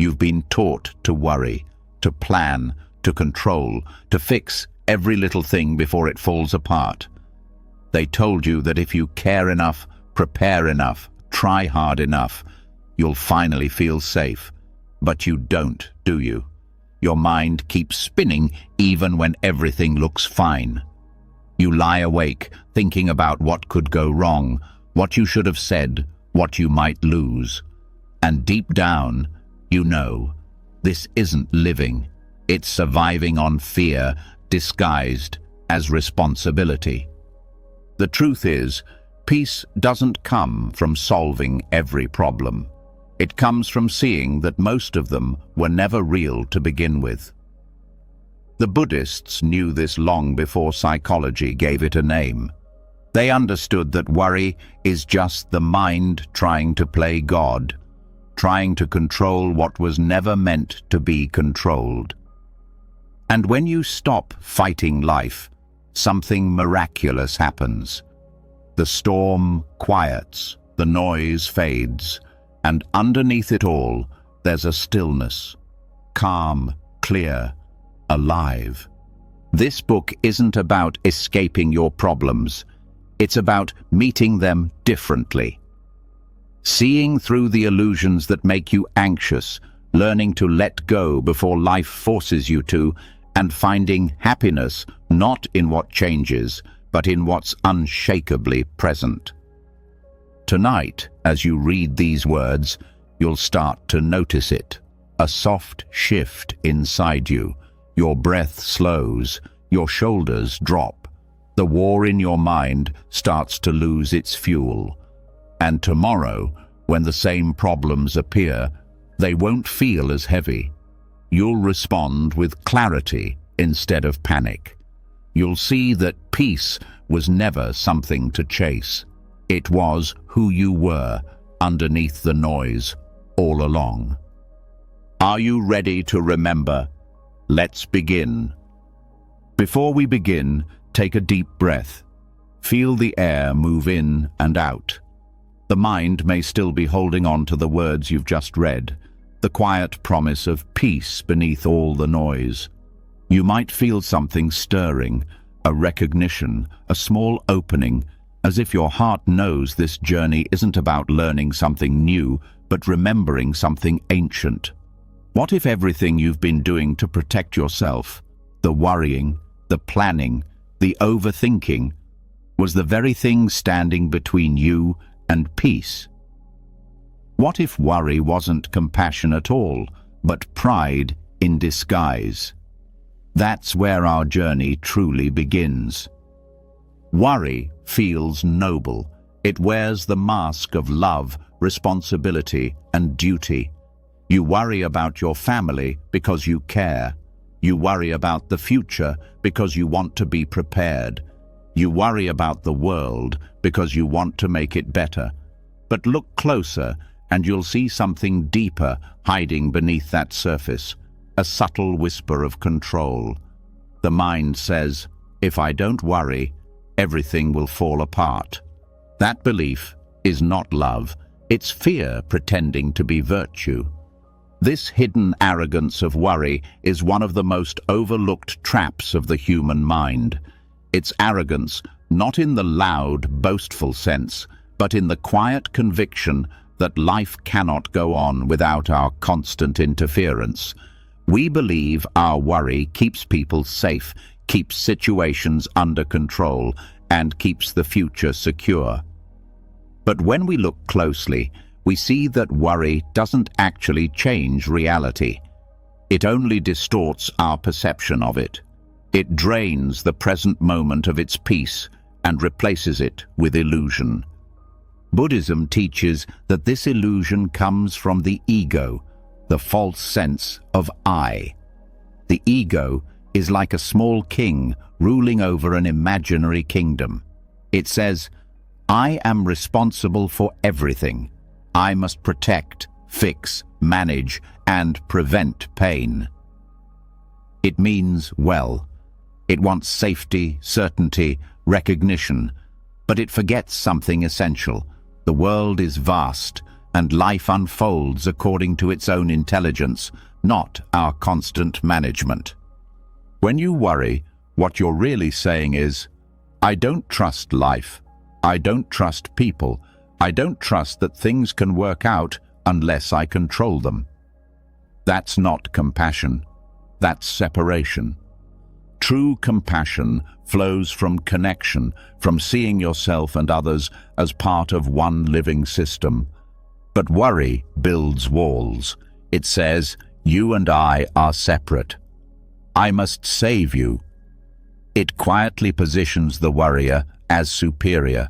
You've been taught to worry, to plan, to control, to fix every little thing before it falls apart. They told you that if you care enough, prepare enough, try hard enough, you'll finally feel safe. But you don't, do you? Your mind keeps spinning even when everything looks fine. You lie awake thinking about what could go wrong, what you should have said, what you might lose. And deep down, you know, this isn't living. It's surviving on fear disguised as responsibility. The truth is, peace doesn't come from solving every problem. It comes from seeing that most of them were never real to begin with. The Buddhists knew this long before psychology gave it a name. They understood that worry is just the mind trying to play God, trying to control what was never meant to be controlled. And when you stop fighting life, something miraculous happens. The storm quiets, the noise fades, and underneath it all, there's a stillness, calm, clear, alive. This book isn't about escaping your problems. It's about meeting them differently. Seeing through the illusions that make you anxious, learning to let go before life forces you to, and finding happiness not in what changes, but in what's unshakably present. Tonight, as you read these words, you'll start to notice it. A soft shift inside you. Your breath slows, your shoulders drop. The war in your mind starts to lose its fuel. And tomorrow, when the same problems appear, they won't feel as heavy. You'll respond with clarity instead of panic. You'll see that peace was never something to chase. It was who you were underneath the noise all along. Are you ready to remember? Let's begin. Before we begin, take a deep breath. Feel the air move in and out. The mind may still be holding on to the words you've just read, the quiet promise of peace beneath all the noise. You might feel something stirring, a recognition, a small opening, as if your heart knows this journey isn't about learning something new, but remembering something ancient. What if everything you've been doing to protect yourself, the worrying, the planning, the overthinking, was the very thing standing between you and peace? What if worry wasn't compassion at all, but pride in disguise? That's where our journey truly begins. Worry feels noble. It wears the mask of love, responsibility, and duty. You worry about your family because you care. You worry about the future because you want to be prepared. You worry about the world because you want to make it better. But look closer and you'll see something deeper hiding beneath that surface, a subtle whisper of control. The mind says, if I don't worry, everything will fall apart. That belief is not love, it's fear pretending to be virtue. This hidden arrogance of worry is one of the most overlooked traps of the human mind. It's arrogance not in the loud, boastful sense, but in the quiet conviction that life cannot go on without our constant interference. We believe our worry keeps people safe, keeps situations under control, and keeps the future secure. But when we look closely, we see that worry doesn't actually change reality. It only distorts our perception of it. It drains the present moment of its peace and replaces it with illusion. Buddhism teaches that this illusion comes from the ego, the false sense of I. The ego is like a small king ruling over an imaginary kingdom. It says, I am responsible for everything. I must protect, fix, manage, and prevent pain. It means well. It wants safety, certainty, recognition, but it forgets something essential. The world is vast, and life unfolds according to its own intelligence, not our constant management. When you worry, what you're really saying is, I don't trust life. I don't trust people. I don't trust that things can work out unless I control them. That's not compassion. That's separation. True compassion flows from connection, from seeing yourself and others as part of one living system. But worry builds walls. It says, you and I are separate. I must save you. It quietly positions the worrier as superior,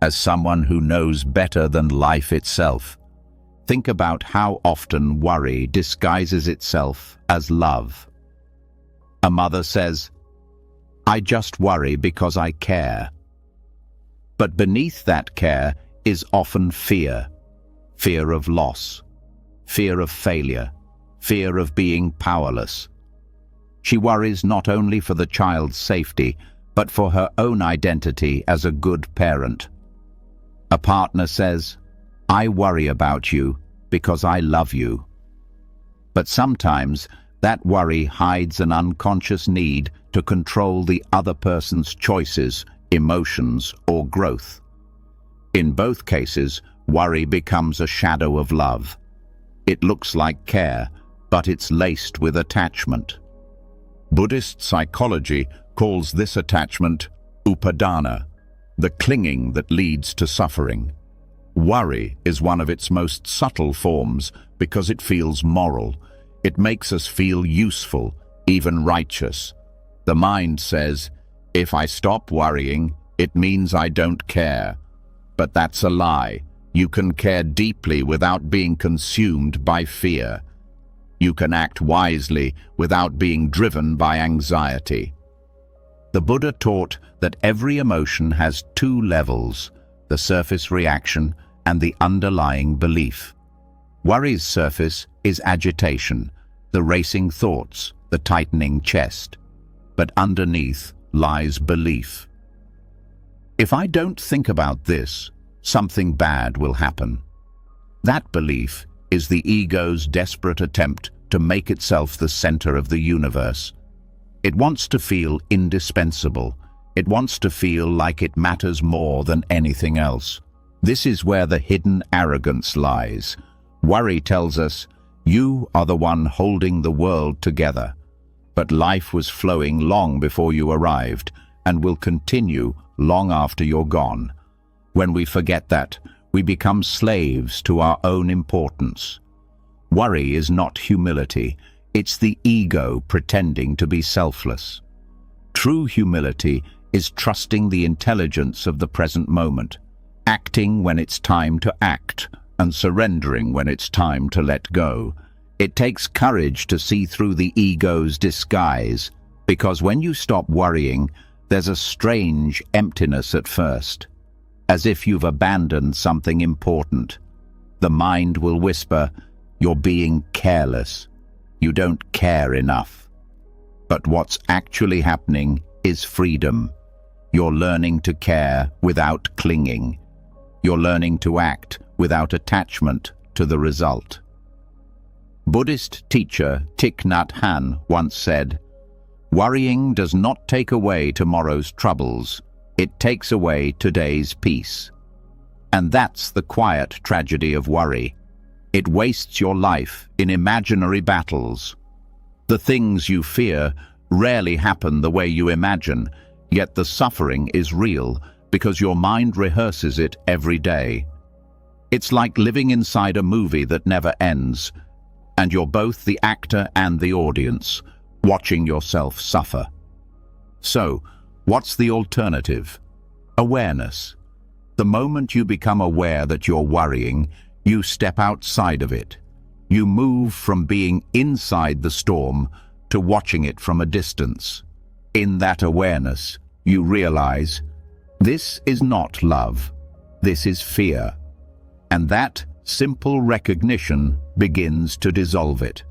as someone who knows better than life itself. Think about how often worry disguises itself as love. A mother says, I just worry because I care. But beneath that care is often fear. Fear of loss, fear of failure, fear of being powerless. She worries not only for the child's safety, but for her own identity as a good parent. A partner says, I worry about you because I love you. But sometimes that worry hides an unconscious need to control the other person's choices, emotions, or growth. In both cases, worry becomes a shadow of love. It looks like care, but it's laced with attachment. Buddhist psychology calls this attachment upadana, the clinging that leads to suffering. Worry is one of its most subtle forms because it feels moral. It makes us feel useful, even righteous. The mind says, if I stop worrying, it means I don't care. But that's a lie. You can care deeply without being consumed by fear. You can act wisely without being driven by anxiety. The Buddha taught that every emotion has two levels, the surface reaction and the underlying belief. Worry's surface is agitation, the racing thoughts, the tightening chest. But underneath lies belief. If I don't think about this, something bad will happen. That belief is the ego's desperate attempt to make itself the center of the universe. It wants to feel indispensable. It wants to feel like it matters more than anything else. This is where the hidden arrogance lies. Worry tells us, you are the one holding the world together. But life was flowing long before you arrived and will continue long after you're gone. When we forget that, we become slaves to our own importance. Worry is not humility. It's the ego pretending to be selfless. True humility is trusting the intelligence of the present moment, acting when it's time to act, and surrendering when it's time to let go. It takes courage to see through the ego's disguise, because when you stop worrying, there's a strange emptiness at first, as if you've abandoned something important. The mind will whisper, you're being careless. You don't care enough. But what's actually happening is freedom. You're learning to care without clinging. You're learning to act without attachment to the result. Buddhist teacher Thich Nhat Hanh once said, worrying does not take away tomorrow's troubles. It takes away today's peace. And that's the quiet tragedy of worry. It wastes your life in imaginary battles. The things you fear rarely happen the way you imagine, yet the suffering is real because your mind rehearses it every day. It's like living inside a movie that never ends, and you're both the actor and the audience, watching yourself suffer. So, what's the alternative? Awareness. The moment you become aware that you're worrying, you step outside of it. You move from being inside the storm to watching it from a distance. In that awareness, you realize, this is not love, this is fear. And that simple recognition begins to dissolve it.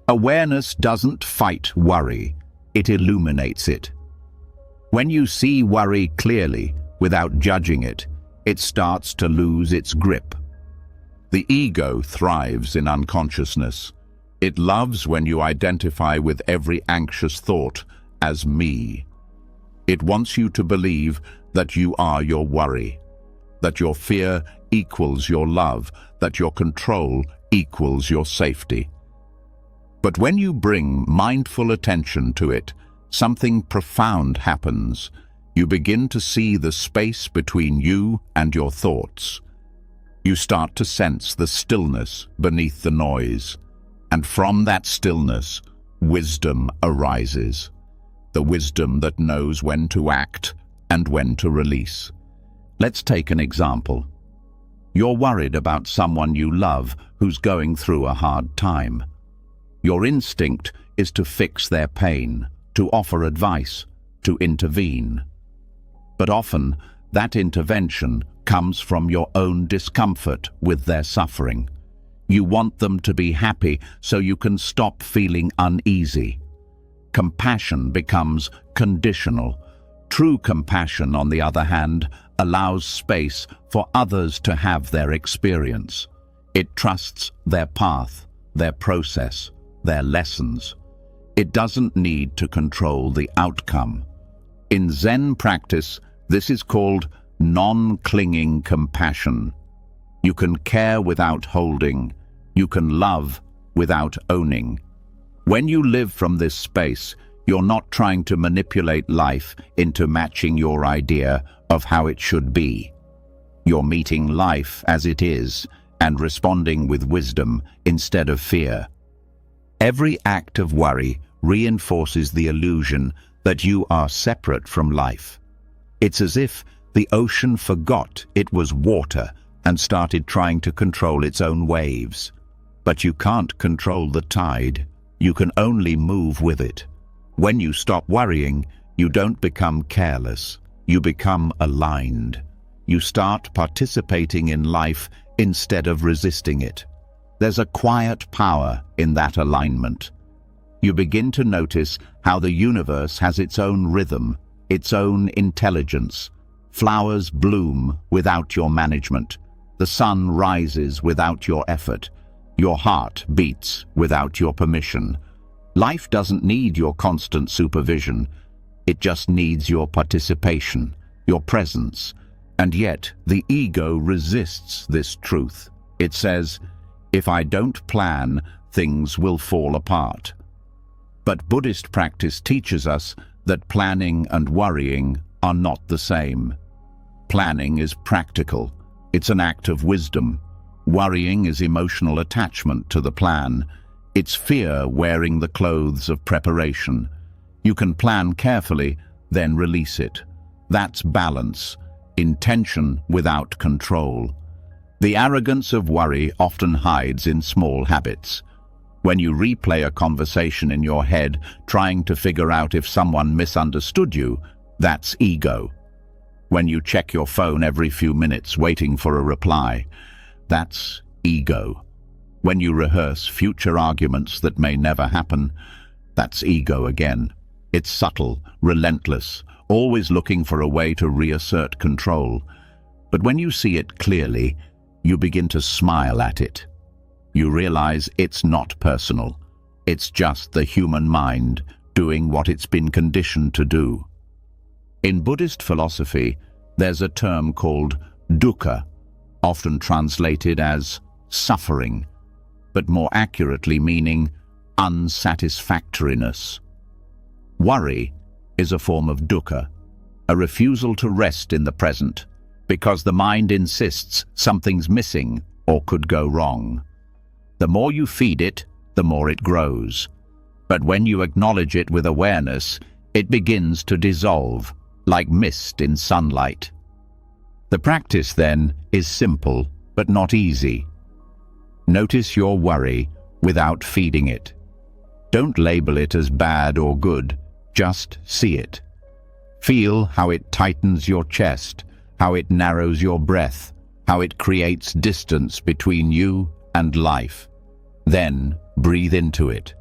Awareness doesn't fight worry, it illuminates it. When you see worry clearly, without judging it, it starts to lose its grip. The ego thrives in unconsciousness. It loves when you identify with every anxious thought as me. It wants you to believe that you are your worry, that your fear equals your love, that your control equals your safety. But when you bring mindful attention to it, something profound happens. You begin to see the space between you and your thoughts. You start to sense the stillness beneath the noise. And from that stillness, wisdom arises. The wisdom that knows when to act and when to release. Let's take an example. You're worried about someone you love who's going through a hard time. Your instinct is to fix their pain, to offer advice, to intervene. But often, that intervention comes from your own discomfort with their suffering. You want them to be happy so you can stop feeling uneasy. Compassion becomes conditional. True compassion, on the other hand, allows space for others to have their experience. It trusts their path, their process, their lessons. It doesn't need to control the outcome. In Zen practice, this is called non-clinging compassion. You can care without holding. You can love without owning. When you live from this space, you're not trying to manipulate life into matching your idea of how it should be. You're meeting life as it is and responding with wisdom instead of fear. Every act of worry reinforces the illusion that you are separate from life. It's as if the ocean forgot it was water and started trying to control its own waves. But you can't control the tide. You can only move with it. When you stop worrying, you don't become careless. You become aligned. You start participating in life instead of resisting it. There's a quiet power in that alignment. You begin to notice how the universe has its own rhythm, its own intelligence. Flowers bloom without your management. The sun rises without your effort. Your heart beats without your permission. Life doesn't need your constant supervision. It just needs your participation, your presence. And yet, the ego resists this truth. It says, if I don't plan, things will fall apart. But Buddhist practice teaches us that planning and worrying are not the same. Planning is practical. It's an act of wisdom. Worrying is emotional attachment to the plan. It's fear wearing the clothes of preparation. You can plan carefully, then release it. That's balance, intention without control. The arrogance of worry often hides in small habits. When you replay a conversation in your head, trying to figure out if someone misunderstood you, that's ego. When you check your phone every few minutes waiting for a reply, that's ego. When you rehearse future arguments that may never happen, that's ego again. It's subtle, relentless, always looking for a way to reassert control. But when you see it clearly, you begin to smile at it. You realize it's not personal. It's just the human mind doing what it's been conditioned to do. In Buddhist philosophy, there's a term called dukkha, often translated as suffering, but more accurately meaning unsatisfactoriness. Worry is a form of dukkha, a refusal to rest in the present, because the mind insists something's missing or could go wrong. The more you feed it, the more it grows. But when you acknowledge it with awareness, it begins to dissolve, like mist in sunlight. The practice, then, is simple, but not easy. Notice your worry without feeding it. Don't label it as bad or good, just see it. Feel how it tightens your chest, how it narrows your breath, how it creates distance between you and life. Then breathe into it.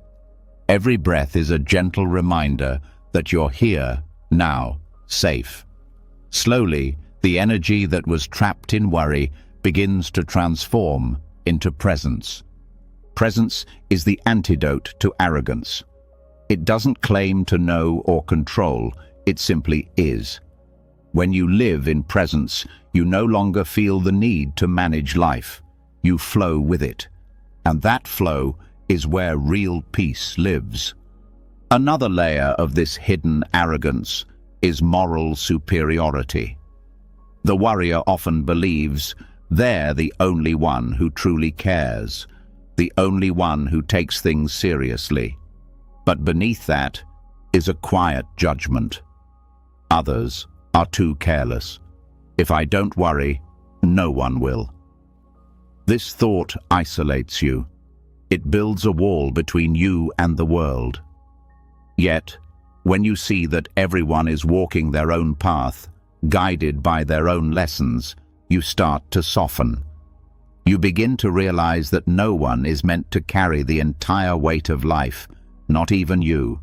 Every breath is a gentle reminder that you're here, now, safe. Slowly, the energy that was trapped in worry begins to transform into presence. Presence is the antidote to arrogance. It doesn't claim to know or control, it simply is. When you live in presence, you no longer feel the need to manage life. You flow with it. And that flow is where real peace lives. Another layer of this hidden arrogance is moral superiority. The warrior often believes they're the only one who truly cares, the only one who takes things seriously. But beneath that is a quiet judgment. Others are too careless. If I don't worry, no one will. This thought isolates you. It builds a wall between you and the world. Yet, when you see that everyone is walking their own path, guided by their own lessons, you start to soften. You begin to realize that no one is meant to carry the entire weight of life, not even you.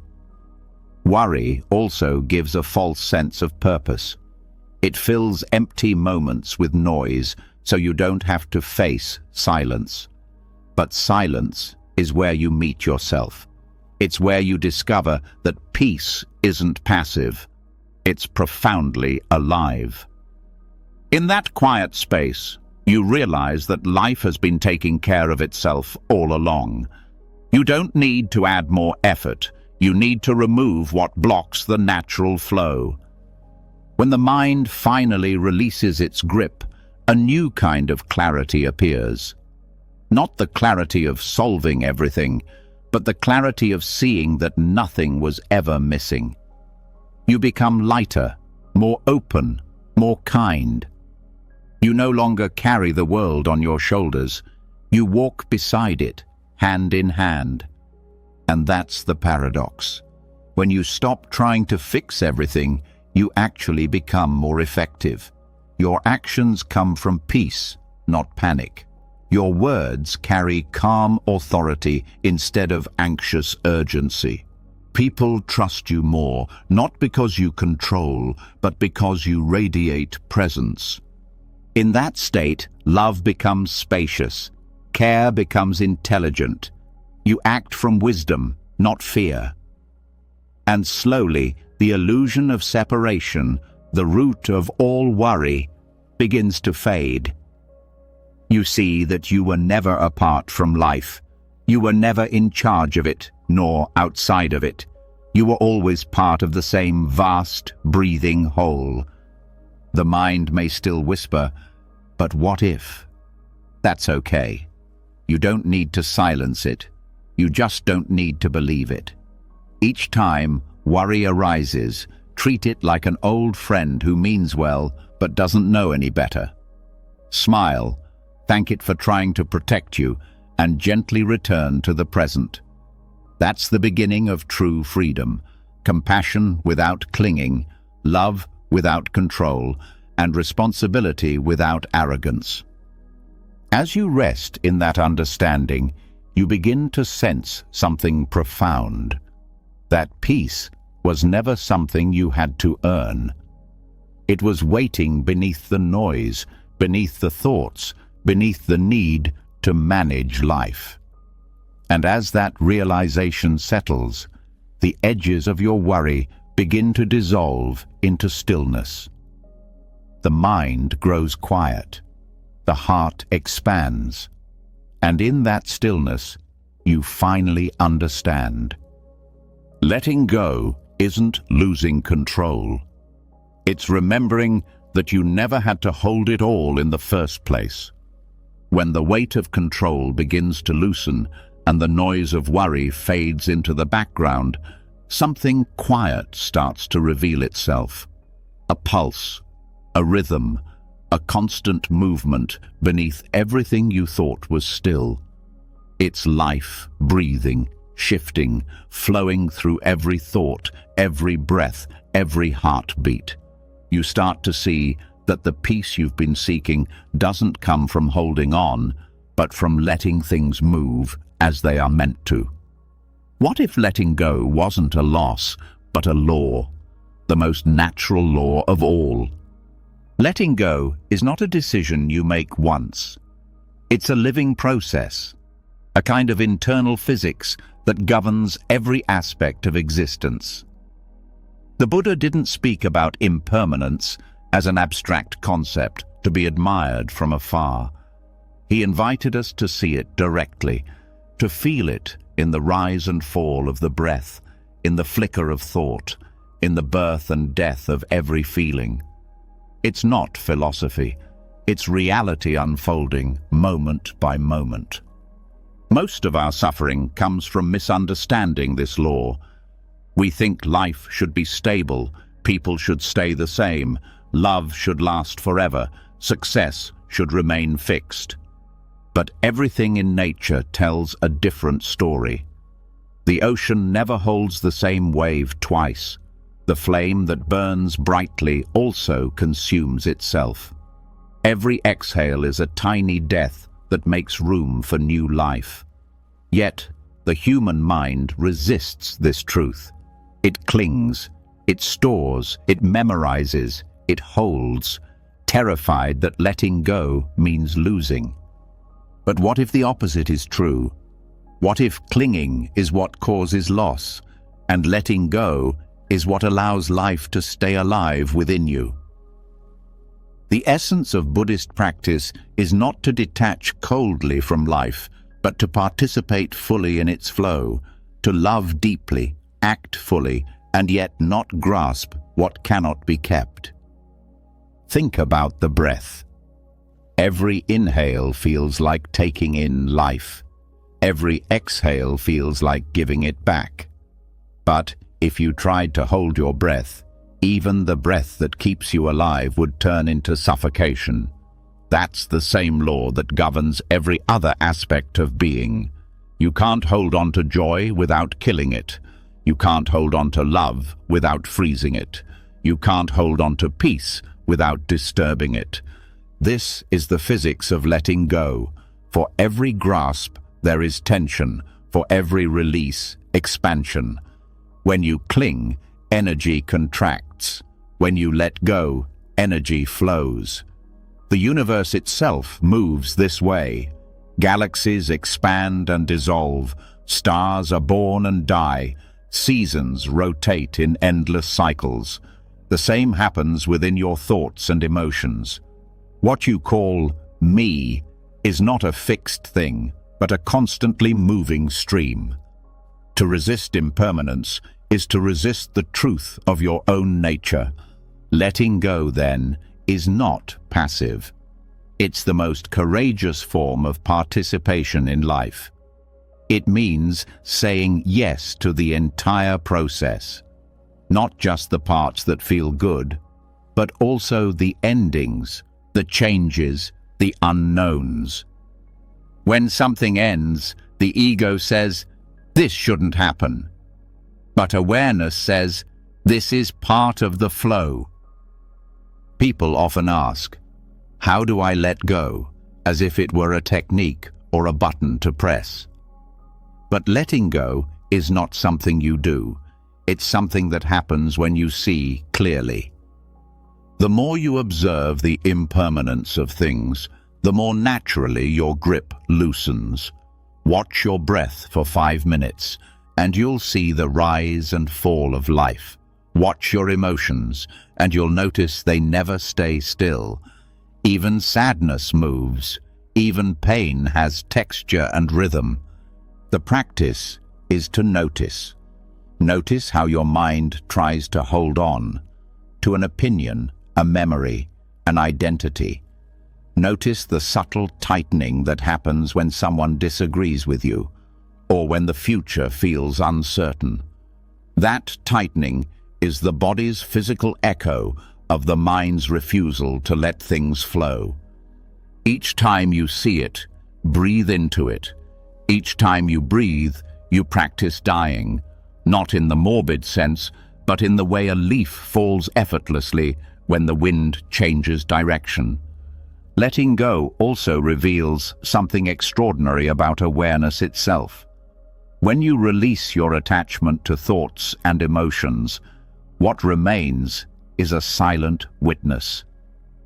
Worry also gives a false sense of purpose. It fills empty moments with noise, so you don't have to face silence. But silence is where you meet yourself. It's where you discover that peace isn't passive. It's profoundly alive. In that quiet space, you realize that life has been taking care of itself all along. You don't need to add more effort. You need to remove what blocks the natural flow. When the mind finally releases its grip, a new kind of clarity appears. Not the clarity of solving everything, but the clarity of seeing that nothing was ever missing. You become lighter, more open, more kind. You no longer carry the world on your shoulders. You walk beside it, hand in hand. And that's the paradox. When you stop trying to fix everything, you actually become more effective. Your actions come from peace, not panic. Your words carry calm authority instead of anxious urgency. People trust you more, not because you control, but because you radiate presence. In that state, love becomes spacious. Care becomes intelligent. You act from wisdom, not fear. And slowly, the illusion of separation, the root of all worry, begins to fade. You see that you were never apart from life. You were never in charge of it, nor outside of it. You were always part of the same vast, breathing whole. The mind may still whisper, but what if? That's okay. You don't need to silence it. You just don't need to believe it. Each time worry arises, treat it like an old friend who means well but doesn't know any better. Smile, thank it for trying to protect you, and gently return to the present. That's the beginning of true freedom. Compassion without clinging, love without control, and responsibility without arrogance. As you rest in that understanding, you begin to sense something profound. That peace was never something you had to earn. It was waiting beneath the noise, beneath the thoughts, beneath the need to manage life. And as that realization settles, the edges of your worry begin to dissolve into stillness. The mind grows quiet, the heart expands, and in that stillness, you finally understand. Letting go isn't losing control. It's remembering that you never had to hold it all in the first place. When the weight of control begins to loosen and the noise of worry fades into the background, something quiet starts to reveal itself. A pulse, a rhythm, a constant movement beneath everything you thought was still. It's life, breathing, shifting, flowing through every thought, every breath, every heartbeat. You start to see that the peace you've been seeking doesn't come from holding on, but from letting things move as they are meant to. What if letting go wasn't a loss, but a law, the most natural law of all? Letting go is not a decision you make once. It's a living process, a kind of internal physics that governs every aspect of existence. The Buddha didn't speak about impermanence as an abstract concept to be admired from afar. He invited us to see it directly, to feel it in the rise and fall of the breath, in the flicker of thought, in the birth and death of every feeling. It's not philosophy, it's reality unfolding moment by moment. Most of our suffering comes from misunderstanding this law. We think life should be stable, people should stay the same, love should last forever, success should remain fixed. But everything in nature tells a different story. The ocean never holds the same wave twice. The flame that burns brightly also consumes itself. Every exhale is a tiny death that makes room for new life. Yet, the human mind resists this truth. It clings, it stores, it memorizes, it holds, terrified that letting go means losing. But what if the opposite is true? What if clinging is what causes loss, and letting go is what allows life to stay alive within you? The essence of Buddhist practice is not to detach coldly from life, but to participate fully in its flow, to love deeply, act fully, and yet not grasp what cannot be kept. Think about the breath. Every inhale feels like taking in life. Every exhale feels like giving it back. But if you tried to hold your breath, even the breath that keeps you alive would turn into suffocation. That's the same law that governs every other aspect of being. You can't hold on to joy without killing it. You can't hold on to love without freezing it. You can't hold on to peace without disturbing it. This is the physics of letting go. For every grasp, there is tension. For every release, expansion. When you cling, energy contracts. When you let go, energy flows. The universe itself moves this way. Galaxies expand and dissolve. Stars are born and die. Seasons rotate in endless cycles. The same happens within your thoughts and emotions. What you call me is not a fixed thing, but a constantly moving stream. To resist impermanence is to resist the truth of your own nature. Letting go, then, is not passive. It's the most courageous form of participation in life. It means saying yes to the entire process, not just the parts that feel good, but also the endings, the changes, the unknowns. When something ends, the ego says, "This shouldn't happen." But awareness says, "This is part of the flow." People often ask, "How do I let go?" as if it were a technique or a button to press. But letting go is not something you do. It's something that happens when you see clearly. The more you observe the impermanence of things, the more naturally your grip loosens. Watch your breath for 5 minutes, and you'll see the rise and fall of life. Watch your emotions, and you'll notice they never stay still. Even sadness moves. Even pain has texture and rhythm. The practice is to notice. Notice how your mind tries to hold on to an opinion, a memory, an identity. Notice the subtle tightening that happens when someone disagrees with you, or when the future feels uncertain. That tightening is the body's physical echo of the mind's refusal to let things flow. Each time you see it, breathe into it. Each time you breathe, you practice dying, not in the morbid sense, but in the way a leaf falls effortlessly when the wind changes direction. Letting go also reveals something extraordinary about awareness itself. When you release your attachment to thoughts and emotions, what remains is a silent witness,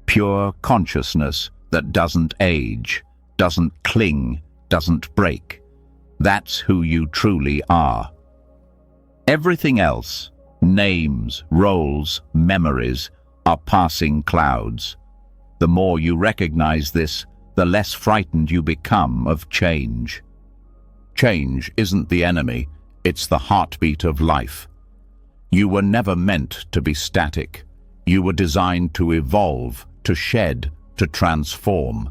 pure consciousness that doesn't age, doesn't cling, doesn't break. That's who you truly are. Everything else, names, roles, memories, are passing clouds. The more you recognize this, the less frightened you become of change. Change isn't the enemy, it's the heartbeat of life. You were never meant to be static. You were designed to evolve, to shed, to transform.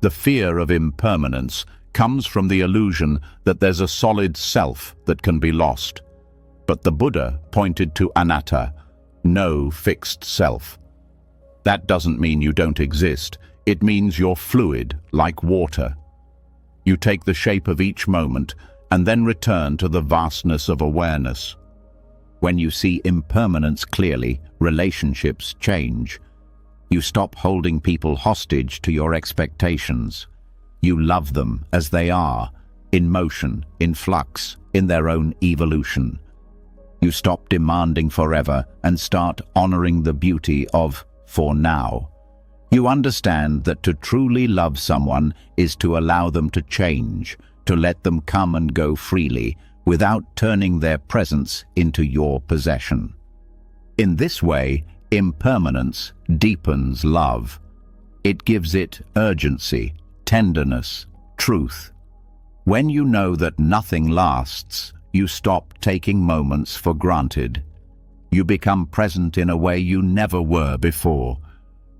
The fear of impermanence comes from the illusion that there's a solid self that can be lost. But the Buddha pointed to anatta, no fixed self. That doesn't mean you don't exist. It means you're fluid, like water. You take the shape of each moment and then return to the vastness of awareness. When you see impermanence clearly, relationships change. You stop holding people hostage to your expectations. You love them as they are, in motion, in flux, in their own evolution. You stop demanding forever and start honoring the beauty of for now. You understand that to truly love someone is to allow them to change, to let them come and go freely, without turning their presence into your possession. In this way, impermanence deepens love. It gives it urgency, tenderness, truth. When you know that nothing lasts, you stop taking moments for granted. You become present in a way you never were before.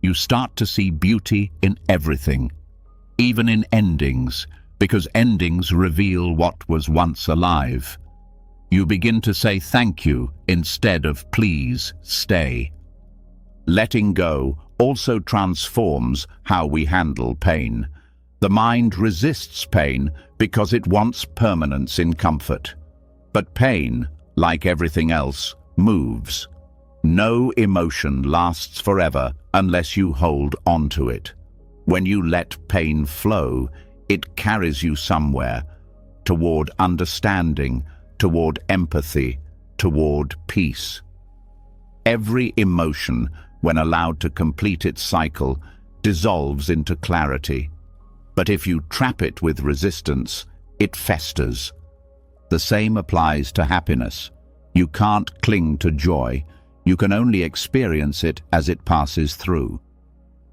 You start to see beauty in everything, even in endings, because endings reveal what was once alive. You begin to say thank you instead of please stay. Letting go also transforms how we handle pain. The mind resists pain because it wants permanence in comfort. But pain, like everything else, moves. No emotion lasts forever unless you hold on to it. When you let pain flow, it carries you somewhere, toward understanding, toward empathy, toward peace. Every emotion, when allowed to complete its cycle, dissolves into clarity. But if you trap it with resistance, it festers. The same applies to happiness. You can't cling to joy. You can only experience it as it passes through.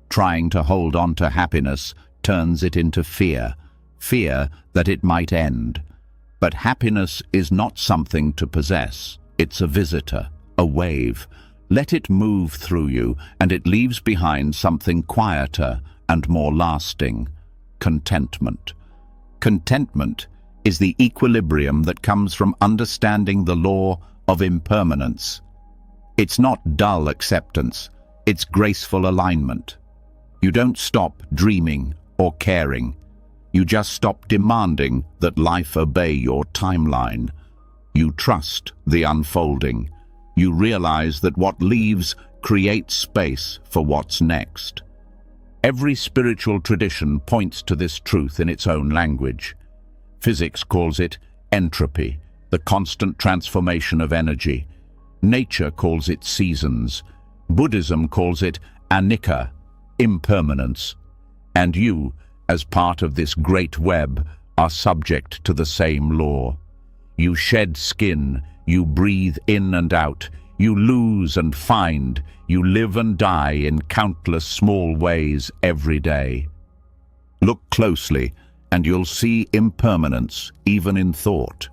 Trying to hold on to happiness turns it into fear, fear that it might end. But happiness is not something to possess. It's a visitor, a wave. Let it move through you, and it leaves behind something quieter and more lasting: contentment. Contentment is the equilibrium that comes from understanding the law of impermanence. It's not dull acceptance, it's graceful alignment. You don't stop dreaming or caring. You just stop demanding that life obey your timeline. You trust the unfolding. You realize that what leaves creates space for what's next. Every spiritual tradition points to this truth in its own language. Physics calls it entropy, the constant transformation of energy. Nature calls it seasons. Buddhism calls it anicca, impermanence. And you, as part of this great web, are subject to the same law. You shed skin, you breathe in and out, you lose and find, you live and die in countless small ways every day. Look closely, and you'll see impermanence even in thought.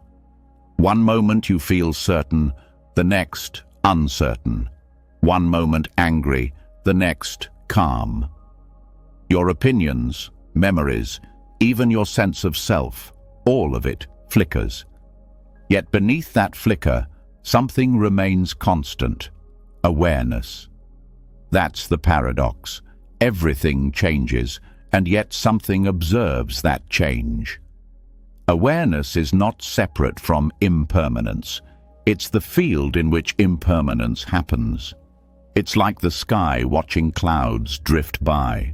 One moment you feel certain, the next uncertain. One moment angry, the next calm. Your opinions, memories, even your sense of self, all of it flickers. Yet beneath that flicker, something remains constant: awareness. That's the paradox. Everything changes, and yet something observes that change. Awareness is not separate from impermanence. It's the field in which impermanence happens. It's like the sky watching clouds drift by.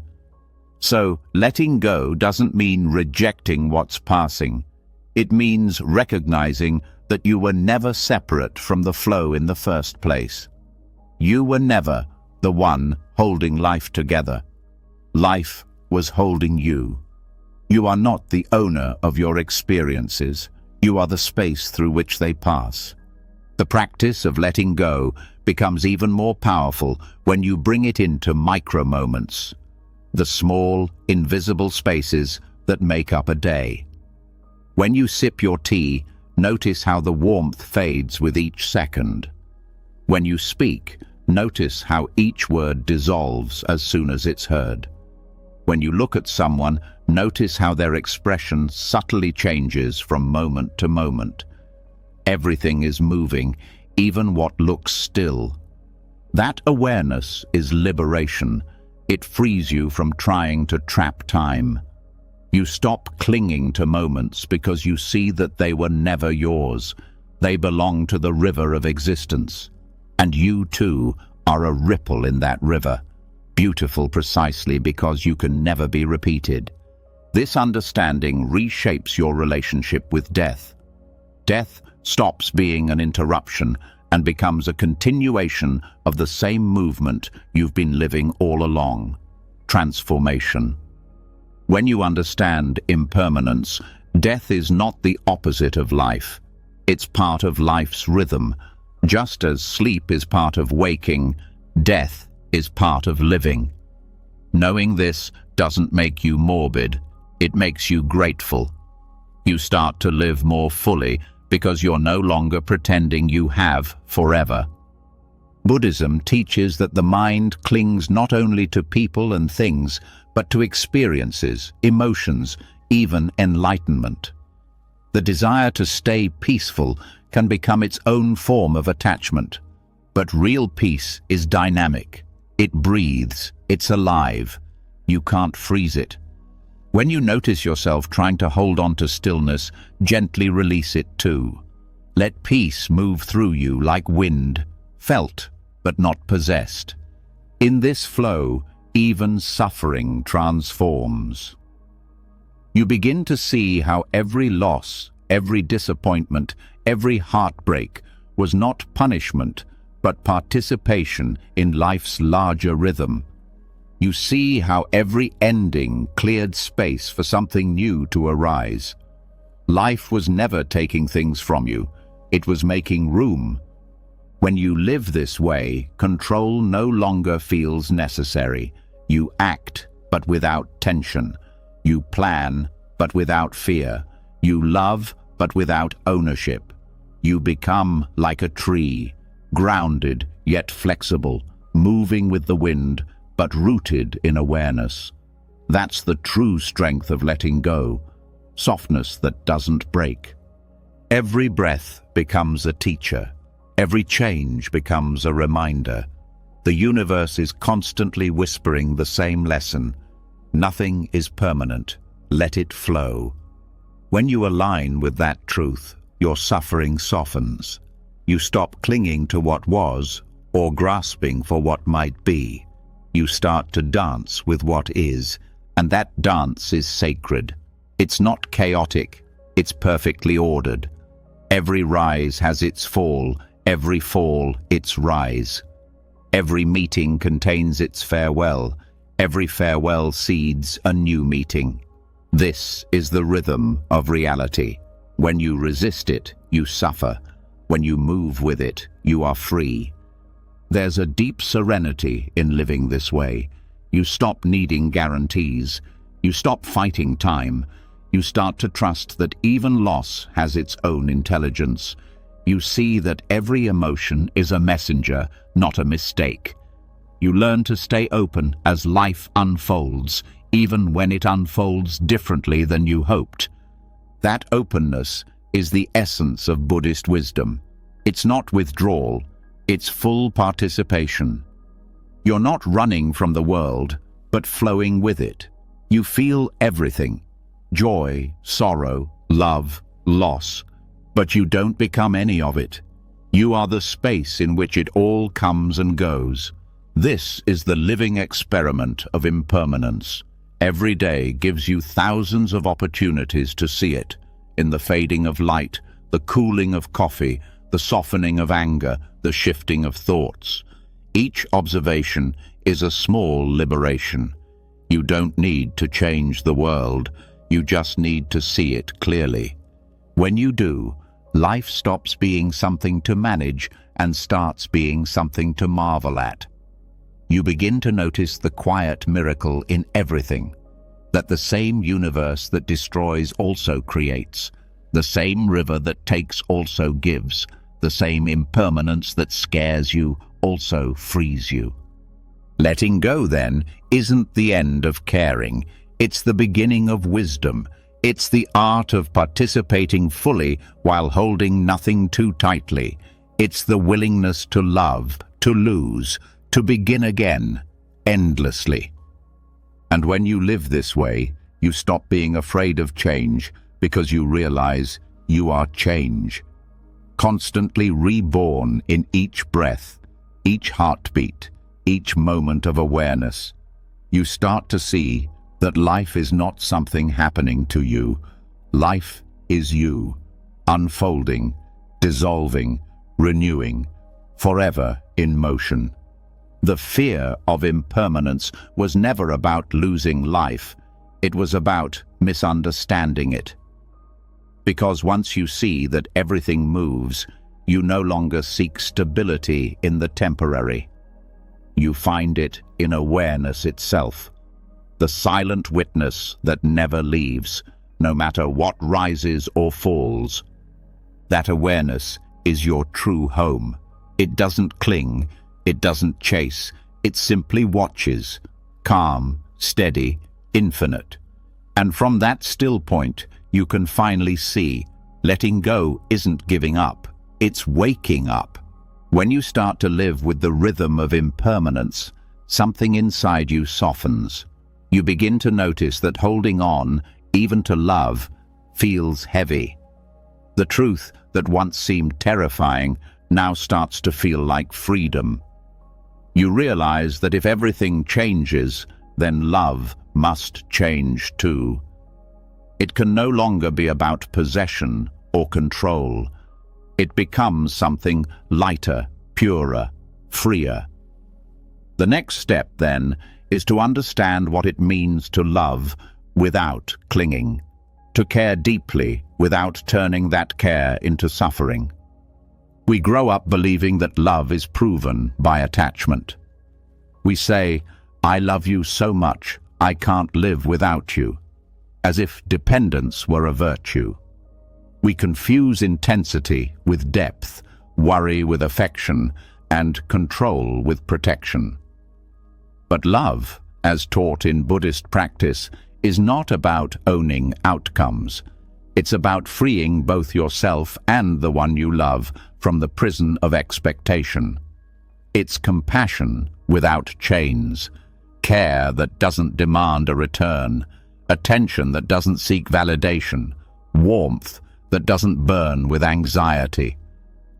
So, letting go doesn't mean rejecting what's passing. It means recognizing that you were never separate from the flow in the first place. You were never the one holding life together. Life was holding you. You are not the owner of your experiences. You are the space through which they pass. The practice of letting go becomes even more powerful when you bring it into micro-moments, the small, invisible spaces that make up a day. When you sip your tea, notice how the warmth fades with each second. When you speak, notice how each word dissolves as soon as it's heard. When you look at someone, notice how their expression subtly changes from moment to moment. Everything is moving, even what looks still. That awareness is liberation. It frees you from trying to trap time. You stop clinging to moments because you see that they were never yours. They belong to the river of existence. And you, too, are a ripple in that river, beautiful precisely because you can never be repeated. This understanding reshapes your relationship with death. Death stops being an interruption and becomes a continuation of the same movement you've been living all along: transformation. When you understand impermanence, death is not the opposite of life. It's part of life's rhythm. Just as sleep is part of waking, death is part of living. Knowing this doesn't make you morbid. It makes you grateful. You start to live more fully because you're no longer pretending you have forever. Buddhism teaches that the mind clings not only to people and things, but to experiences, emotions, even enlightenment. The desire to stay peaceful can become its own form of attachment. But real peace is dynamic. It breathes. It's alive. You can't freeze it. When you notice yourself trying to hold on to stillness, gently release it too. Let peace move through you like wind, felt but not possessed. In this flow, even suffering transforms. You begin to see how every loss, every disappointment, every heartbreak was not punishment, but participation in life's larger rhythm. You see how every ending cleared space for something new to arise. Life was never taking things from you. It was making room. When you live this way, control no longer feels necessary. You act, but without tension. You plan, but without fear. You love, but without ownership. You become like a tree, grounded yet flexible, moving with the wind, but rooted in awareness. That's the true strength of letting go, softness that doesn't break. Every breath becomes a teacher. Every change becomes a reminder. The universe is constantly whispering the same lesson. Nothing is permanent. Let it flow. When you align with that truth, your suffering softens. You stop clinging to what was or grasping for what might be. You start to dance with what is, and that dance is sacred. It's not chaotic. It's perfectly ordered. Every rise has its fall, every fall its rise. Every meeting contains its farewell. Every farewell seeds a new meeting. This is the rhythm of reality. When you resist it, you suffer. When you move with it, you are free. There's a deep serenity in living this way. You stop needing guarantees. You stop fighting time. You start to trust that even loss has its own intelligence. You see that every emotion is a messenger, not a mistake. You learn to stay open as life unfolds, even when it unfolds differently than you hoped. That openness is the essence of Buddhist wisdom. It's not withdrawal, it's full participation. You're not running from the world, but flowing with it. You feel everything: joy, sorrow, love, loss, but you don't become any of it. You are the space in which it all comes and goes. This is the living experiment of impermanence. Every day gives you thousands of opportunities to see it, in the fading of light, the cooling of coffee, the softening of anger, the shifting of thoughts. Each observation is a small liberation. You don't need to change the world. You just need to see it clearly. When you do, life stops being something to manage and starts being something to marvel at. You begin to notice the quiet miracle in everything, that the same universe that destroys also creates, the same river that takes also gives, the same impermanence that scares you also frees you. Letting go, then, isn't the end of caring. It's the beginning of wisdom. It's the art of participating fully while holding nothing too tightly. It's the willingness to love, to lose, to begin again, endlessly. And when you live this way, you stop being afraid of change because you realize you are change, constantly reborn in each breath, each heartbeat, each moment of awareness. You start to see that life is not something happening to you. Life is you, unfolding, dissolving, renewing, forever in motion. The fear of impermanence was never about losing life. It was about misunderstanding it. Because once you see that everything moves, you no longer seek stability in the temporary. You find it in awareness itself, the silent witness that never leaves, no matter what rises or falls. That awareness is your true home. It doesn't cling, it doesn't chase, it simply watches, calm, steady, infinite. And from that still point, you can finally see, letting go isn't giving up, it's waking up. When you start to live with the rhythm of impermanence, something inside you softens. You begin to notice that holding on, even to love, feels heavy. The truth that once seemed terrifying now starts to feel like freedom. You realize that if everything changes, then love must change too. It can no longer be about possession or control. It becomes something lighter, purer, freer. The next step, then, is to understand what it means to love without clinging, to care deeply without turning that care into suffering. We grow up believing that love is proven by attachment. We say, "I love you so much, I can't live without you," as if dependence were a virtue. We confuse intensity with depth, worry with affection, and control with protection. But love, as taught in Buddhist practice, is not about owning outcomes. It's about freeing both yourself and the one you love from the prison of expectation. It's compassion without chains, care that doesn't demand a return, attention that doesn't seek validation, warmth that doesn't burn with anxiety.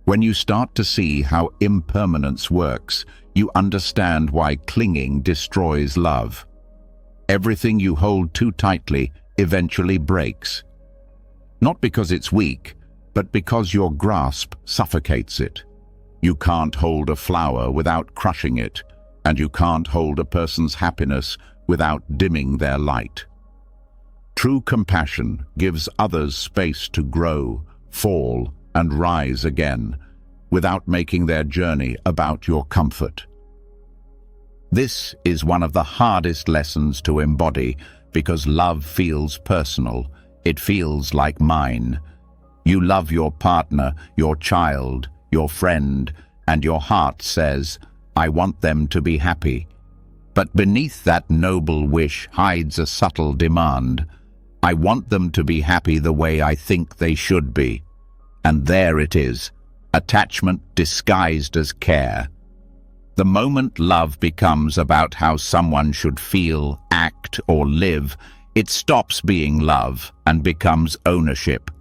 When you start to see how impermanence works, you understand why clinging destroys love. Everything you hold too tightly eventually breaks. Not because it's weak, but because your grasp suffocates it. You can't hold a flower without crushing it, and you can't hold a person's happiness without dimming their light. True compassion gives others space to grow, fall, and rise again, without making their journey about your comfort. This is one of the hardest lessons to embody because love feels personal. It feels like mine. You love your partner, your child, your friend, and your heart says, "I want them to be happy." But beneath that noble wish hides a subtle demand. I want them to be happy the way I think they should be. And there it is, attachment disguised as care. The moment love becomes about how someone should feel, act, or live, it stops being love and becomes ownership.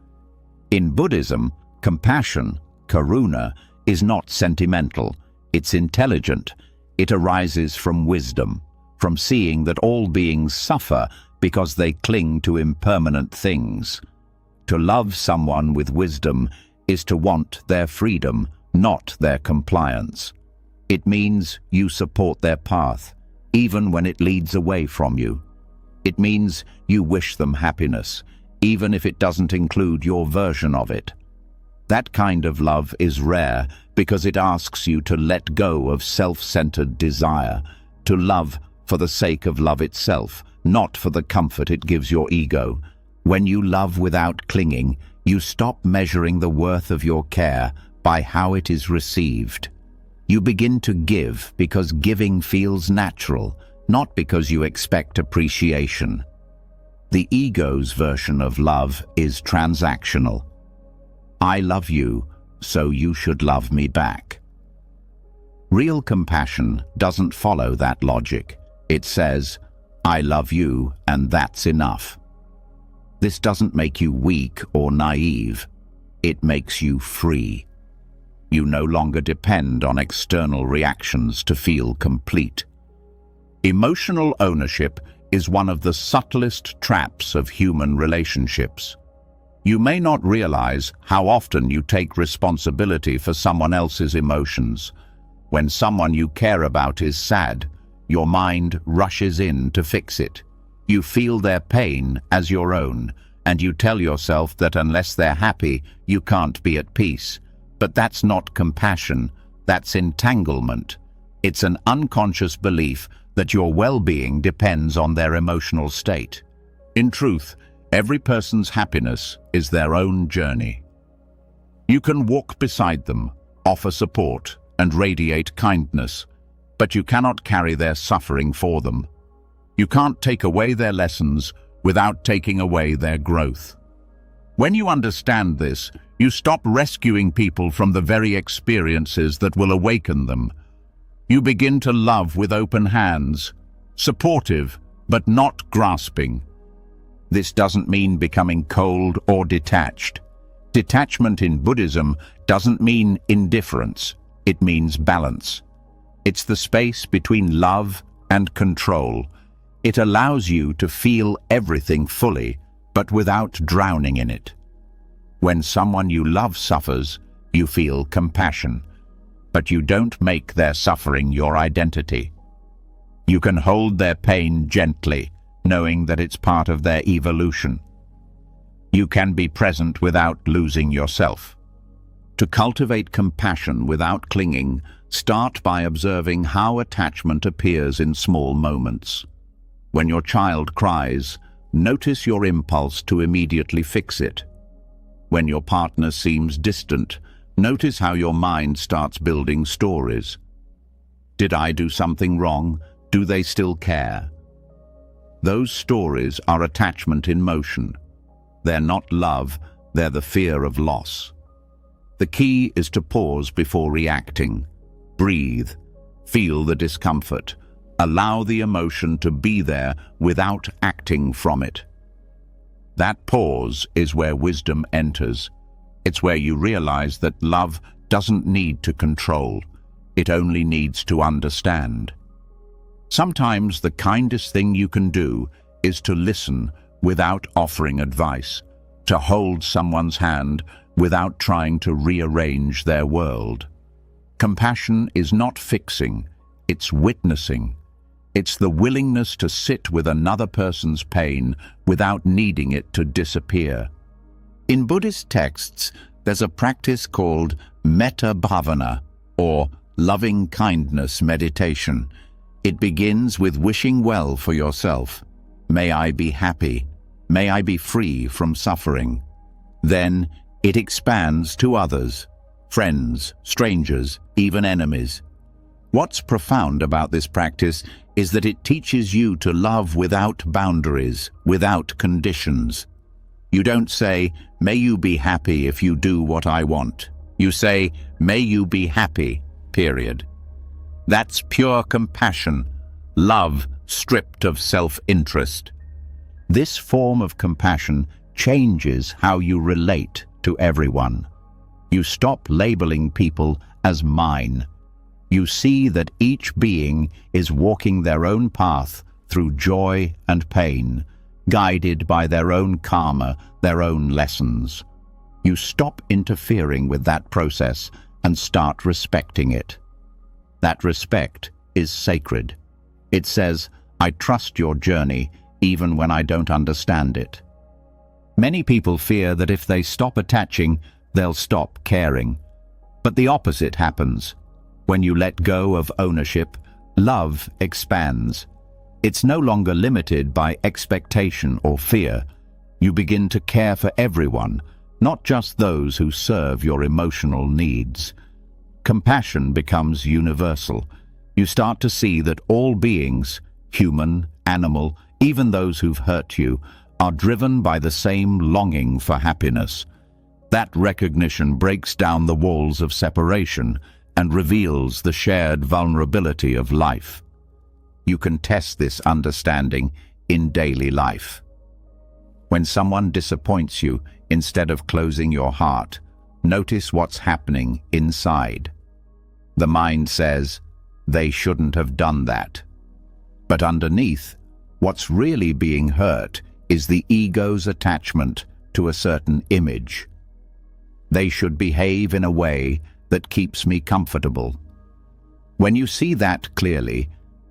In Buddhism, compassion, karuna, is not sentimental, it's intelligent. It arises from wisdom, from seeing that all beings suffer because they cling to impermanent things. To love someone with wisdom is to want their freedom, not their compliance. It means you support their path, even when it leads away from you. It means you wish them happiness, even if it doesn't include your version of it. That kind of love is rare because it asks you to let go of self-centered desire, to love for the sake of love itself, not for the comfort it gives your ego. When you love without clinging, you stop measuring the worth of your care by how it is received. You begin to give because giving feels natural, not because you expect appreciation. The ego's version of love is transactional. I love you, so you should love me back. Real compassion doesn't follow that logic. It says, I love you, and that's enough. This doesn't make you weak or naive. It makes you free. You no longer depend on external reactions to feel complete. Emotional ownership is one of the subtlest traps of human relationships. You may not realize how often you take responsibility for someone else's emotions. When someone you care about is sad, your mind rushes in to fix it. You feel their pain as your own, and you tell yourself that unless they're happy, you can't be at peace. But that's not compassion, that's entanglement. It's an unconscious belief that your well-being depends on their emotional state. In truth, every person's happiness is their own journey. You can walk beside them, offer support, and radiate kindness, but you cannot carry their suffering for them. You can't take away their lessons without taking away their growth. When you understand this, you stop rescuing people from the very experiences that will awaken them. You begin to love with open hands, supportive but not grasping. This doesn't mean becoming cold or detached. Detachment in Buddhism doesn't mean indifference, it means balance. It's the space between love and control. It allows you to feel everything fully, but without drowning in it. When someone you love suffers, you feel compassion, but you don't make their suffering your identity. You can hold their pain gently, knowing that it's part of their evolution. You can be present without losing yourself. To cultivate compassion without clinging, start by observing how attachment appears in small moments. When your child cries, notice your impulse to immediately fix it. When your partner seems distant, notice how your mind starts building stories. Did I do something wrong? Do they still care? Those stories are attachment in motion. They're not love, they're the fear of loss. The key is to pause before reacting. Breathe, feel the discomfort, allow the emotion to be there without acting from it. That pause is where wisdom enters. It's where you realize that love doesn't need to control, it only needs to understand. Sometimes the kindest thing you can do is to listen without offering advice, to hold someone's hand without trying to rearrange their world. Compassion is not fixing, it's witnessing. It's the willingness to sit with another person's pain without needing it to disappear. In Buddhist texts, there's a practice called metta bhavana, or loving kindness meditation. It begins with wishing well for yourself. May I be happy. May I be free from suffering. Then it expands to others, friends, strangers, even enemies. What's profound about this practice is that it teaches you to love without boundaries, without conditions. You don't say, may you be happy if you do what I want. You say, may you be happy, period. That's pure compassion, love stripped of self-interest. This form of compassion changes how you relate to everyone. You stop labeling people as mine. You see that each being is walking their own path through joy and pain, guided by their own karma, their own lessons. You stop interfering with that process and start respecting it. That respect is sacred. It says, I trust your journey, even when I don't understand it. Many people fear that if they stop attaching, they'll stop caring. But the opposite happens. When you let go of ownership, love expands. It's no longer limited by expectation or fear. You begin to care for everyone, not just those who serve your emotional needs. Compassion becomes universal. You start to see that all beings, human, animal, even those who've hurt you, are driven by the same longing for happiness. That recognition breaks down the walls of separation and reveals the shared vulnerability of life. You can test this understanding in daily life. When someone disappoints you, instead of closing your heart, notice what's happening inside. The mind says, "They shouldn't have done that." But underneath, what's really being hurt is the ego's attachment to a certain image. They should behave in a way that keeps me comfortable. When you see that clearly,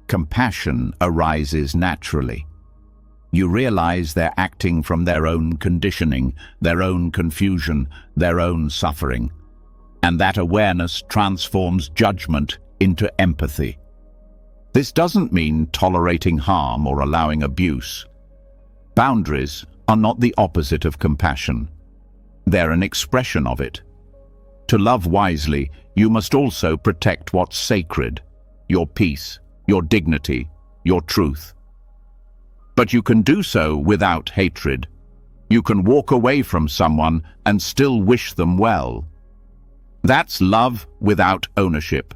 compassion arises naturally. You realize they're acting from their own conditioning, their own confusion, their own suffering. And that awareness transforms judgment into empathy. This doesn't mean tolerating harm or allowing abuse. Boundaries are not the opposite of compassion. They're an expression of it. To love wisely, you must also protect what's sacred, your peace, your dignity, your truth. But you can do so without hatred. You can walk away from someone and still wish them well. That's love without ownership,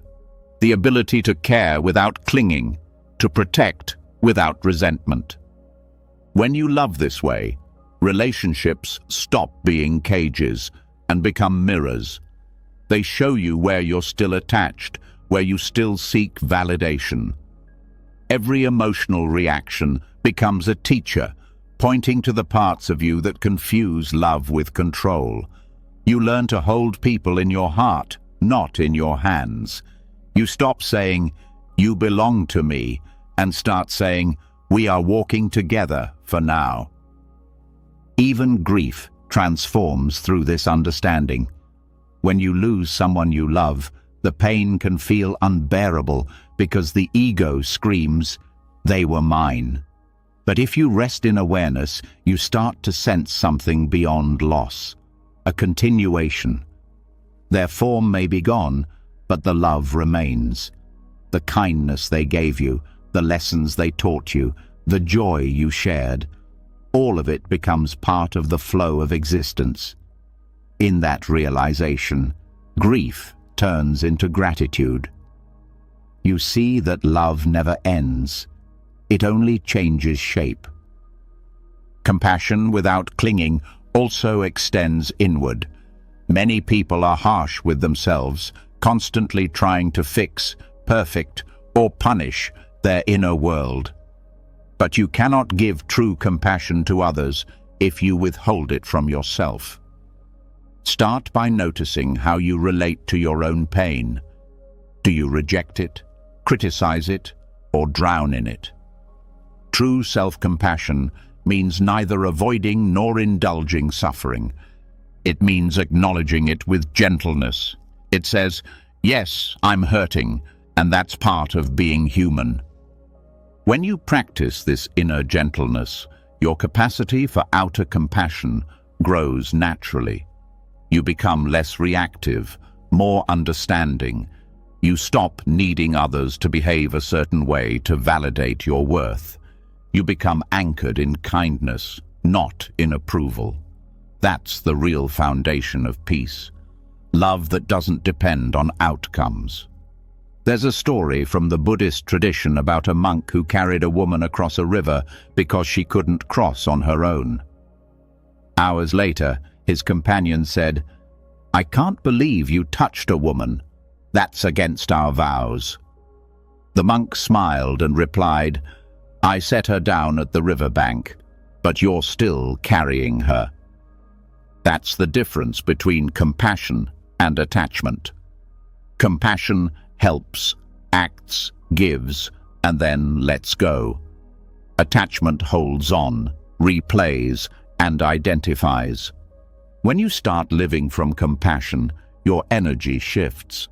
the ability to care without clinging, to protect without resentment. When you love this way, relationships stop being cages and become mirrors. They show you where you're still attached, where you still seek validation. Every emotional reaction becomes a teacher, pointing to the parts of you that confuse love with control. You learn to hold people in your heart, not in your hands. You stop saying, "You belong to me," and start saying, "We are walking together for now." Even grief transforms through this understanding. When you lose someone you love, the pain can feel unbearable because the ego screams, "They were mine." But if you rest in awareness, you start to sense something beyond loss, a continuation. Their form may be gone, but the love remains. The kindness they gave you, the lessons they taught you, the joy you shared, all of it becomes part of the flow of existence. In that realization, grief turns into gratitude. You see that love never ends. It only changes shape. Compassion without clinging also extends inward. Many people are harsh with themselves, constantly trying to fix, perfect, or punish their inner world. But you cannot give true compassion to others if you withhold it from yourself. Start by noticing how you relate to your own pain. Do you reject it, criticize it, or drown in it? True self-compassion means neither avoiding nor indulging suffering. It means acknowledging it with gentleness. It says, "Yes, I'm hurting, and that's part of being human." When you practice this inner gentleness, your capacity for outer compassion grows naturally. You become less reactive, more understanding. You stop needing others to behave a certain way to validate your worth. You become anchored in kindness, not in approval. That's the real foundation of peace. Love that doesn't depend on outcomes. There's a story from the Buddhist tradition about a monk who carried a woman across a river because she couldn't cross on her own. Hours later, his companion said, "I can't believe you touched a woman. That's against our vows." The monk smiled and replied, "I set her down at the riverbank, but you're still carrying her." That's the difference between compassion and attachment. Compassion helps, acts, gives, and then lets go. Attachment holds on, replays, and identifies. When you start living from compassion, your energy shifts.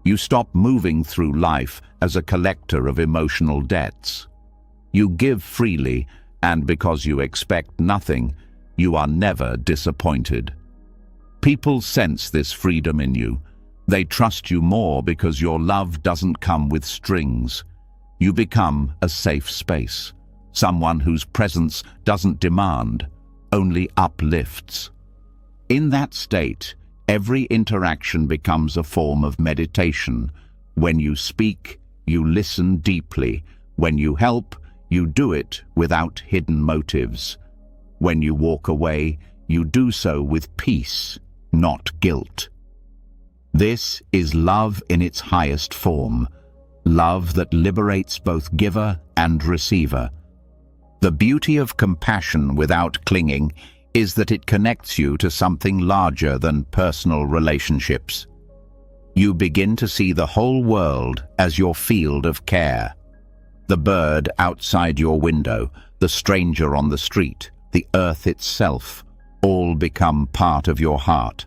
You stop moving through life as a collector of emotional debts. You give freely, and because you expect nothing, you are never disappointed. People sense this freedom in you. They trust you more because your love doesn't come with strings. You become a safe space, someone whose presence doesn't demand, only uplifts. In that state, every interaction becomes a form of meditation. When you speak, you listen deeply. When you help, you do it without hidden motives. When you walk away, you do so with peace, not guilt. This is love in its highest form, love that liberates both giver and receiver. The beauty of compassion without clinging is that it connects you to something larger than personal relationships. You begin to see the whole world as your field of care. The bird outside your window, the stranger on the street, the earth itself, all become part of your heart.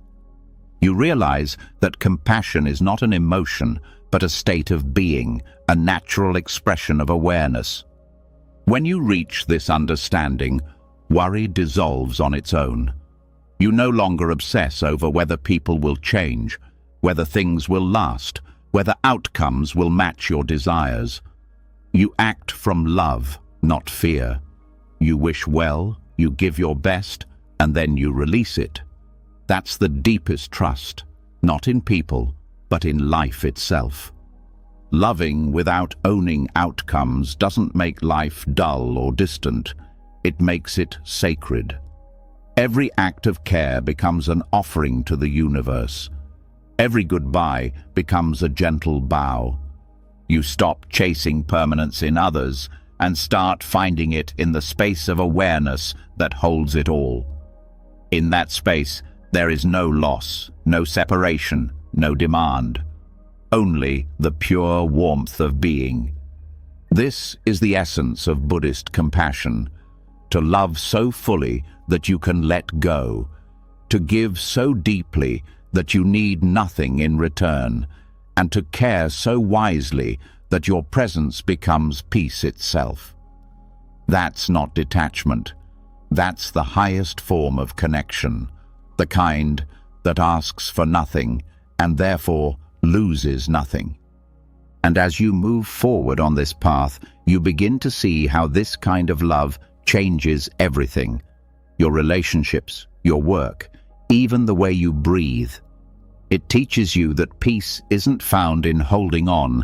You realize that compassion is not an emotion, but a state of being, a natural expression of awareness. When you reach this understanding, worry dissolves on its own. You no longer obsess over whether people will change, whether things will last, whether outcomes will match your desires. You act from love, not fear. You wish well, you give your best, and then you release it. That's the deepest trust, not in people, but in life itself. Loving without owning outcomes doesn't make life dull or distant. It makes it sacred. Every act of care becomes an offering to the universe. Every goodbye becomes a gentle bow. You stop chasing permanence in others and start finding it in the space of awareness that holds it all. In that space, there is no loss, no separation, no demand. Only the pure warmth of being. This is the essence of Buddhist compassion. To love so fully that you can let go. To give so deeply that you need nothing in return. And to care so wisely that your presence becomes peace itself. That's not detachment. That's the highest form of connection. The kind that asks for nothing and therefore loses nothing. And as you move forward on this path, you begin to see how this kind of love changes everything. Your relationships, your work, even the way you breathe. It teaches you that peace isn't found in holding on,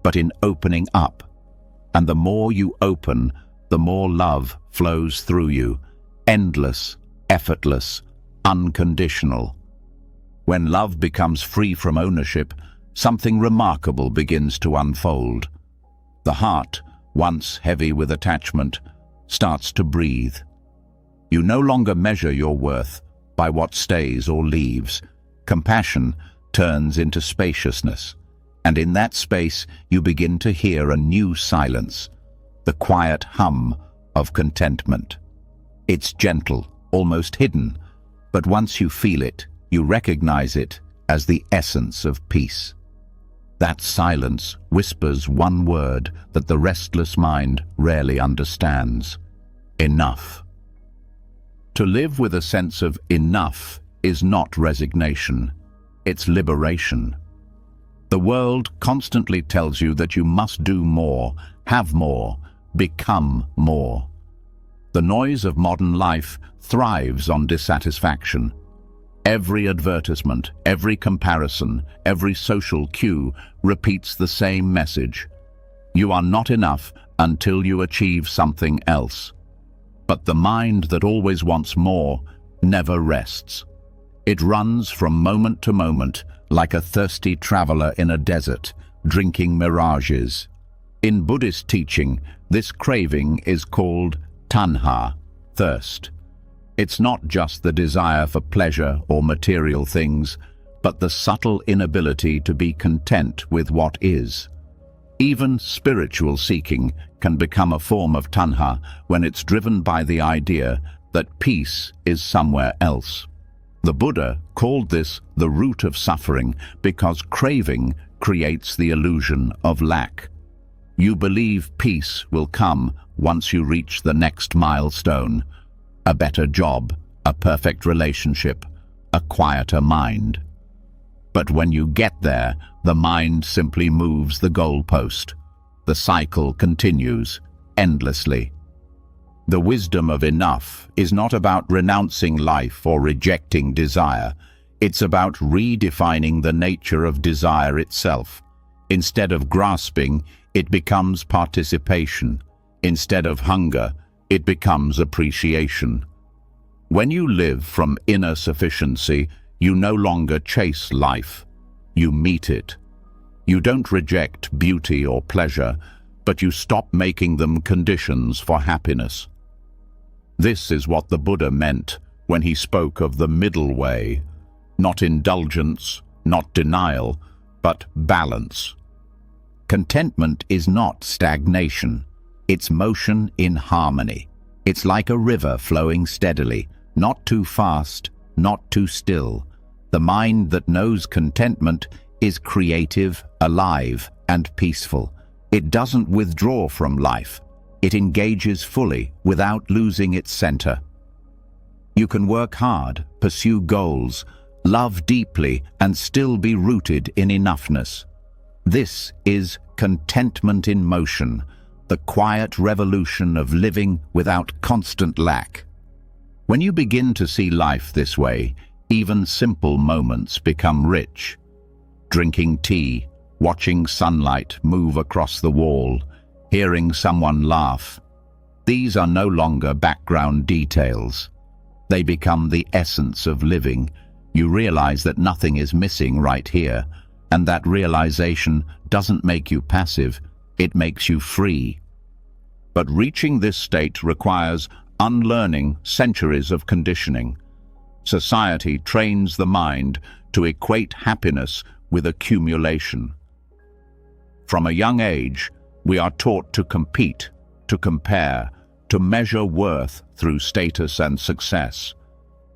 but in opening up. And the more you open, the more love flows through you. Endless, effortless, unconditional. When love becomes free from ownership, something remarkable begins to unfold. The heart, once heavy with attachment, starts to breathe. You no longer measure your worth by what stays or leaves. Compassion turns into spaciousness, and in that space you begin to hear a new silence, the quiet hum of contentment. It's gentle, almost hidden, but once you feel it, you recognize it as the essence of peace. That silence whispers one word that the restless mind rarely understands: enough. To live with a sense of enough is not resignation, it's liberation. The world constantly tells you that you must do more, have more, become more. The noise of modern life thrives on dissatisfaction. Every advertisement, every comparison, every social cue repeats the same message. You are not enough until you achieve something else. But the mind that always wants more never rests. It runs from moment to moment like a thirsty traveler in a desert, drinking mirages. In Buddhist teaching, this craving is called tanha, thirst. It's not just the desire for pleasure or material things, but the subtle inability to be content with what is. Even spiritual seeking can become a form of tanha when it's driven by the idea that peace is somewhere else. The Buddha called this the root of suffering because craving creates the illusion of lack. You believe peace will come once you reach the next milestone, a better job, a perfect relationship, a quieter mind. But when you get there, the mind simply moves the goalpost. The cycle continues endlessly. The wisdom of enough is not about renouncing life or rejecting desire. It's about redefining the nature of desire itself. Instead of grasping, it becomes participation. Instead of hunger, it becomes appreciation. When you live from inner sufficiency, you no longer chase life. You meet it. You don't reject beauty or pleasure, but you stop making them conditions for happiness. This is what the Buddha meant when he spoke of the middle way. Not indulgence, not denial, but balance. Contentment is not stagnation. It's motion in harmony. It's like a river flowing steadily, not too fast, not too still. The mind that knows contentment is creative, alive, and peaceful. It doesn't withdraw from life. It engages fully without losing its center. You can work hard, pursue goals, love deeply, and still be rooted in enoughness. This is contentment in motion, the quiet revolution of living without constant lack. When you begin to see life this way, even simple moments become rich. Drinking tea, watching sunlight move across the wall, hearing someone laugh. These are no longer background details. They become the essence of living. You realize that nothing is missing right here, and that realization doesn't make you passive, it makes you free. But reaching this state requires unlearning centuries of conditioning. Society trains the mind to equate happiness with accumulation. From a young age, we are taught to compete, to compare, to measure worth through status and success.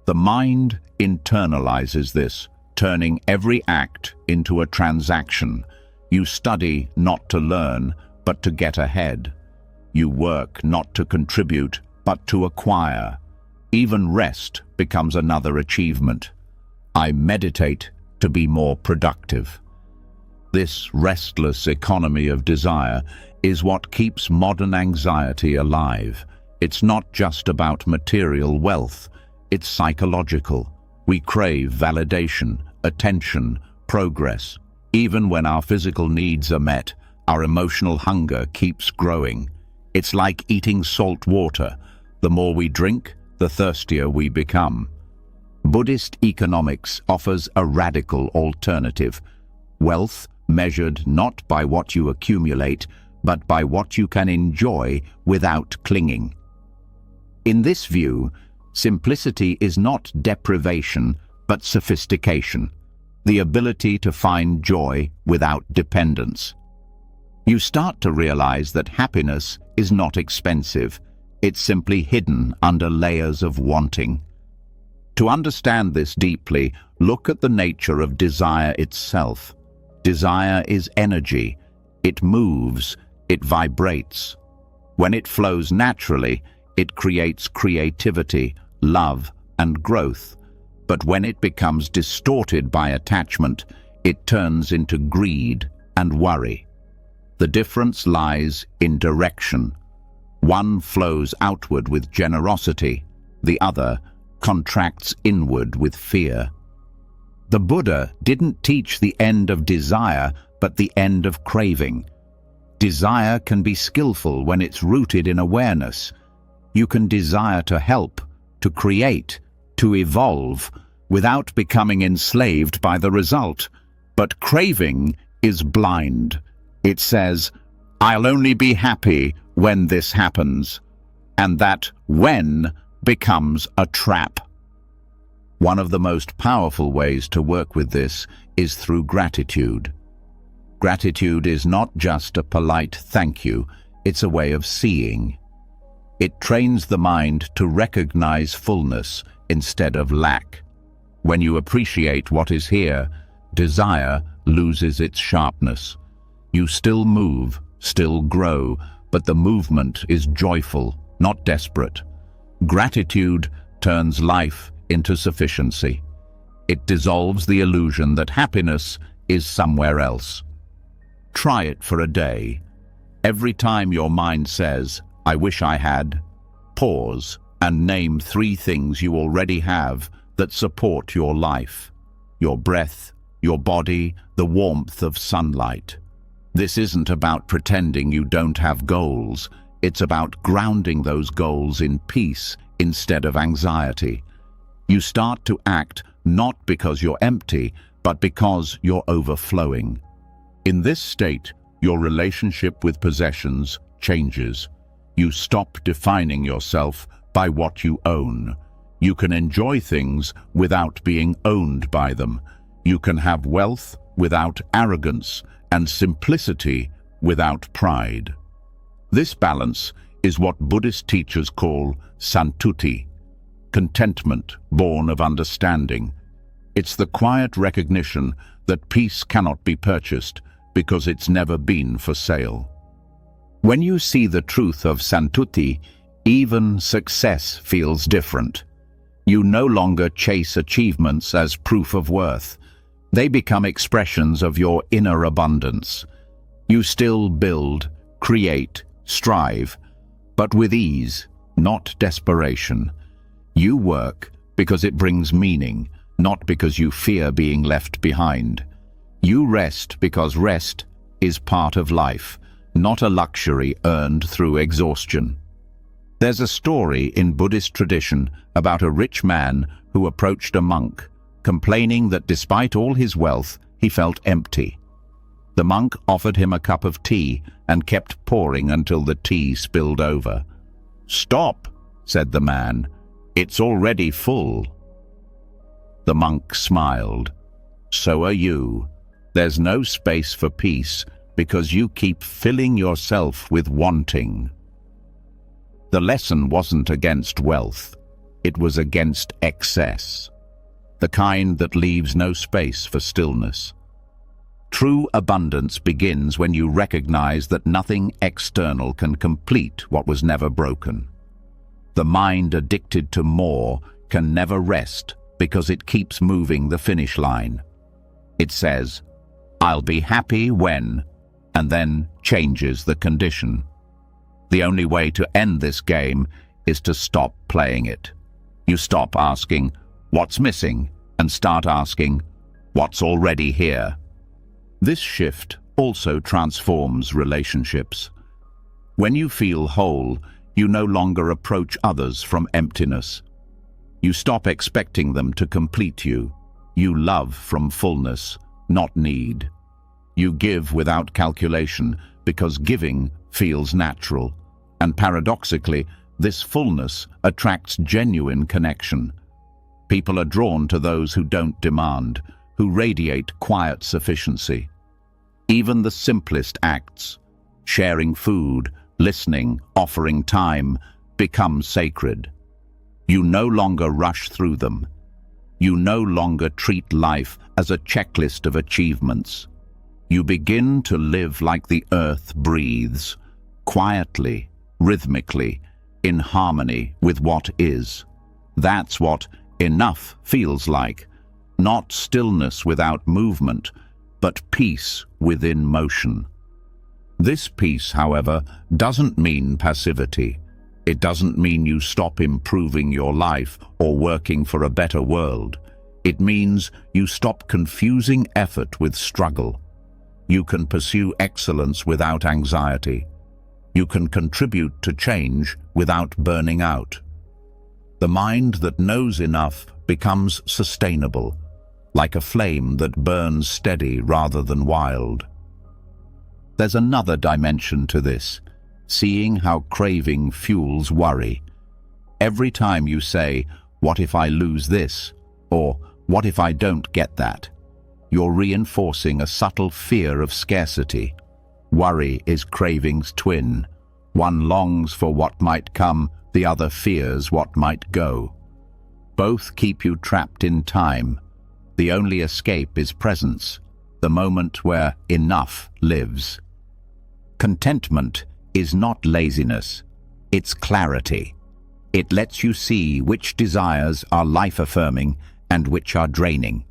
The mind internalizes this, turning every act into a transaction. You study not to learn, but to get ahead. You work not to contribute, but to acquire. Even rest becomes another achievement. I meditate to be more productive. This restless economy of desire is what keeps modern anxiety alive. It's not just about material wealth, it's psychological. We crave validation, attention, progress. Even when our physical needs are met, our emotional hunger keeps growing. It's like eating salt water. The more we drink, the thirstier we become. Buddhist economics offers a radical alternative. Wealth measured not by what you accumulate, but by what you can enjoy without clinging. In this view, simplicity is not deprivation, but sophistication, the ability to find joy without dependence. You start to realize that happiness is not expensive, it's simply hidden under layers of wanting. To understand this deeply, look at the nature of desire itself. Desire is energy. It moves, it vibrates. When it flows naturally, it creates creativity, love, and growth. But when it becomes distorted by attachment, it turns into greed and worry. The difference lies in direction. One flows outward with generosity, the other contracts inward with fear. The Buddha didn't teach the end of desire, but the end of craving. Desire can be skillful when it's rooted in awareness. You can desire to help, to create, to evolve, without becoming enslaved by the result. But craving is blind. It says, "I'll only be happy when this happens," and that "when" becomes a trap. One of the most powerful ways to work with this is through gratitude. Gratitude is not just a polite thank you, it's a way of seeing. It trains the mind to recognize fullness instead of lack. When you appreciate what is here, desire loses its sharpness. You still move, still grow, but the movement is joyful, not desperate. Gratitude turns life into sufficiency. It dissolves the illusion that happiness is somewhere else. Try it for a day. Every time your mind says, "I wish I had," pause and name 3 things you already have that support your life: your breath, your body, the warmth of sunlight. This isn't about pretending you don't have goals. It's about grounding those goals in peace instead of anxiety. You start to act not because you're empty, but because you're overflowing. In this state, your relationship with possessions changes. You stop defining yourself by what you own. You can enjoy things without being owned by them. You can have wealth without arrogance and simplicity without pride. This balance is what Buddhist teachers call santuti, contentment born of understanding. It's the quiet recognition that peace cannot be purchased because it's never been for sale. When you see the truth of santuti, even success feels different. You no longer chase achievements as proof of worth. They become expressions of your inner abundance. You still build, create, strive, but with ease, not desperation. You work because it brings meaning, not because you fear being left behind. You rest because rest is part of life, not a luxury earned through exhaustion. There's a story in Buddhist tradition about a rich man who approached a monk, complaining that despite all his wealth, he felt empty. The monk offered him a cup of tea and kept pouring until the tea spilled over. "Stop," said the man. "It's already full." The monk smiled. "So are you. There's no space for peace because you keep filling yourself with wanting." The lesson wasn't against wealth. It was against excess, the kind that leaves no space for stillness. True abundance begins when you recognize that nothing external can complete what was never broken. The mind addicted to more can never rest because it keeps moving the finish line. It says, "I'll be happy when," and then changes the condition. The only way to end this game is to stop playing it. You stop asking, "What's missing?" and start asking, "What's already here?" This shift also transforms relationships. When you feel whole, you no longer approach others from emptiness. You stop expecting them to complete you. You love from fullness, not need. You give without calculation because giving feels natural. And paradoxically, this fullness attracts genuine connection. People are drawn to those who don't demand, who radiate quiet sufficiency. Even the simplest acts, sharing food, listening, offering time, become sacred. You no longer rush through them. You no longer treat life as a checklist of achievements. You begin to live like the earth breathes, quietly, rhythmically, in harmony with what is. That's what enough feels like. Not stillness without movement, but peace within motion. This peace, however, doesn't mean passivity. It doesn't mean you stop improving your life or working for a better world. It means you stop confusing effort with struggle. You can pursue excellence without anxiety. You can contribute to change without burning out. The mind that knows enough becomes sustainable, like a flame that burns steady rather than wild. There's another dimension to this, seeing how craving fuels worry. Every time you say, "What if I lose this?" or "What if I don't get that?" you're reinforcing a subtle fear of scarcity. Worry is craving's twin. One longs for what might come, the other fears what might go. Both keep you trapped in time. The only escape is presence, the moment where enough lives. Contentment is not laziness, it's clarity. It lets you see which desires are life-affirming and which are draining.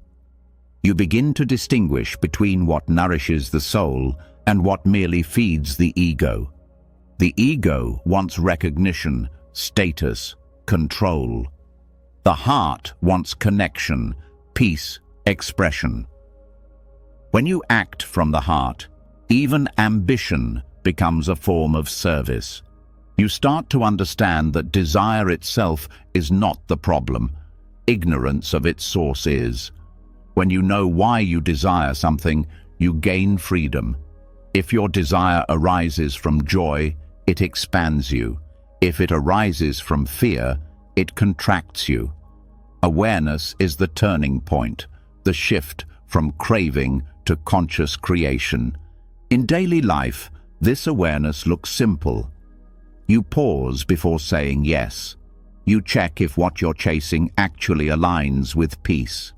You begin to distinguish between what nourishes the soul and what merely feeds the ego. The ego wants recognition, status, control. The heart wants connection, peace, expression. When you act from the heart, even ambition becomes a form of service. You start to understand that desire itself is not the problem. Ignorance of its source is. When you know why you desire something, you gain freedom. If your desire arises from joy, it expands you. If it arises from fear, it contracts you. Awareness is the turning point, the shift from craving to conscious creation. In daily life, this awareness looks simple. You pause before saying yes. You check if what you're chasing actually aligns with peace.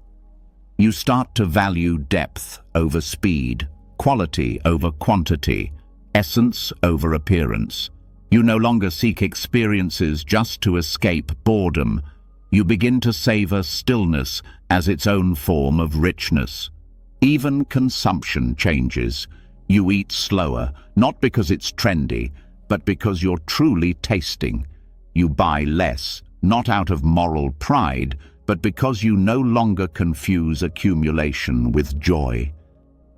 You start to value depth over speed, quality over quantity, essence over appearance. You no longer seek experiences just to escape boredom. You begin to savor stillness as its own form of richness. Even consumption changes. You eat slower, not because it's trendy, but because you're truly tasting. You buy less, not out of moral pride, but because you no longer confuse accumulation with joy.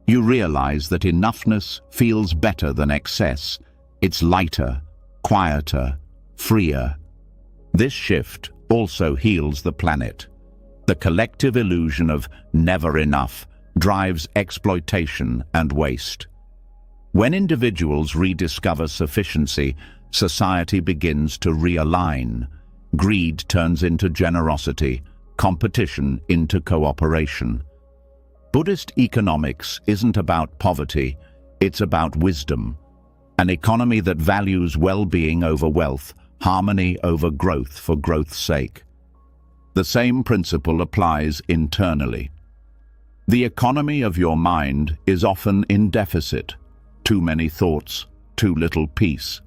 You realize that enoughness feels better than excess. It's lighter, quieter, freer. This shift also heals the planet. The collective illusion of never enough drives exploitation and waste. When individuals rediscover sufficiency, society begins to realign. Greed turns into generosity, competition into cooperation. Buddhist economics isn't about poverty, it's about wisdom. An economy that values well-being over wealth, harmony over growth for growth's sake. The same principle applies internally. The economy of your mind is often in deficit. Too many thoughts, too little peace.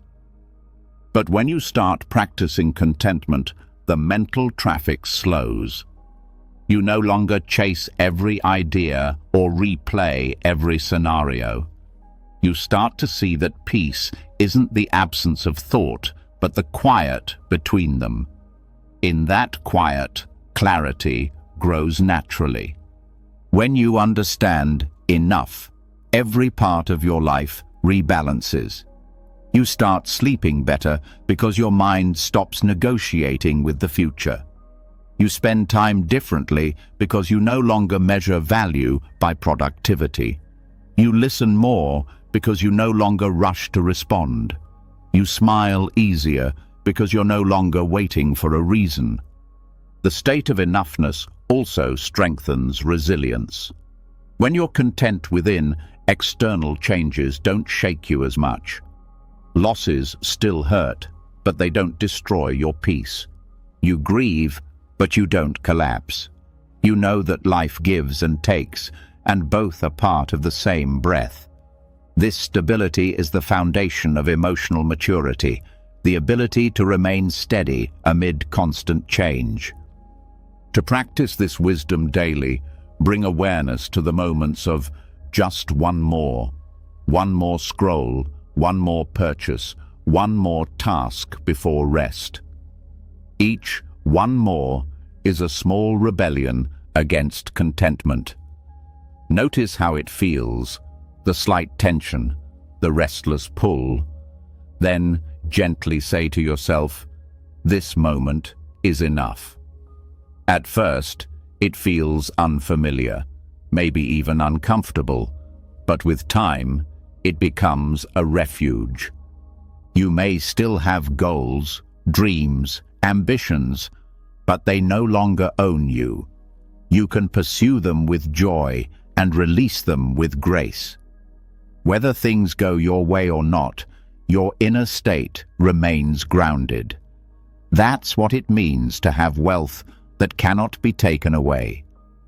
But when you start practicing contentment, the mental traffic slows. You no longer chase every idea or replay every scenario. You start to see that peace isn't the absence of thought, but the quiet between them. In that quiet, clarity grows naturally. When you understand enough, every part of your life rebalances. You start sleeping better because your mind stops negotiating with the future. You spend time differently because you no longer measure value by productivity. You listen more because you no longer rush to respond. You smile easier because you're no longer waiting for a reason. The state of enoughness also strengthens resilience. When you're content within, external changes don't shake you as much. Losses still hurt, but they don't destroy your peace. You grieve, but you don't collapse. You know that life gives and takes, and both are part of the same breath. This stability is the foundation of emotional maturity, the ability to remain steady amid constant change. To practice this wisdom daily, bring awareness to the moments of just one more scroll, one more purchase, one more task before rest. Each one more is a small rebellion against contentment. Notice how it feels, the slight tension, the restless pull. Then gently say to yourself, this moment is enough. At first, it feels unfamiliar, maybe even uncomfortable, but with time, it becomes a refuge. You may still have goals, dreams, ambitions, but they no longer own you. You can pursue them with joy and release them with grace. Whether things go your way or not, your inner state remains grounded. That's what it means to have wealth that cannot be taken away,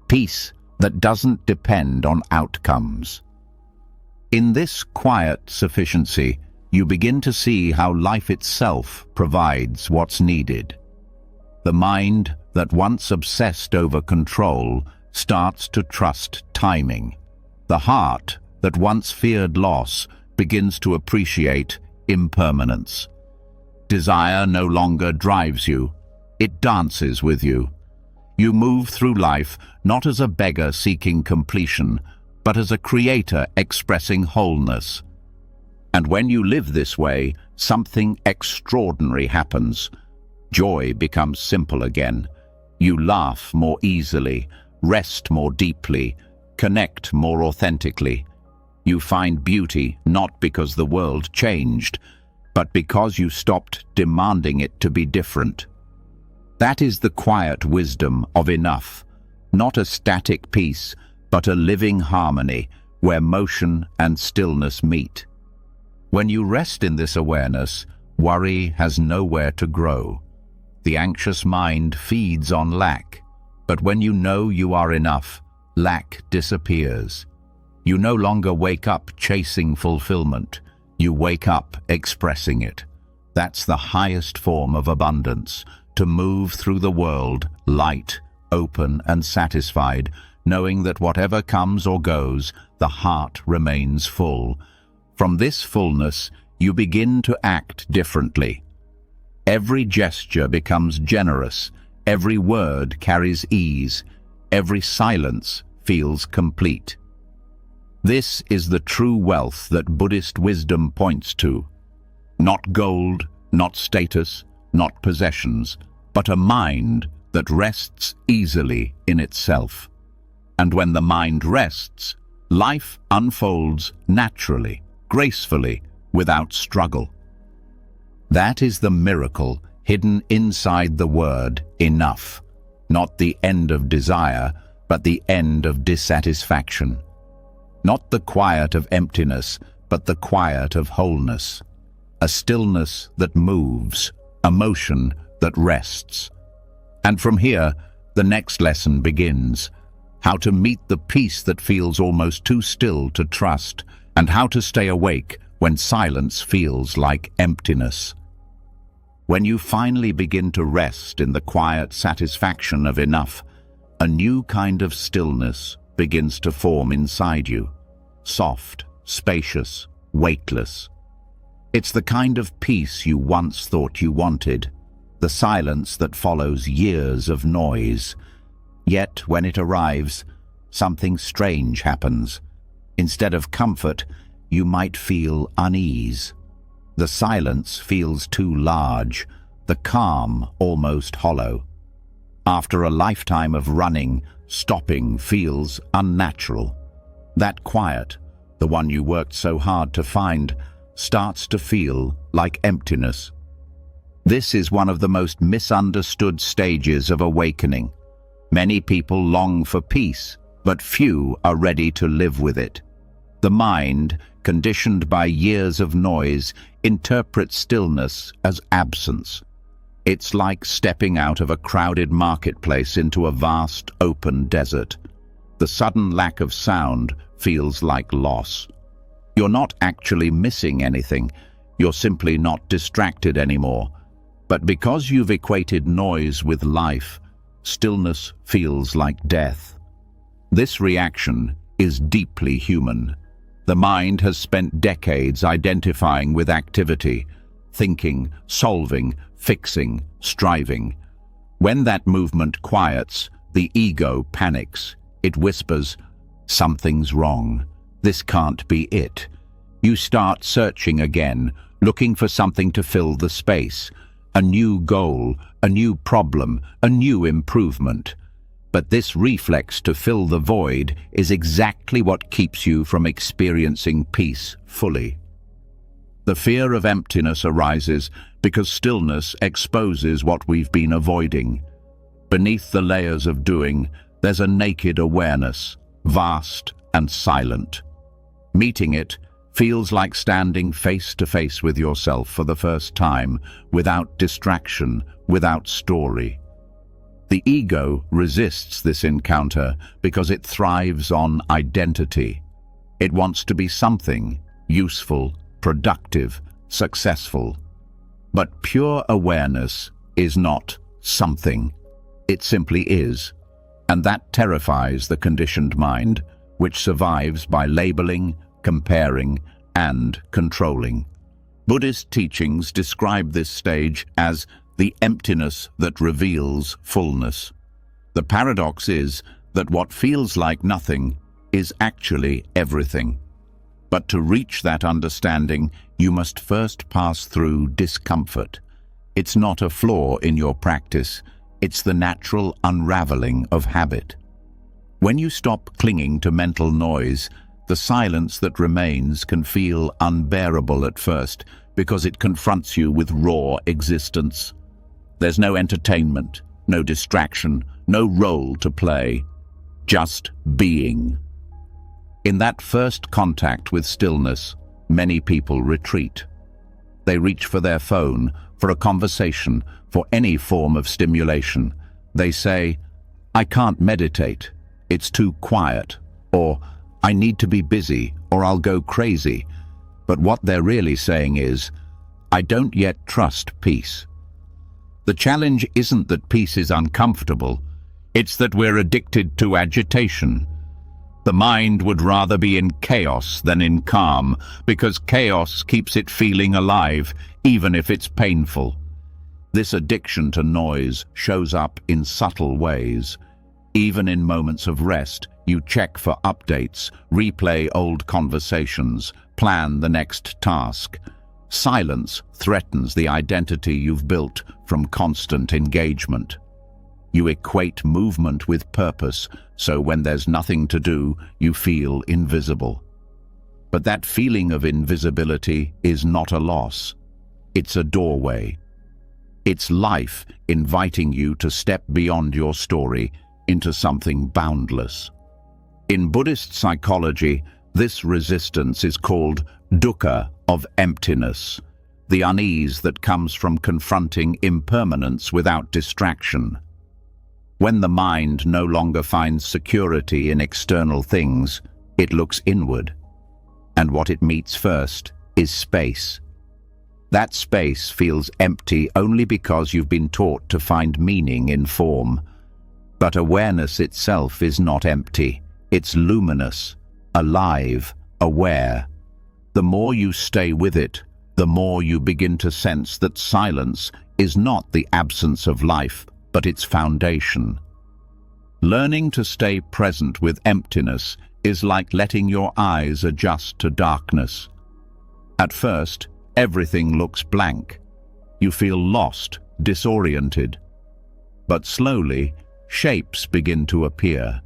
peace that doesn't depend on outcomes. In this quiet sufficiency, you begin to see how life itself provides what's needed. The mind that once obsessed over control starts to trust timing. The heart that once feared loss begins to appreciate impermanence. Desire no longer drives you, it dances with you. You move through life not as a beggar seeking completion, but as a creator expressing wholeness. And when you live this way, something extraordinary happens. Joy becomes simple again. You laugh more easily, rest more deeply, connect more authentically. You find beauty not because the world changed, but because you stopped demanding it to be different. That is the quiet wisdom of enough, not a static peace, but a living harmony where motion and stillness meet. When you rest in this awareness, worry has nowhere to grow. The anxious mind feeds on lack, but when you know you are enough, lack disappears. You no longer wake up chasing fulfillment, you wake up expressing it. That's the highest form of abundance, to move through the world light, open and satisfied, knowing that whatever comes or goes, the heart remains full. From this fullness, you begin to act differently. Every gesture becomes generous, every word carries ease, every silence feels complete. This is the true wealth that Buddhist wisdom points to. Not gold, not status, not possessions, but a mind that rests easily in itself. And when the mind rests, life unfolds naturally, gracefully, without struggle. That is the miracle hidden inside the word enough, not the end of desire, but the end of dissatisfaction. Not the quiet of emptiness, but the quiet of wholeness. A stillness that moves, a motion that rests. And from here, the next lesson begins. How to meet the peace that feels almost too still to trust, and how to stay awake when silence feels like emptiness. When you finally begin to rest in the quiet satisfaction of enough, a new kind of stillness begins to form inside you. Soft, spacious, weightless. It's the kind of peace you once thought you wanted, the silence that follows years of noise. Yet, when it arrives, something strange happens. Instead of comfort, you might feel unease. The silence feels too large, the calm almost hollow. After a lifetime of running, stopping feels unnatural. That quiet, the one you worked so hard to find, starts to feel like emptiness. This is one of the most misunderstood stages of awakening. Many people long for peace, but few are ready to live with it. The mind, conditioned by years of noise, interprets stillness as absence. It's like stepping out of a crowded marketplace into a vast, open desert. The sudden lack of sound feels like loss. You're not actually missing anything, you're simply not distracted anymore. But because you've equated noise with life, stillness feels like death. This reaction is deeply human. The mind has spent decades identifying with activity, thinking, solving, fixing, striving. When that movement quiets, the ego panics. It whispers, "Something's wrong. This can't be it." You start searching again, looking for something to fill the space. A new goal, a new problem, a new improvement. But this reflex to fill the void is exactly what keeps you from experiencing peace fully. The fear of emptiness arises because stillness exposes what we've been avoiding. Beneath the layers of doing, there's a naked awareness, vast, and silent. Meeting it feels like standing face to face with yourself for the first time, without distraction, without story. The ego resists this encounter because it thrives on identity. It wants to be something, useful, productive, successful. But pure awareness is not something. It simply is. And that terrifies the conditioned mind, which survives by labeling, comparing, and controlling. Buddhist teachings describe this stage as the emptiness that reveals fullness. The paradox is that what feels like nothing is actually everything. But to reach that understanding, you must first pass through discomfort. It's not a flaw in your practice, it's the natural unraveling of habit. When you stop clinging to mental noise, the silence that remains can feel unbearable at first because it confronts you with raw existence. There's no entertainment, no distraction, no role to play, just being. In that first contact with stillness, many people retreat. They reach for their phone, for a conversation, for any form of stimulation. They say, "I can't meditate, it's too quiet," or "I need to be busy, or I'll go crazy." But what they're really saying is, "I don't yet trust peace." The challenge isn't that peace is uncomfortable, it's that we're addicted to agitation. The mind would rather be in chaos than in calm, because chaos keeps it feeling alive, even if it's painful. This addiction to noise shows up in subtle ways. Even in moments of rest, you check for updates, replay old conversations, plan the next task. Silence threatens the identity you've built from constant engagement. You equate movement with purpose, so when there's nothing to do, you feel invisible. But that feeling of invisibility is not a loss. It's a doorway. It's life inviting you to step beyond your story into something boundless. In Buddhist psychology, this resistance is called dukkha of emptiness, the unease that comes from confronting impermanence without distraction. When the mind no longer finds security in external things, it looks inward. And what it meets first is space. That space feels empty only because you've been taught to find meaning in form. But awareness itself is not empty. It's luminous, alive, aware. The more you stay with it, the more you begin to sense that silence is not the absence of life, but its foundation. Learning to stay present with emptiness is like letting your eyes adjust to darkness. At first, everything looks blank. You feel lost, disoriented. But slowly, shapes begin to appear.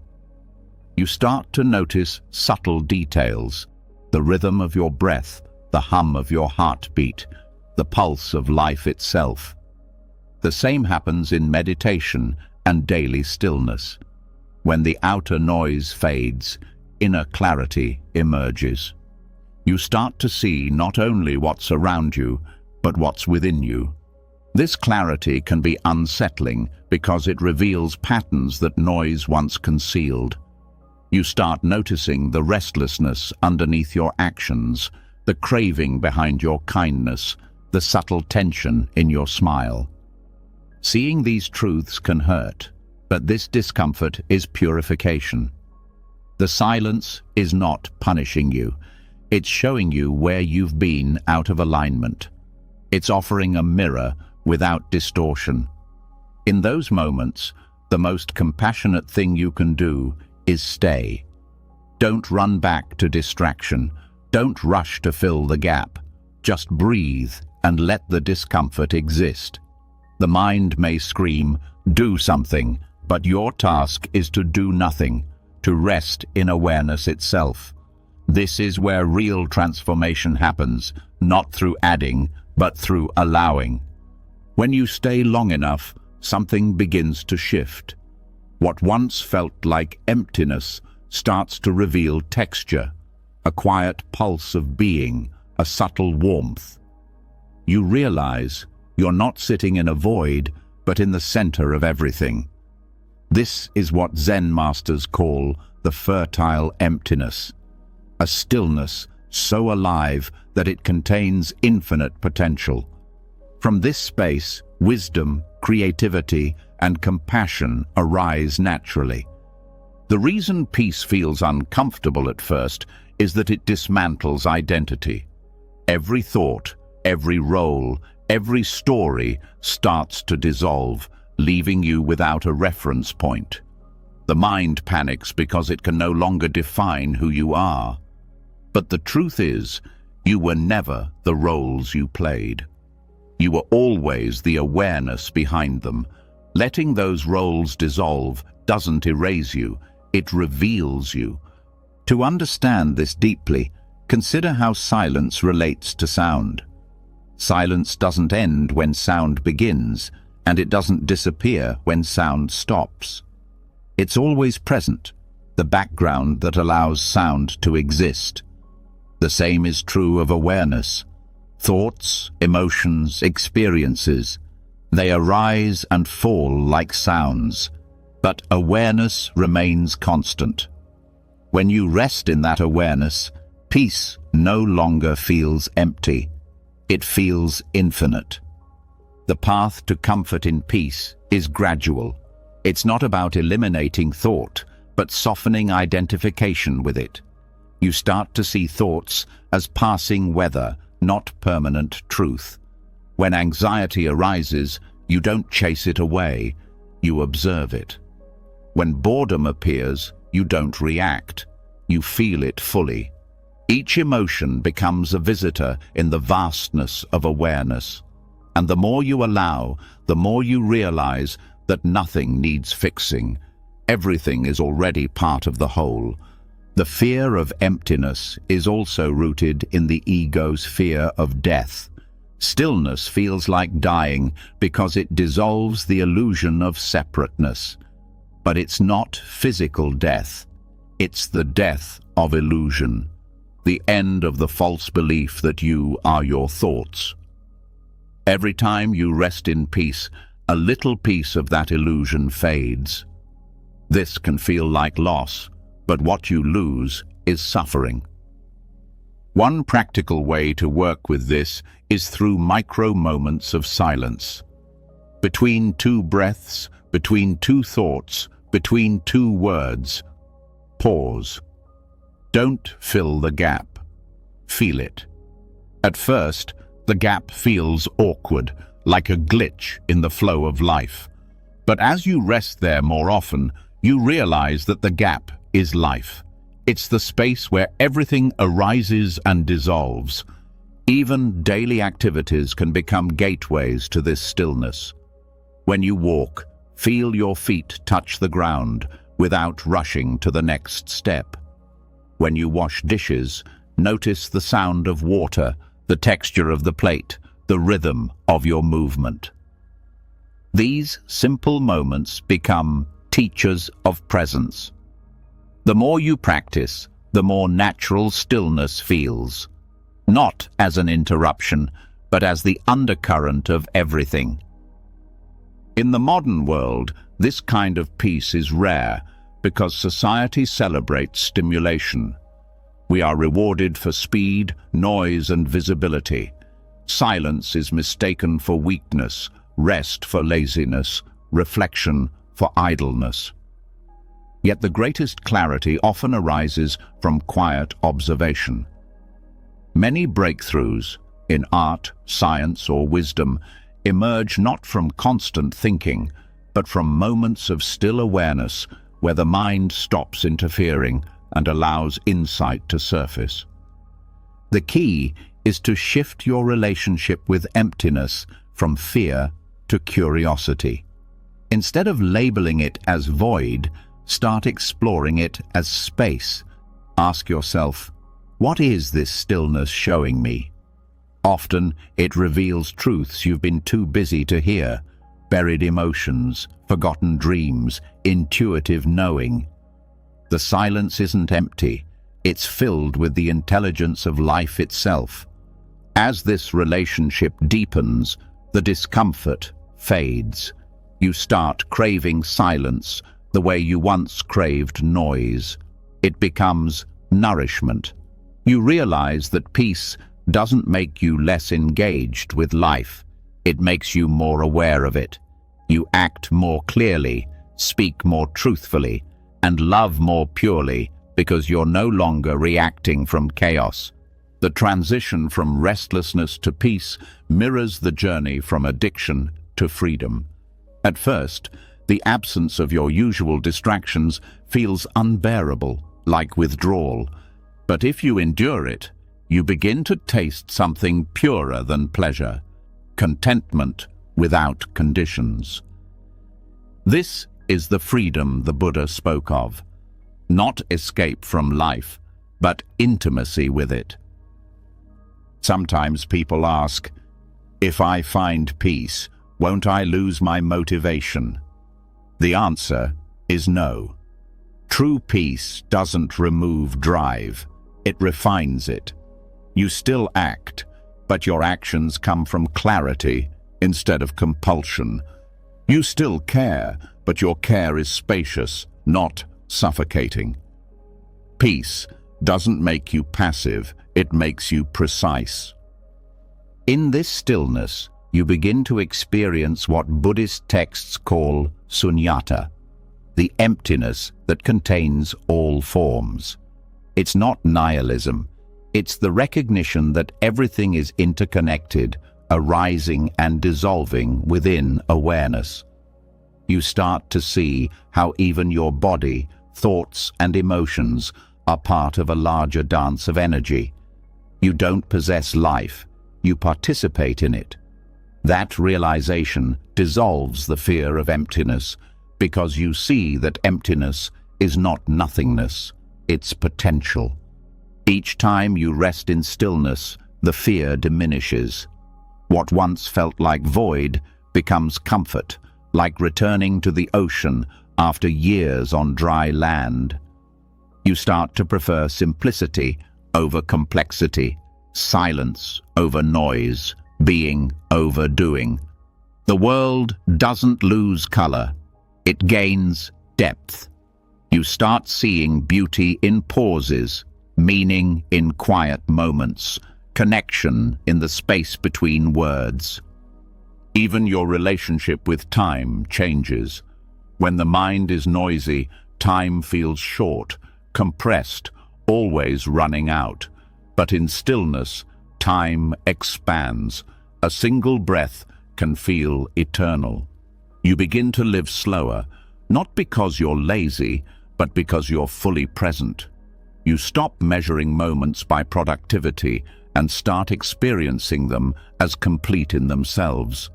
You start to notice subtle details, the rhythm of your breath, the hum of your heartbeat, the pulse of life itself. The same happens in meditation and daily stillness. When the outer noise fades, inner clarity emerges. You start to see not only what's around you, but what's within you. This clarity can be unsettling because it reveals patterns that noise once concealed. You start noticing the restlessness underneath your actions, the craving behind your kindness, the subtle tension in your smile. Seeing these truths can hurt, but this discomfort is purification. The silence is not punishing you. It's showing you where you've been out of alignment. It's offering a mirror without distortion. In those moments, the most compassionate thing you can do is stay. Don't run back to distraction. Don't rush to fill the gap. Just breathe and let the discomfort exist. The mind may scream, "Do something," but your task is to do nothing, to rest in awareness itself. This is where real transformation happens, not through adding, but through allowing. When you stay long enough, something begins to shift. What once felt like emptiness starts to reveal texture, a quiet pulse of being, a subtle warmth. You realize you're not sitting in a void, but in the center of everything. This is what Zen masters call the fertile emptiness, a stillness so alive that it contains infinite potential. From this space, wisdom, creativity, and compassion arise naturally. The reason peace feels uncomfortable at first is that it dismantles identity. Every thought, every role, every story starts to dissolve, leaving you without a reference point. The mind panics because it can no longer define who you are. But the truth is, you were never the roles you played. You were always the awareness behind them. Letting those roles dissolve doesn't erase you, it reveals you. To understand this deeply, consider how silence relates to sound. Silence doesn't end when sound begins, and it doesn't disappear when sound stops. It's always present, the background that allows sound to exist. The same is true of awareness. Thoughts, emotions, experiences, they arise and fall like sounds, but awareness remains constant. When you rest in that awareness, peace no longer feels empty. It feels infinite. The path to comfort in peace is gradual. It's not about eliminating thought, but softening identification with it. You start to see thoughts as passing weather, not permanent truth. When anxiety arises, you don't chase it away, you observe it. When boredom appears, you don't react, you feel it fully. Each emotion becomes a visitor in the vastness of awareness. And the more you allow, the more you realize that nothing needs fixing. Everything is already part of the whole. The fear of emptiness is also rooted in the ego's fear of death. Stillness feels like dying because it dissolves the illusion of separateness. But it's not physical death. It's the death of illusion, the end of the false belief that you are your thoughts. Every time you rest in peace, a little piece of that illusion fades. This can feel like loss, but what you lose is suffering. One practical way to work with this is through micro moments of silence. Between two breaths, between two thoughts, between two words, pause. Don't fill the gap. Feel it. At first, the gap feels awkward, like a glitch in the flow of life. But as you rest there more often, you realize that the gap is life. It's the space where everything arises and dissolves. Even daily activities can become gateways to this stillness. When you walk, feel your feet touch the ground without rushing to the next step. When you wash dishes, notice the sound of water, the texture of the plate, the rhythm of your movement. These simple moments become teachers of presence. The more you practice, the more natural stillness feels, not as an interruption, but as the undercurrent of everything. In the modern world, this kind of peace is rare because society celebrates stimulation. We are rewarded for speed, noise, and visibility. Silence is mistaken for weakness, rest for laziness, reflection for idleness. Yet the greatest clarity often arises from quiet observation. Many breakthroughs in art, science, or wisdom emerge not from constant thinking, but from moments of still awareness where the mind stops interfering and allows insight to surface. The key is to shift your relationship with emptiness from fear to curiosity. Instead of labeling it as void, start exploring it as space. Ask yourself, what is this stillness showing me? Often, it reveals truths you've been too busy to hear, buried emotions, forgotten dreams, intuitive knowing. The silence isn't empty. It's filled with the intelligence of life itself. As this relationship deepens, the discomfort fades. You start craving silence the way you once craved noise. It becomes nourishment. You realize that peace doesn't make you less engaged with life. It makes you more aware of it. You act more clearly, speak more truthfully, and love more purely because you're no longer reacting from chaos. The transition from restlessness to peace mirrors the journey from addiction to freedom. At first, the absence of your usual distractions feels unbearable, like withdrawal. But if you endure it, you begin to taste something purer than pleasure, contentment without conditions. This is the freedom the Buddha spoke of. Not escape from life, but intimacy with it. Sometimes people ask, if I find peace, won't I lose my motivation? The answer is no. True peace doesn't remove drive, it refines it. You still act, but your actions come from clarity instead of compulsion. You still care, but your care is spacious, not suffocating. Peace doesn't make you passive, it makes you precise. In this stillness, you begin to experience what Buddhist texts call sunyata, the emptiness that contains all forms. It's not nihilism, it's the recognition that everything is interconnected, arising and dissolving within awareness. You start to see how even your body, thoughts and emotions are part of a larger dance of energy. You don't possess life, you participate in it. That realization dissolves the fear of emptiness because you see that emptiness is not nothingness, it's potential. Each time you rest in stillness, the fear diminishes. What once felt like void becomes comfort, like returning to the ocean after years on dry land. You start to prefer simplicity over complexity, silence over noise, being over doing. The world doesn't lose color, it gains depth. You start seeing beauty in pauses, meaning in quiet moments, connection in the space between words. Even your relationship with time changes. When the mind is noisy, time feels short, compressed, always running out. But in stillness, time expands. A single breath can feel eternal. You begin to live slower, not because you're lazy, but because you're fully present. You stop measuring moments by productivity and start experiencing them as complete in themselves.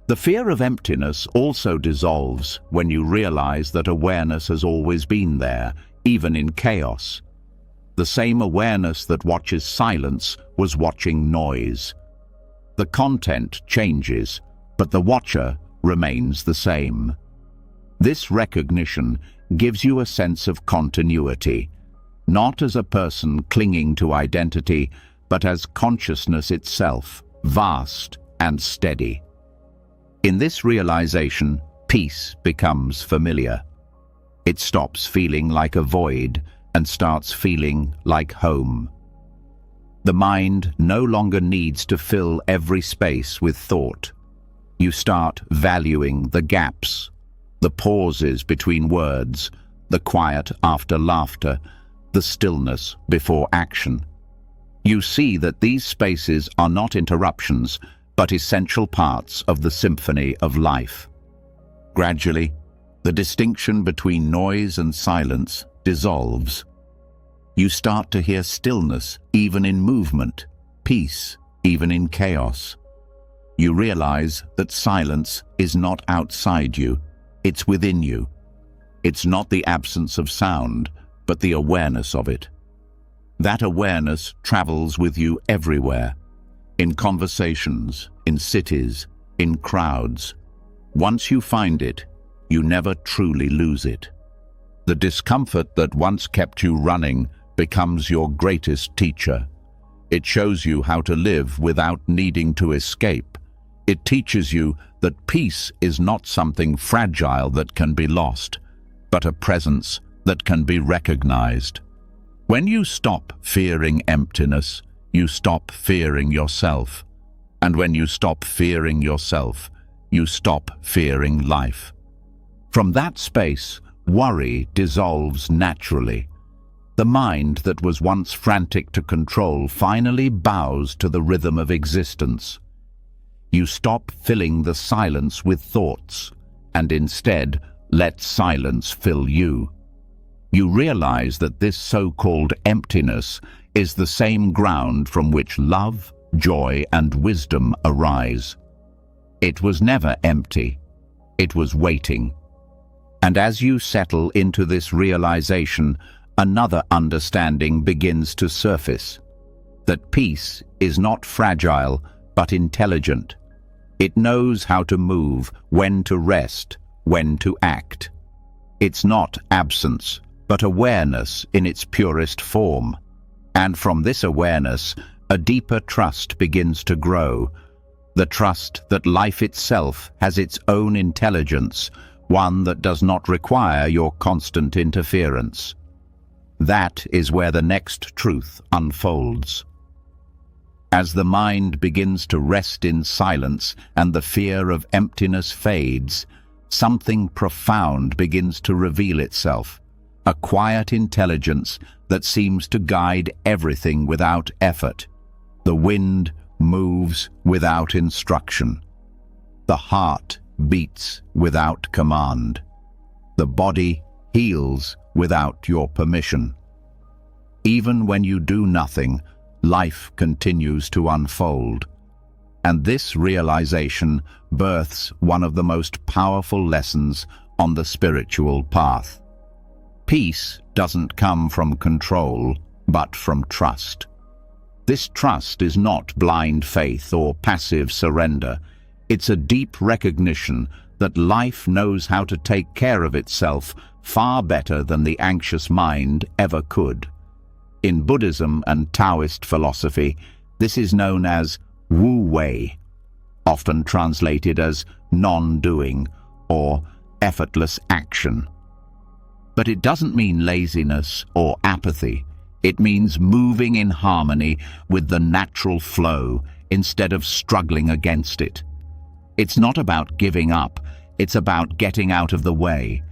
The fear of emptiness also dissolves when you realize that awareness has always been there, even in chaos. The same awareness that watches silence was watching noise. The content changes, but the watcher remains the same. This recognition gives you a sense of continuity, not as a person clinging to identity, but as consciousness itself, vast and steady. In this realization, peace becomes familiar. It stops feeling like a void and starts feeling like home. The mind no longer needs to fill every space with thought. You start valuing the gaps, the pauses between words, the quiet after laughter, the stillness before action. You see that these spaces are not interruptions, but essential parts of the symphony of life. Gradually, the distinction between noise and silence dissolves. You start to hear stillness even in movement, peace even in chaos. You realize that silence is not outside you, it's within you. It's not the absence of sound, but the awareness of it. That awareness travels with you everywhere, in conversations, in cities, in crowds. Once you find it, you never truly lose it. The discomfort that once kept you running becomes your greatest teacher. It shows you how to live without needing to escape. It teaches you that peace is not something fragile that can be lost, but a presence that can be recognized. When you stop fearing emptiness, you stop fearing yourself. And when you stop fearing yourself, you stop fearing life. From that space, worry dissolves naturally. The mind that was once frantic to control finally bows to the rhythm of existence. You stop filling the silence with thoughts, and instead let silence fill you. You realize that this so-called emptiness is the same ground from which love, joy, and wisdom arise. It was never empty. It was waiting. And as you settle into this realization, another understanding begins to surface. That peace is not fragile, but intelligent. It knows how to move, when to rest, when to act. It's not absence, but awareness in its purest form. And from this awareness, a deeper trust begins to grow. The trust that life itself has its own intelligence, one that does not require your constant interference. That is where the next truth unfolds. As the mind begins to rest in silence and the fear of emptiness fades, something profound begins to reveal itself, a quiet intelligence that seems to guide everything without effort. The wind moves without instruction. The heart beats without command. The body heals without your permission. Even when you do nothing, life continues to unfold. And this realization births one of the most powerful lessons on the spiritual path. Peace doesn't come from control, but from trust. This trust is not blind faith or passive surrender. It's a deep recognition that life knows how to take care of itself far better than the anxious mind ever could. In Buddhism and Taoist philosophy, this is known as Wu Wei, often translated as non-doing or effortless action. But it doesn't mean laziness or apathy. It means moving in harmony with the natural flow instead of struggling against it. It's not about giving up, it's about getting out of the way.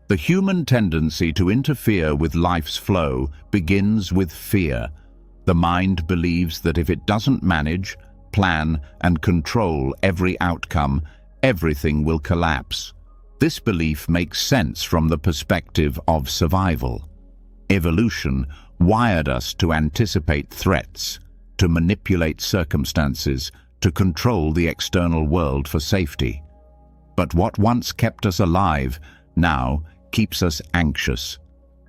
The human tendency to interfere with life's flow begins with fear. The mind believes that if it doesn't manage, plan, and control every outcome, everything will collapse. This belief makes sense from the perspective of survival. Evolution wired us to anticipate threats, to manipulate circumstances, to control the external world for safety. But what once kept us alive now keeps us anxious.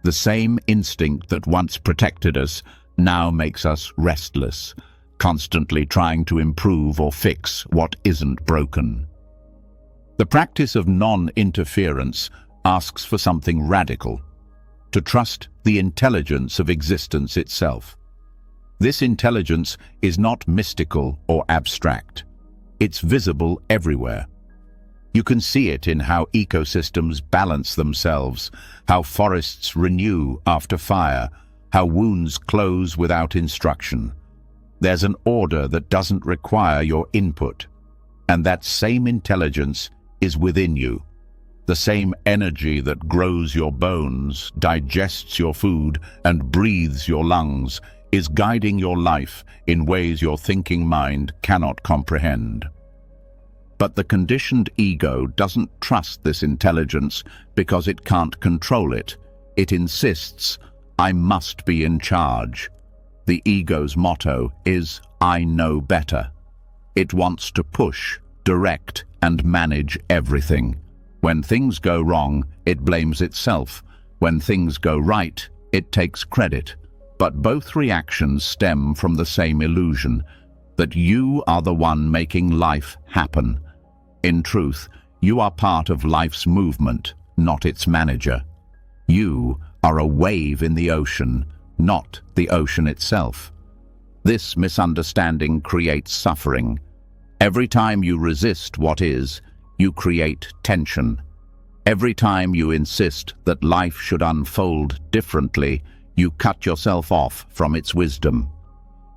The same instinct that once protected us now makes us restless, constantly trying to improve or fix what isn't broken. The practice of non-interference asks for something radical: to trust the intelligence of existence itself. This intelligence is not mystical or abstract. It's visible everywhere. You can see it in how ecosystems balance themselves, how forests renew after fire, how wounds close without instruction. There's an order that doesn't require your input, and that same intelligence is within you. The same energy that grows your bones, digests your food, and breathes your lungs is guiding your life in ways your thinking mind cannot comprehend. But the conditioned ego doesn't trust this intelligence because it can't control it. It insists, "I must be in charge." The ego's motto is, "I know better." It wants to push, direct, and manage everything. When things go wrong, it blames itself. When things go right, it takes credit. But both reactions stem from the same illusion, that you are the one making life happen. In truth, you are part of life's movement, not its manager. You are a wave in the ocean, not the ocean itself. This misunderstanding creates suffering. Every time you resist what is, you create tension. Every time you insist that life should unfold differently, you cut yourself off from its wisdom.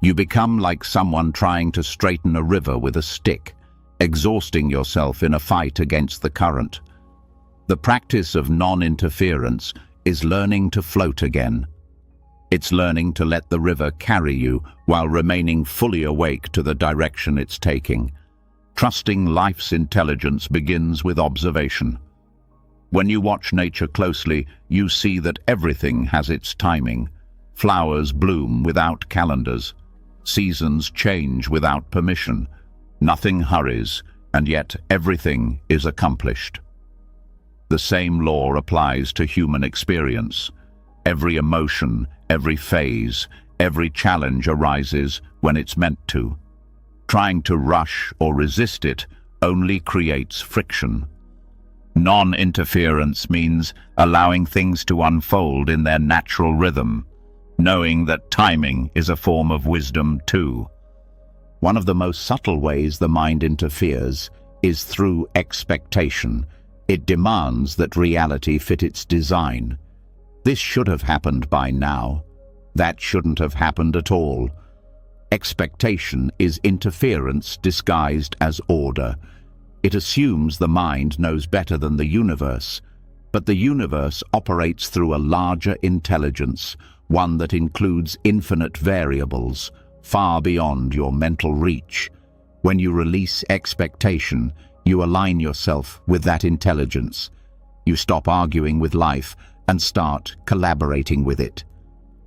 You become like someone trying to straighten a river with a stick, exhausting yourself in a fight against the current. The practice of non-interference is learning to float again. It's learning to let the river carry you while remaining fully awake to the direction it's taking. Trusting life's intelligence begins with observation. When you watch nature closely, you see that everything has its timing. Flowers bloom without calendars. Seasons change without permission. Nothing hurries, and yet everything is accomplished. The same law applies to human experience. Every emotion, every phase, every challenge arises when it's meant to. Trying to rush or resist it only creates friction. Non-interference means allowing things to unfold in their natural rhythm, knowing that timing is a form of wisdom too. One of the most subtle ways the mind interferes is through expectation. It demands that reality fit its design. This should have happened by now. That shouldn't have happened at all. Expectation is interference disguised as order. It assumes the mind knows better than the universe, but the universe operates through a larger intelligence, one that includes infinite variables, far beyond your mental reach. When you release expectation, you align yourself with that intelligence. You stop arguing with life and start collaborating with it.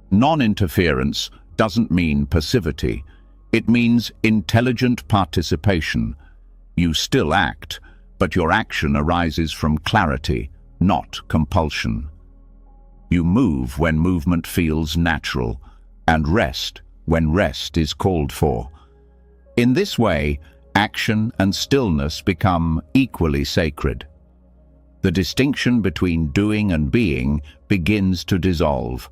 Non-interference doesn't mean passivity. It means intelligent participation. You still act, but your action arises from clarity, not compulsion. You move when movement feels natural, and rest when rest is called for. In this way, action and stillness become equally sacred. The distinction between doing and being begins to dissolve.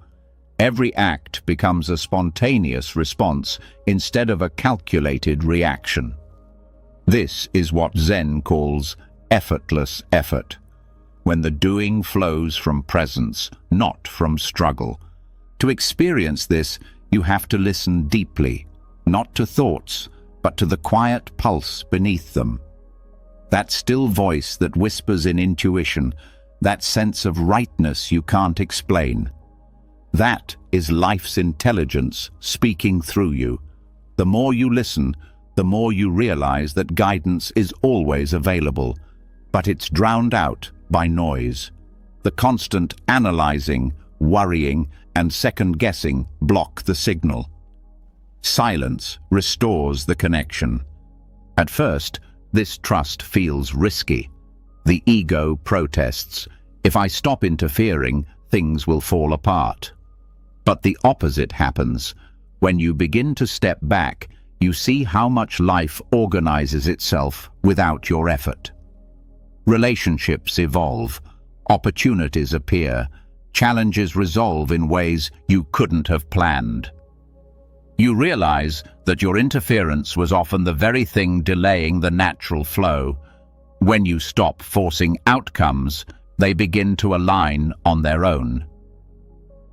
Every act becomes a spontaneous response instead of a calculated reaction. This is what Zen calls effortless effort, when the doing flows from presence, not from struggle. To experience this, you have to listen deeply, not to thoughts, but to the quiet pulse beneath them. That still voice that whispers in intuition, that sense of rightness you can't explain. That is life's intelligence speaking through you. The more you listen, the more you realize that guidance is always available, but it's drowned out by noise. The constant analyzing, worrying, and second-guessing block the signal. Silence restores the connection. At first, this trust feels risky. The ego protests. If I stop interfering, things will fall apart. But the opposite happens. When you begin to step back, you see how much life organizes itself without your effort. Relationships evolve, opportunities appear, challenges resolve in ways you couldn't have planned. You realize that your interference was often the very thing delaying the natural flow. When you stop forcing outcomes, they begin to align on their own.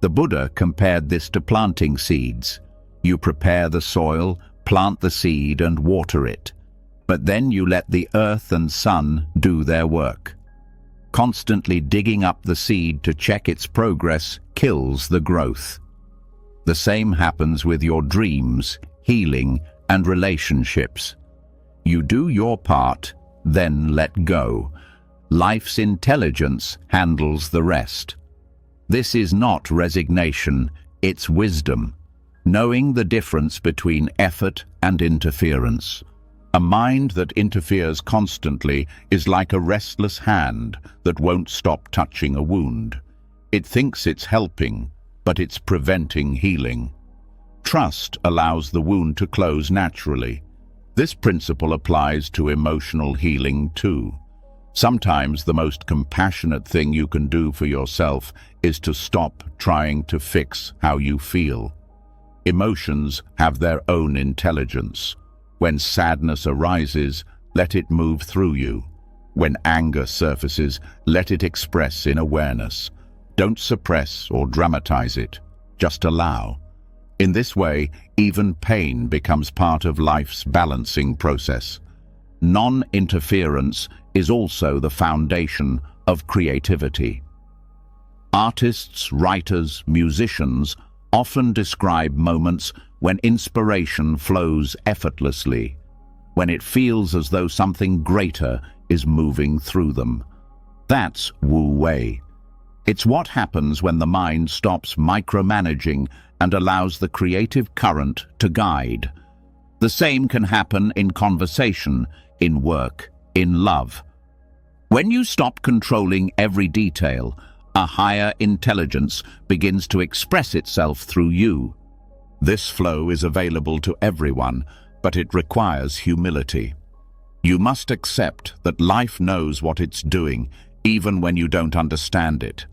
The Buddha compared this to planting seeds. You prepare the soil, plant the seed and water it, but then you let the earth and sun do their work. Constantly digging up the seed to check its progress kills the growth. The same happens with your dreams, healing, and relationships. You do your part, then let go. Life's intelligence handles the rest. This is not resignation, it's wisdom, knowing the difference between effort and interference. A mind that interferes constantly is like a restless hand that won't stop touching a wound. It thinks it's helping, but it's preventing healing. Trust allows the wound to close naturally. This principle applies to emotional healing too. Sometimes the most compassionate thing you can do for yourself is to stop trying to fix how you feel. Emotions have their own intelligence. When sadness arises, let it move through you. When anger surfaces, let it express in awareness. Don't suppress or dramatize it. Just allow. In this way, even pain becomes part of life's balancing process. Non-interference is also the foundation of creativity. Artists, writers, musicians often describe moments when inspiration flows effortlessly, when it feels as though something greater is moving through them. That's Wu Wei. It's what happens when the mind stops micromanaging and allows the creative current to guide. The same can happen in conversation, in work, in love. When you stop controlling every detail, a higher intelligence begins to express itself through you. This flow is available to everyone, but it requires humility. You must accept that life knows what it's doing, even when you don't understand it.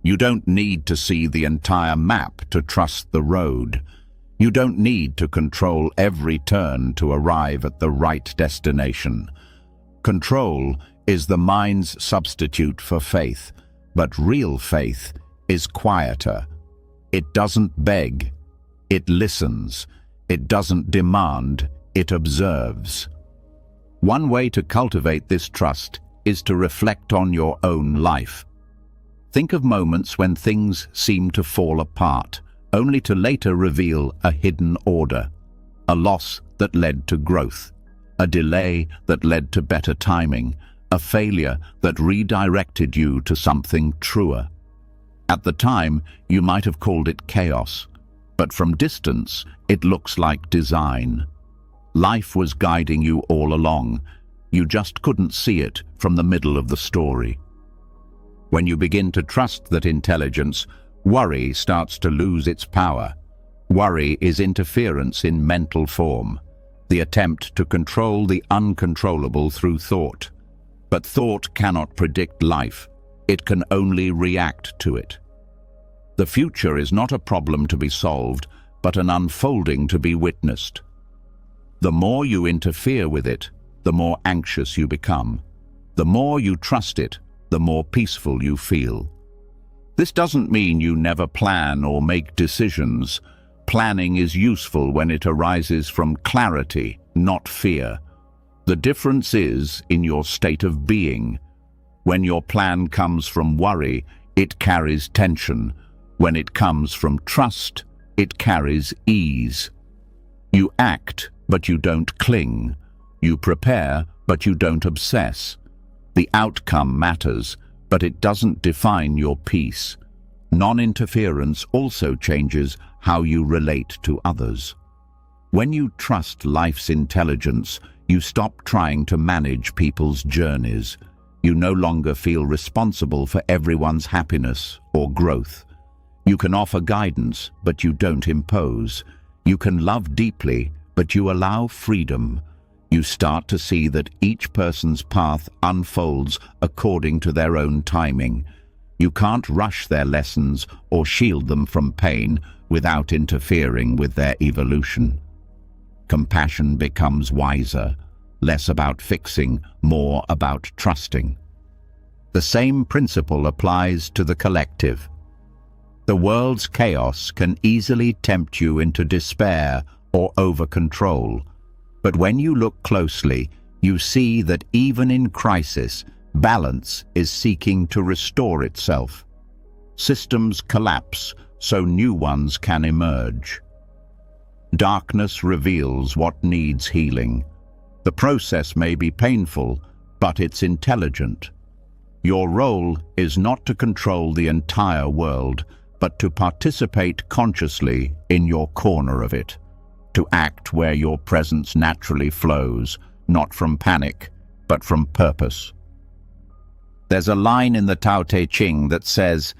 You don't need to see the entire map to trust the road. You don't need to control every turn to arrive at the right destination. Control is the mind's substitute for faith, but real faith is quieter. It doesn't beg, it listens. It doesn't demand, it observes. One way to cultivate this trust is to reflect on your own life. Think of moments when things seem to fall apart, only to later reveal a hidden order, a loss that led to growth, a delay that led to better timing, a failure that redirected you to something truer. At the time, you might have called it chaos, but from distance, it looks like design. Life was guiding you all along. You just couldn't see it from the middle of the story. When you begin to trust that intelligence, worry starts to lose its power. Worry is interference in mental form, the attempt to control the uncontrollable through thought. But thought cannot predict life. It can only react to it. The future is not a problem to be solved, but an unfolding to be witnessed. The more you interfere with it, the more anxious you become. The more you trust it, the more peaceful you feel. This doesn't mean you never plan or make decisions. Planning is useful when it arises from clarity, not fear. The difference is in your state of being. When your plan comes from worry, it carries tension. When it comes from trust, it carries ease. You act, but you don't cling. You prepare, but you don't obsess. The outcome matters, but it doesn't define your peace. Non-interference also changes how you relate to others. When you trust life's intelligence, you stop trying to manage people's journeys. You no longer feel responsible for everyone's happiness or growth. You can offer guidance, but you don't impose. You can love deeply, but you allow freedom. You start to see that each person's path unfolds according to their own timing. You can't rush their lessons or shield them from pain without interfering with their evolution. Compassion becomes wiser, less about fixing, more about trusting. The same principle applies to the collective. The world's chaos can easily tempt you into despair or over-control. But when you look closely, you see that even in crisis, balance is seeking to restore itself. Systems collapse so new ones can emerge. Darkness reveals what needs healing. The process may be painful, but it's intelligent. Your role is not to control the entire world, but to participate consciously in your corner of it. To act where your presence naturally flows, not from panic, but from purpose. There's a line in the Tao Te Ching that says,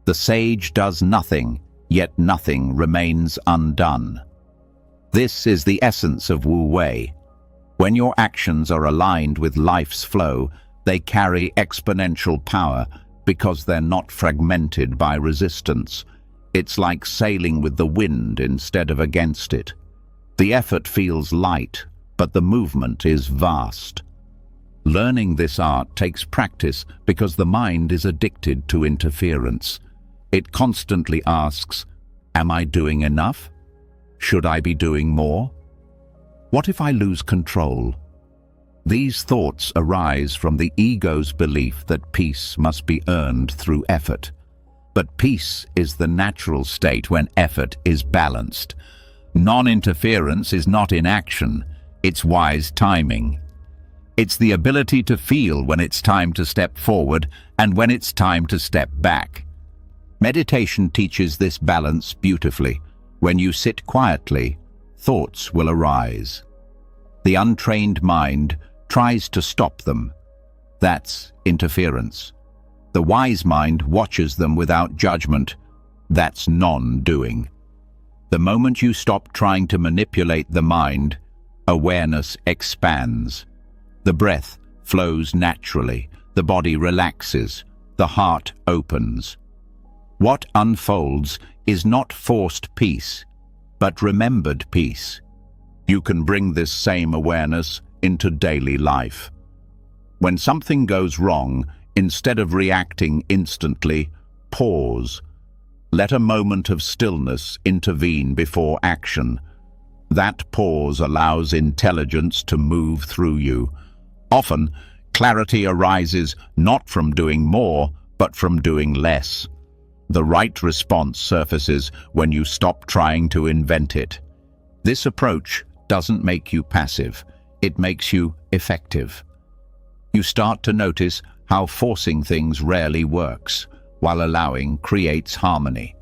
"The sage does nothing, yet nothing remains undone." This is the essence of Wu Wei. When your actions are aligned with life's flow, They carry exponential power because they're not fragmented by resistance. It's like sailing with the wind instead of against it. The effort feels light, but the movement is vast. Learning this art takes practice because the mind is addicted to interference. It constantly asks, am I doing enough? Should I be doing more? What if I lose control? These thoughts arise from the ego's belief that peace must be earned through effort. But peace is the natural state when effort is balanced. Non-interference is not inaction, it's wise timing. It's the ability to feel when it's time to step forward and when it's time to step back. Meditation teaches this balance beautifully. When you sit quietly, thoughts will arise. The untrained mind tries to stop them. That's interference. The wise mind watches them without judgment. That's non-doing. The moment you stop trying to manipulate the mind, awareness expands. The breath flows naturally, the body relaxes, the heart opens. What unfolds is not forced peace, but remembered peace. You can bring this same awareness into daily life. When something goes wrong, instead of reacting instantly, pause. Let a moment of stillness intervene before action. That pause allows intelligence to move through you. Often, clarity arises not from doing more, but from doing less. The right response surfaces when you stop trying to invent it. This approach doesn't make you passive, it makes you effective. You start to notice how forcing things rarely works, while allowing creates harmony.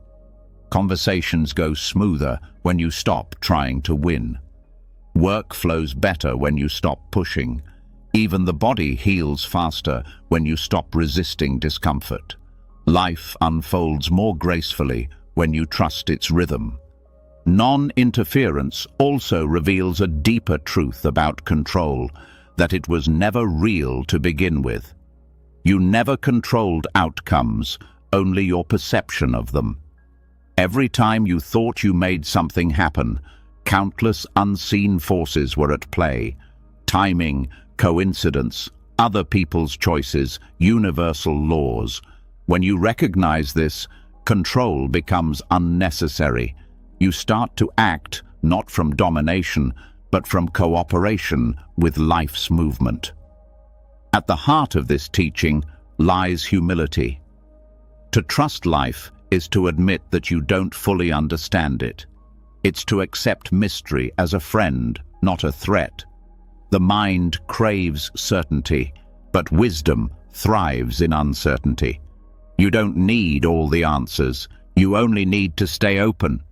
Conversations go smoother when you stop trying to win. Work flows better when you stop pushing. Even the body heals faster when you stop resisting discomfort. Life unfolds more gracefully when you trust its rhythm. Non-interference also reveals a deeper truth about control, that it was never real to begin with. You never controlled outcomes, only your perception of them. Every time you thought you made something happen, countless unseen forces were at play. Timing, coincidence, other people's choices, universal laws. When you recognize this, control becomes unnecessary. You start to act not from domination, but from cooperation with life's movement. At the heart of this teaching lies humility. To trust life is to admit that you don't fully understand it. It's to accept mystery as a friend, not a threat. The mind craves certainty, but wisdom thrives in uncertainty. You don't need all the answers, you only need to stay open.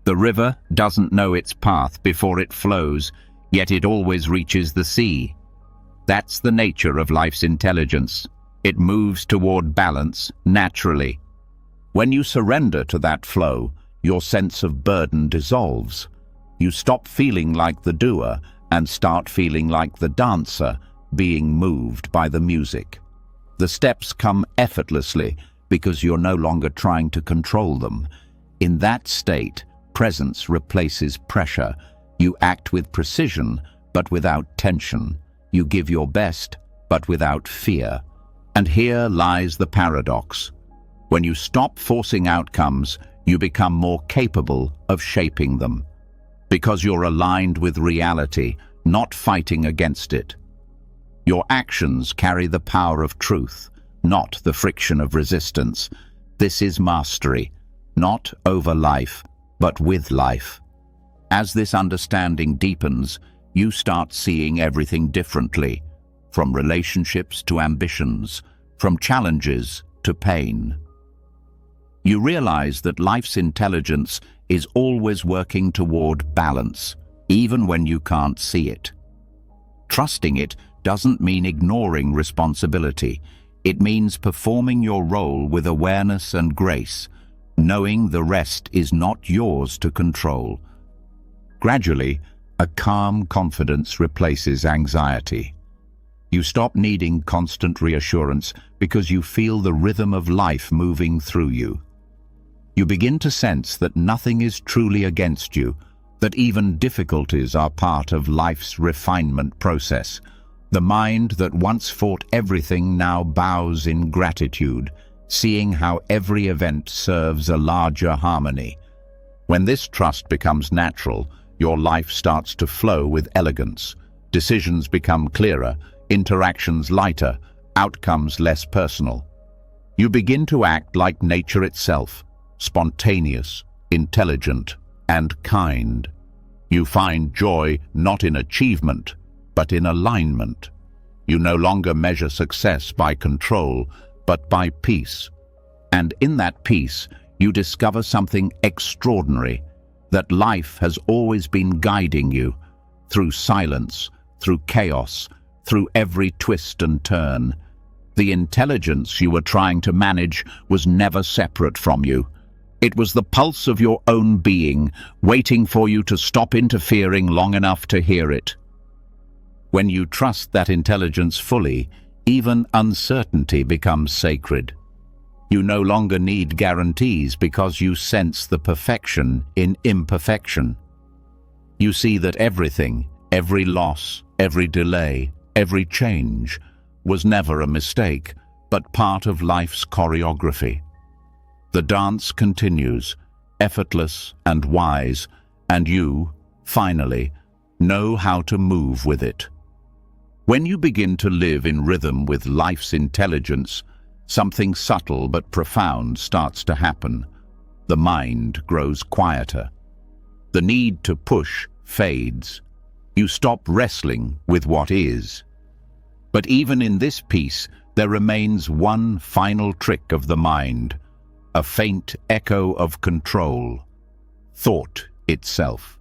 The river doesn't know its path before it flows, yet it always reaches the sea. That's the nature of life's intelligence. It moves toward balance naturally. When you surrender to that flow, your sense of burden dissolves. You stop feeling like the doer and start feeling like the dancer, being moved by the music. The steps come effortlessly because you're no longer trying to control them. In that state, presence replaces pressure. You act with precision, but without tension. You give your best, but without fear. And here lies the paradox. When you stop forcing outcomes, you become more capable of shaping them. Because you're aligned with reality, not fighting against it. Your actions carry the power of truth, not the friction of resistance. This is mastery, not over life, but with life. As this understanding deepens, you start seeing everything differently, from relationships to ambitions, from challenges to pain. You realize that life's intelligence is always working toward balance, even when you can't see it. Trusting it doesn't mean ignoring responsibility. It means performing your role with awareness and grace, knowing the rest is not yours to control. Gradually, a calm confidence replaces anxiety. You stop needing constant reassurance because you feel the rhythm of life moving through you. You begin to sense that nothing is truly against you, that even difficulties are part of life's refinement process. The mind that once fought everything now bows in gratitude, seeing how every event serves a larger harmony. When this trust becomes natural, your life starts to flow with elegance. Decisions become clearer, interactions lighter, outcomes less personal. You begin to act like nature itself, spontaneous, intelligent, and kind. You find joy not in achievement, but in alignment. You no longer measure success by control, but by peace. And in that peace, you discover something extraordinary, that life has always been guiding you, through silence, through chaos, through every twist and turn. The intelligence you were trying to manage was never separate from you. It was the pulse of your own being, waiting for you to stop interfering long enough to hear it. When you trust that intelligence fully, even uncertainty becomes sacred. You no longer need guarantees because you sense the perfection in imperfection. You see that everything, every loss, every delay, every change, was never a mistake, but part of life's choreography. The dance continues, effortless and wise, and you, finally, know how to move with it. When you begin to live in rhythm with life's intelligence, something subtle but profound starts to happen. The mind grows quieter. The need to push fades. You stop wrestling with what is. But even in this peace, there remains one final trick of the mind, a faint echo of control: thought itself.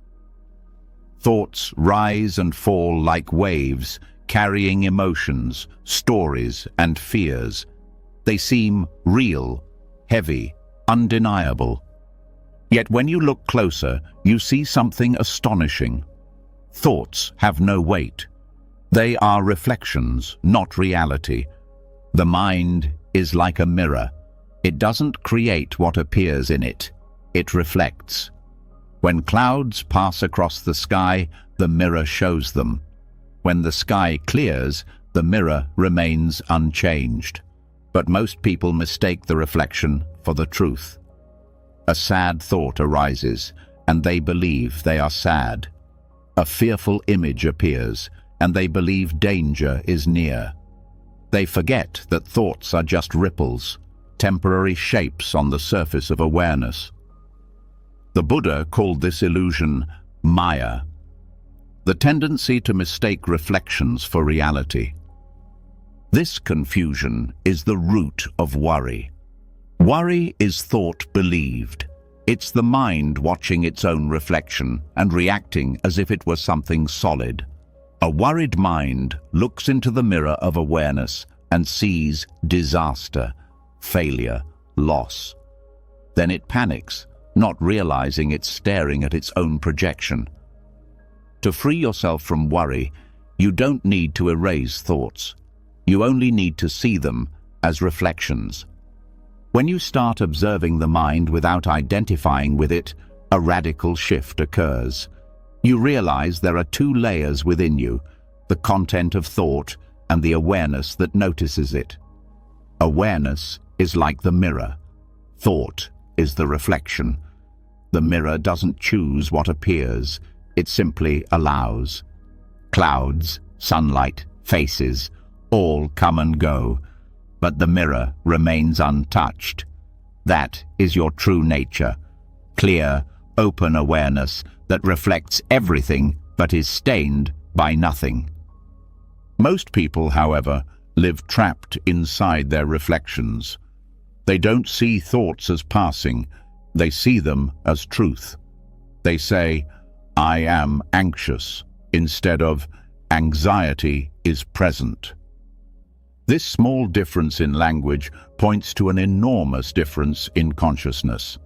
Thoughts rise and fall like waves, carrying emotions, stories, and fears. They seem real, heavy, undeniable. Yet when you look closer, you see something astonishing. Thoughts have no weight. They are reflections, not reality. The mind is like a mirror. It doesn't create what appears in it. It reflects. When clouds pass across the sky, the mirror shows them. When the sky clears, the mirror remains unchanged. But most people mistake the reflection for the truth. A sad thought arises, and they believe they are sad. A fearful image appears, and they believe danger is near. They forget that thoughts are just ripples, temporary shapes on the surface of awareness. The Buddha called this illusion Maya, the tendency to mistake reflections for reality. This confusion is the root of worry. Worry is thought believed. It's the mind watching its own reflection and reacting as if it were something solid. A worried mind looks into the mirror of awareness and sees disaster, failure, loss. Then it panics, not realizing it's staring at its own projection. To free yourself from worry, you don't need to erase thoughts. You only need to see them as reflections. When you start observing the mind without identifying with it, a radical shift occurs. You realize there are two layers within you, the content of thought and the awareness that notices it. Awareness is like the mirror. Thought is the reflection. The mirror doesn't choose what appears, it simply allows. Clouds, sunlight, faces, all come and go, but the mirror remains untouched. That is your true nature, clear, open awareness that reflects everything but is stained by nothing. Most people, however, live trapped inside their reflections. They don't see thoughts as passing, they see them as truth. They say, "I am anxious," instead of "anxiety is present." This small difference in language points to an enormous difference in consciousness.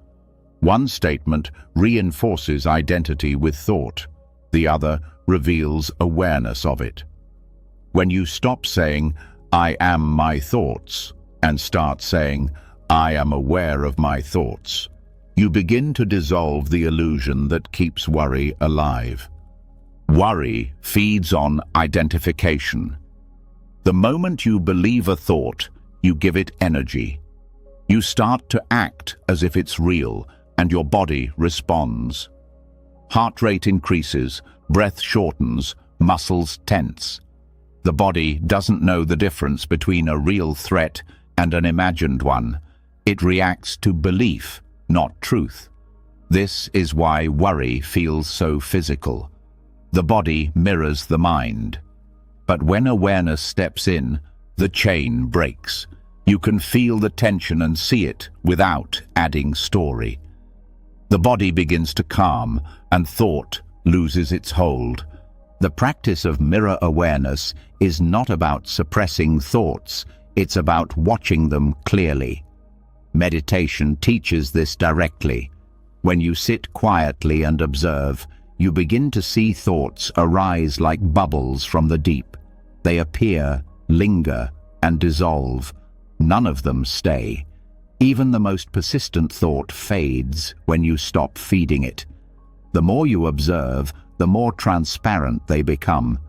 One statement reinforces identity with thought, the other reveals awareness of it. When you stop saying, "I am my thoughts," and start saying, "I am aware of my thoughts," you begin to dissolve the illusion that keeps worry alive. Worry feeds on identification. The moment you believe a thought, you give it energy. You start to act as if it's real, and your body responds. Heart rate increases, breath shortens, muscles tense. The body doesn't know the difference between a real threat and an imagined one. It reacts to belief, not truth. This is why worry feels so physical. The body mirrors the mind. But when awareness steps in, the chain breaks. You can feel the tension and see it without adding story. The body begins to calm, and thought loses its hold. The practice of mirror awareness is not about suppressing thoughts, it's about watching them clearly. Meditation teaches this directly. When you sit quietly and observe, you begin to see thoughts arise like bubbles from the deep. They appear, linger, and dissolve. None of them stay. Even the most persistent thought fades when you stop feeding it. The more you observe, the more transparent they become.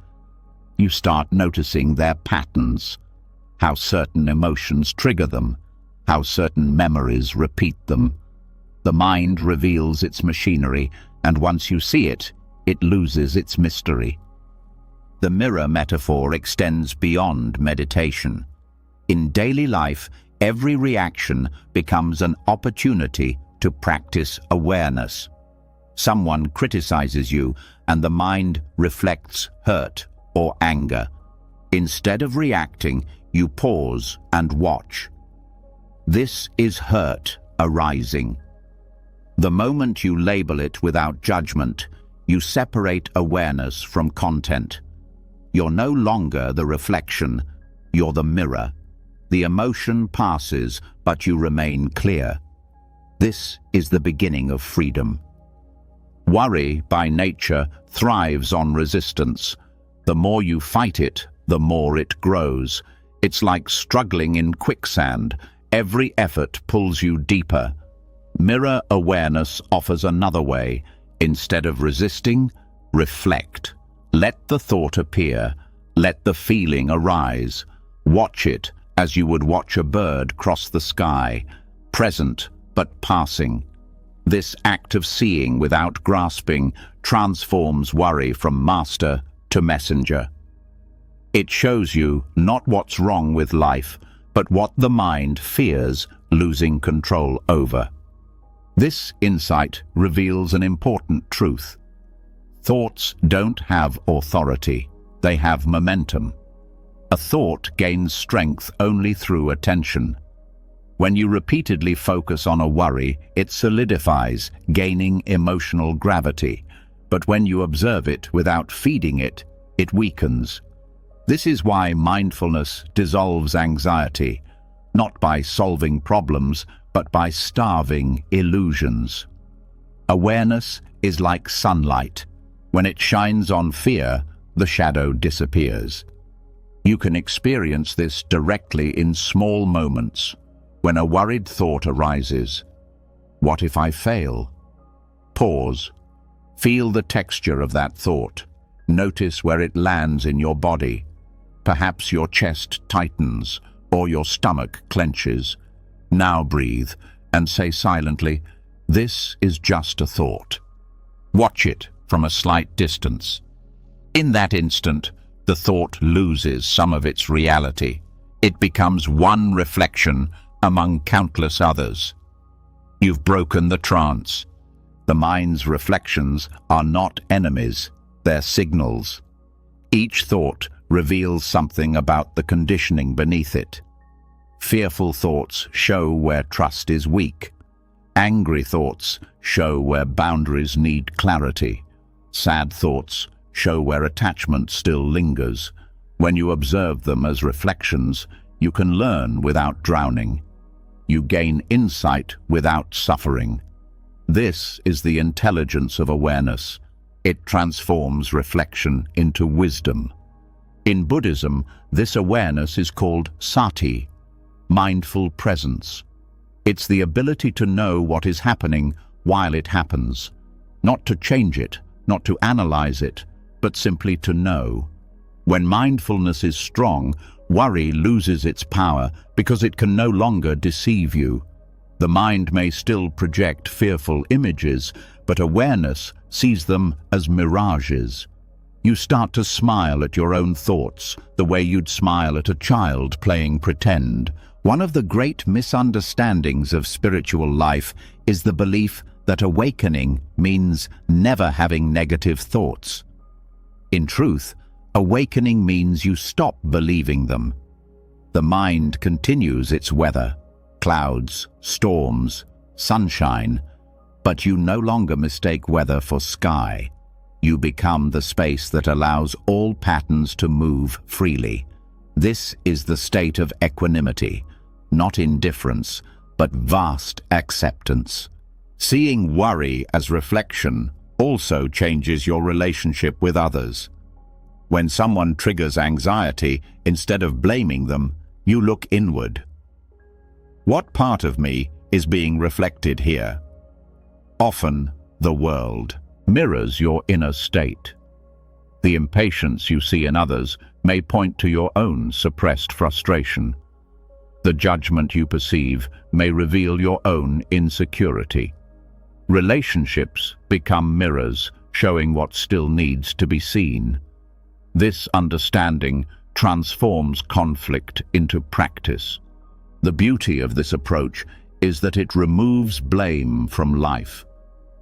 You start noticing their patterns, how certain emotions trigger them, how certain memories repeat them. The mind reveals its machinery, and once you see it, it loses its mystery. The mirror metaphor extends beyond meditation. In daily life, every reaction becomes an opportunity to practice awareness. Someone criticizes you, and the mind reflects hurt or anger. Instead of reacting, you pause and watch. This is hurt arising. The moment you label it without judgment, you separate awareness from content. You're no longer the reflection, you're the mirror. The emotion passes, but you remain clear. This is the beginning of freedom. Worry, by nature, thrives on resistance. The more you fight it, the more it grows. It's like struggling in quicksand. Every effort pulls you deeper. Mirror awareness offers another way. Instead of resisting, reflect. Let the thought appear. Let the feeling arise. Watch it as you would watch a bird cross the sky, present but passing. This act of seeing without grasping transforms worry from master to messenger. It shows you not what's wrong with life, but what the mind fears losing control over. This insight reveals an important truth. Thoughts don't have authority, they have momentum. A thought gains strength only through attention. When you repeatedly focus on a worry, it solidifies, gaining emotional gravity. But when you observe it without feeding it, it weakens. This is why mindfulness dissolves anxiety, not by solving problems, but by starving illusions. Awareness is like sunlight. When it shines on fear, the shadow disappears. You can experience this directly in small moments. When a worried thought arises, what if I fail? Pause. Feel the texture of that thought. Notice where it lands in your body. Perhaps your chest tightens or your stomach clenches. Now breathe and say silently, "This is just a thought." Watch it from a slight distance. In that instant, the thought loses some of its reality. It becomes one reflection among countless others. You've broken the trance. The mind's reflections are not enemies, they're signals. Each thought reveals something about the conditioning beneath it. Fearful thoughts show where trust is weak. Angry thoughts show where boundaries need clarity. Sad thoughts show where attachment still lingers. When you observe them as reflections, you can learn without drowning. You gain insight without suffering. This is the intelligence of awareness. It transforms reflection into wisdom. In Buddhism, this awareness is called sati, mindful presence. It's the ability to know what is happening while it happens, not to change it, not to analyze it, but simply to know. When mindfulness is strong, worry loses its power because it can no longer deceive you. The mind may still project fearful images, but awareness sees them as mirages. You start to smile at your own thoughts, the way you'd smile at a child playing pretend. One of the great misunderstandings of spiritual life is the belief that awakening means never having negative thoughts. In truth, awakening means you stop believing them. The mind continues its weather, clouds, storms, sunshine, but you no longer mistake weather for sky. You become the space that allows all patterns to move freely. This is the state of equanimity, not indifference, but vast acceptance. Seeing worry as reflection also changes your relationship with others. When someone triggers anxiety, instead of blaming them, you look inward. What part of me is being reflected here? Often, the world mirrors your inner state. The impatience you see in others may point to your own suppressed frustration. The judgment you perceive may reveal your own insecurity. Relationships become mirrors, showing what still needs to be seen. This understanding transforms conflict into practice. The beauty of this approach is that it removes blame from life.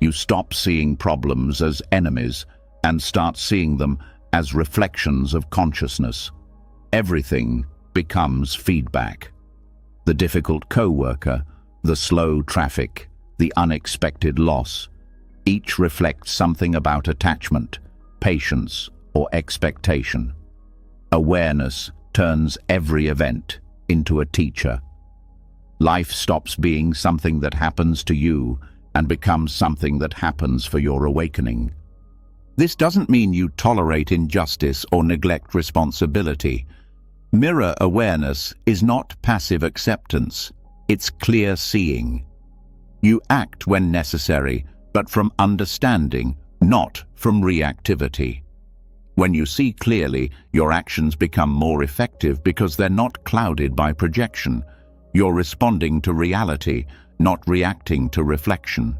You stop seeing problems as enemies and start seeing them as reflections of consciousness. Everything becomes feedback. The difficult co-worker, the slow traffic, the unexpected loss, each reflects something about attachment, patience, or expectation. Awareness turns every event into a teacher. Life stops being something that happens to you and becomes something that happens for your awakening. This doesn't mean you tolerate injustice or neglect responsibility. Mirror awareness is not passive acceptance, it's clear seeing. You act when necessary, but from understanding, not from reactivity. When you see clearly, your actions become more effective because they're not clouded by projection. You're responding to reality, not reacting to reflection.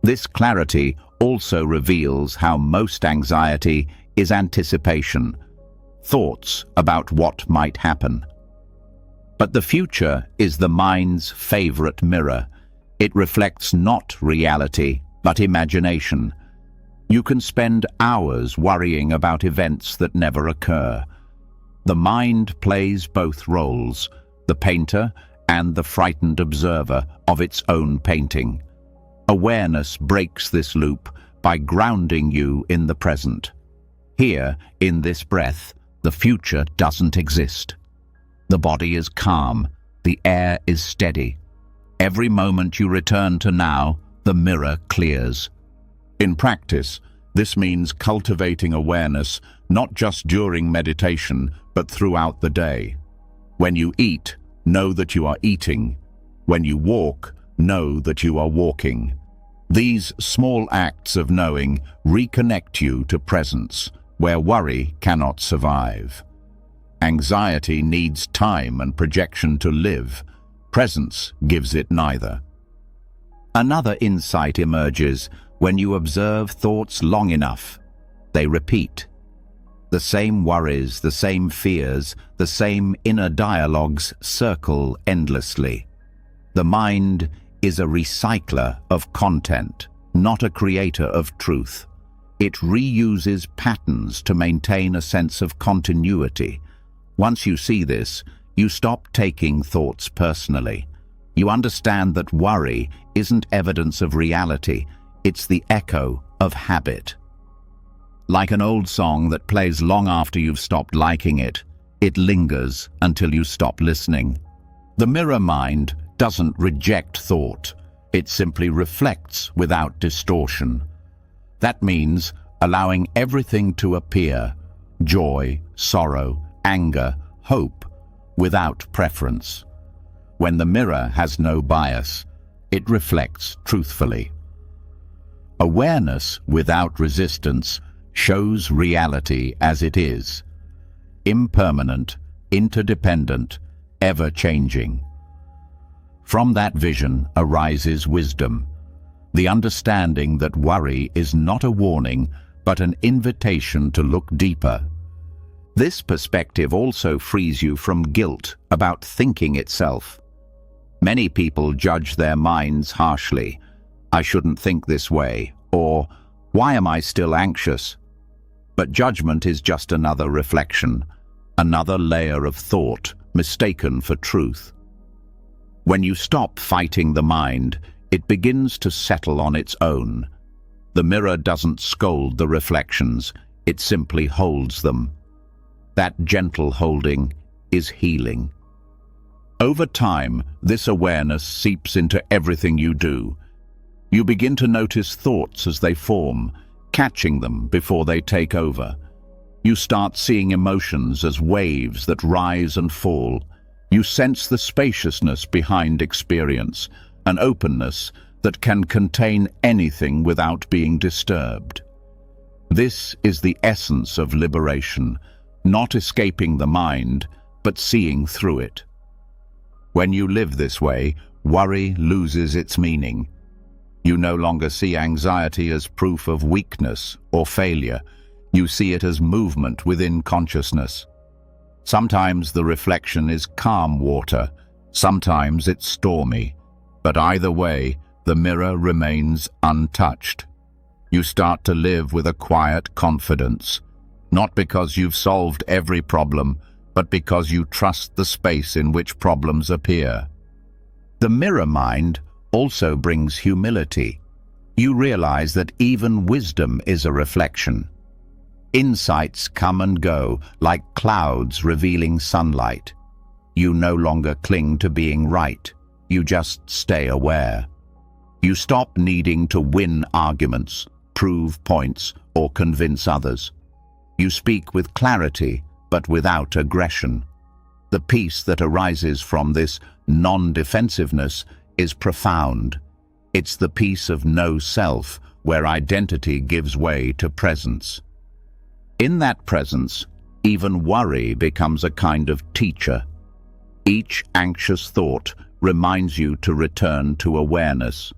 This clarity also reveals how most anxiety is anticipation, thoughts about what might happen. But the future is the mind's favorite mirror. It reflects not reality, but imagination. You can spend hours worrying about events that never occur. The mind plays both roles, the painter and the frightened observer of its own painting. Awareness breaks this loop by grounding you in the present. Here, in this breath, the future doesn't exist. The body is calm, the air is steady. Every moment you return to now, the mirror clears. In practice, this means cultivating awareness not just during meditation, but throughout the day. When you eat, know that you are eating. When you walk, know that you are walking. These small acts of knowing reconnect you to presence, where worry cannot survive. Anxiety needs time and projection to live. Presence gives it neither. Another insight emerges when you observe thoughts long enough. They repeat. The same worries, the same fears, the same inner dialogues circle endlessly. The mind is a recycler of content, not a creator of truth. It reuses patterns to maintain a sense of continuity. Once you see this, you stop taking thoughts personally. You understand that worry isn't evidence of reality, it's the echo of habit. Like an old song that plays long after you've stopped liking it, it lingers until you stop listening. The mirror mind doesn't reject thought, it simply reflects without distortion. That means allowing everything to appear, joy, sorrow, anger, hope, without preference. When the mirror has no bias, it reflects truthfully. Awareness without resistance shows reality as it is, impermanent, interdependent, ever-changing. From that vision arises wisdom, the understanding that worry is not a warning, but an invitation to look deeper. This perspective also frees you from guilt about thinking itself. Many people judge their minds harshly. I shouldn't think this way, or why am I still anxious? But judgment is just another reflection, another layer of thought mistaken for truth. When you stop fighting the mind, it begins to settle on its own. The mirror doesn't scold the reflections, it simply holds them. That gentle holding is healing. Over time, this awareness seeps into everything you do. You begin to notice thoughts as they form, catching them before they take over. You start seeing emotions as waves that rise and fall. You sense the spaciousness behind experience, an openness that can contain anything without being disturbed. This is the essence of liberation, not escaping the mind, but seeing through it. When you live this way, worry loses its meaning. You no longer see anxiety as proof of weakness or failure. You see it as movement within consciousness. Sometimes the reflection is calm water, sometimes it's stormy, but either way, the mirror remains untouched. You start to live with a quiet confidence, not because you've solved every problem, but because you trust the space in which problems appear. The mirror mind also brings humility. You realize that even wisdom is a reflection. Insights come and go like clouds revealing sunlight. You no longer cling to being right, you just stay aware. You stop needing to win arguments, prove points, or convince others. You speak with clarity, but without aggression. The peace that arises from this non-defensiveness is profound. It's the peace of no self, where identity gives way to presence. In that presence, even worry becomes a kind of teacher. Each anxious thought reminds you to return to awareness.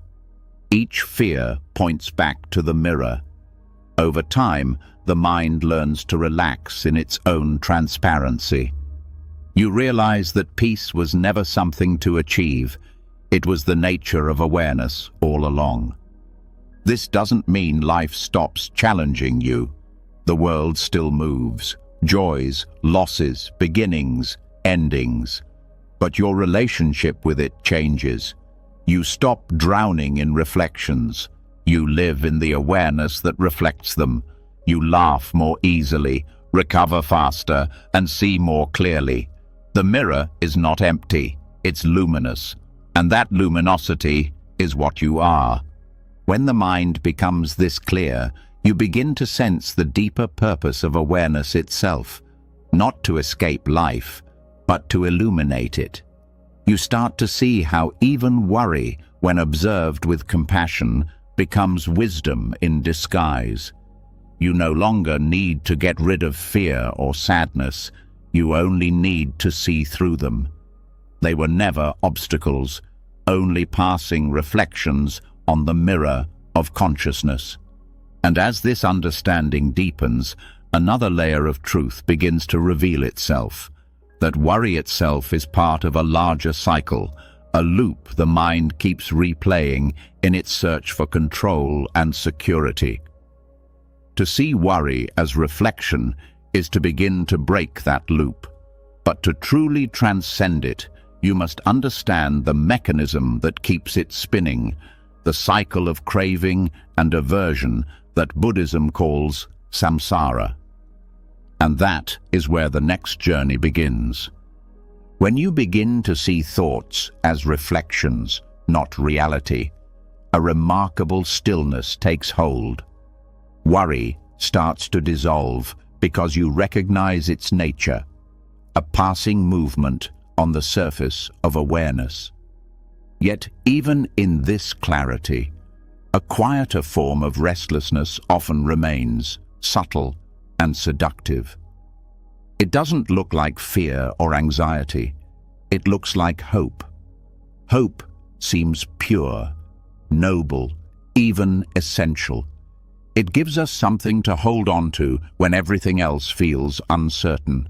Each fear points back to the mirror. Over time, the mind learns to relax in its own transparency. You realize that peace was never something to achieve. It was the nature of awareness all along. This doesn't mean life stops challenging you. The world still moves. Joys, losses, beginnings, endings. But your relationship with it changes. You stop drowning in reflections. You live in the awareness that reflects them. You laugh more easily, recover faster, and see more clearly. The mirror is not empty, it's luminous, and that luminosity is what you are. When the mind becomes this clear, you begin to sense the deeper purpose of awareness itself, not to escape life, but to illuminate it. You start to see how even worry, when observed with compassion, becomes wisdom in disguise. You no longer need to get rid of fear or sadness. You only need to see through them. They were never obstacles, only passing reflections on the mirror of consciousness. And as this understanding deepens, another layer of truth begins to reveal itself, that worry itself is part of a larger cycle, a loop the mind keeps replaying in its search for control and security. To see worry as reflection is to begin to break that loop. But to truly transcend it, you must understand the mechanism that keeps it spinning, the cycle of craving and aversion that Buddhism calls samsara. And that is where the next journey begins. When you begin to see thoughts as reflections, not reality, a remarkable stillness takes hold. Worry starts to dissolve, because you recognize its nature, a passing movement on the surface of awareness. Yet even in this clarity, a quieter form of restlessness often remains, subtle and seductive. It doesn't look like fear or anxiety. It looks like hope. Hope seems pure, noble, even essential. It gives us something to hold on to when everything else feels uncertain.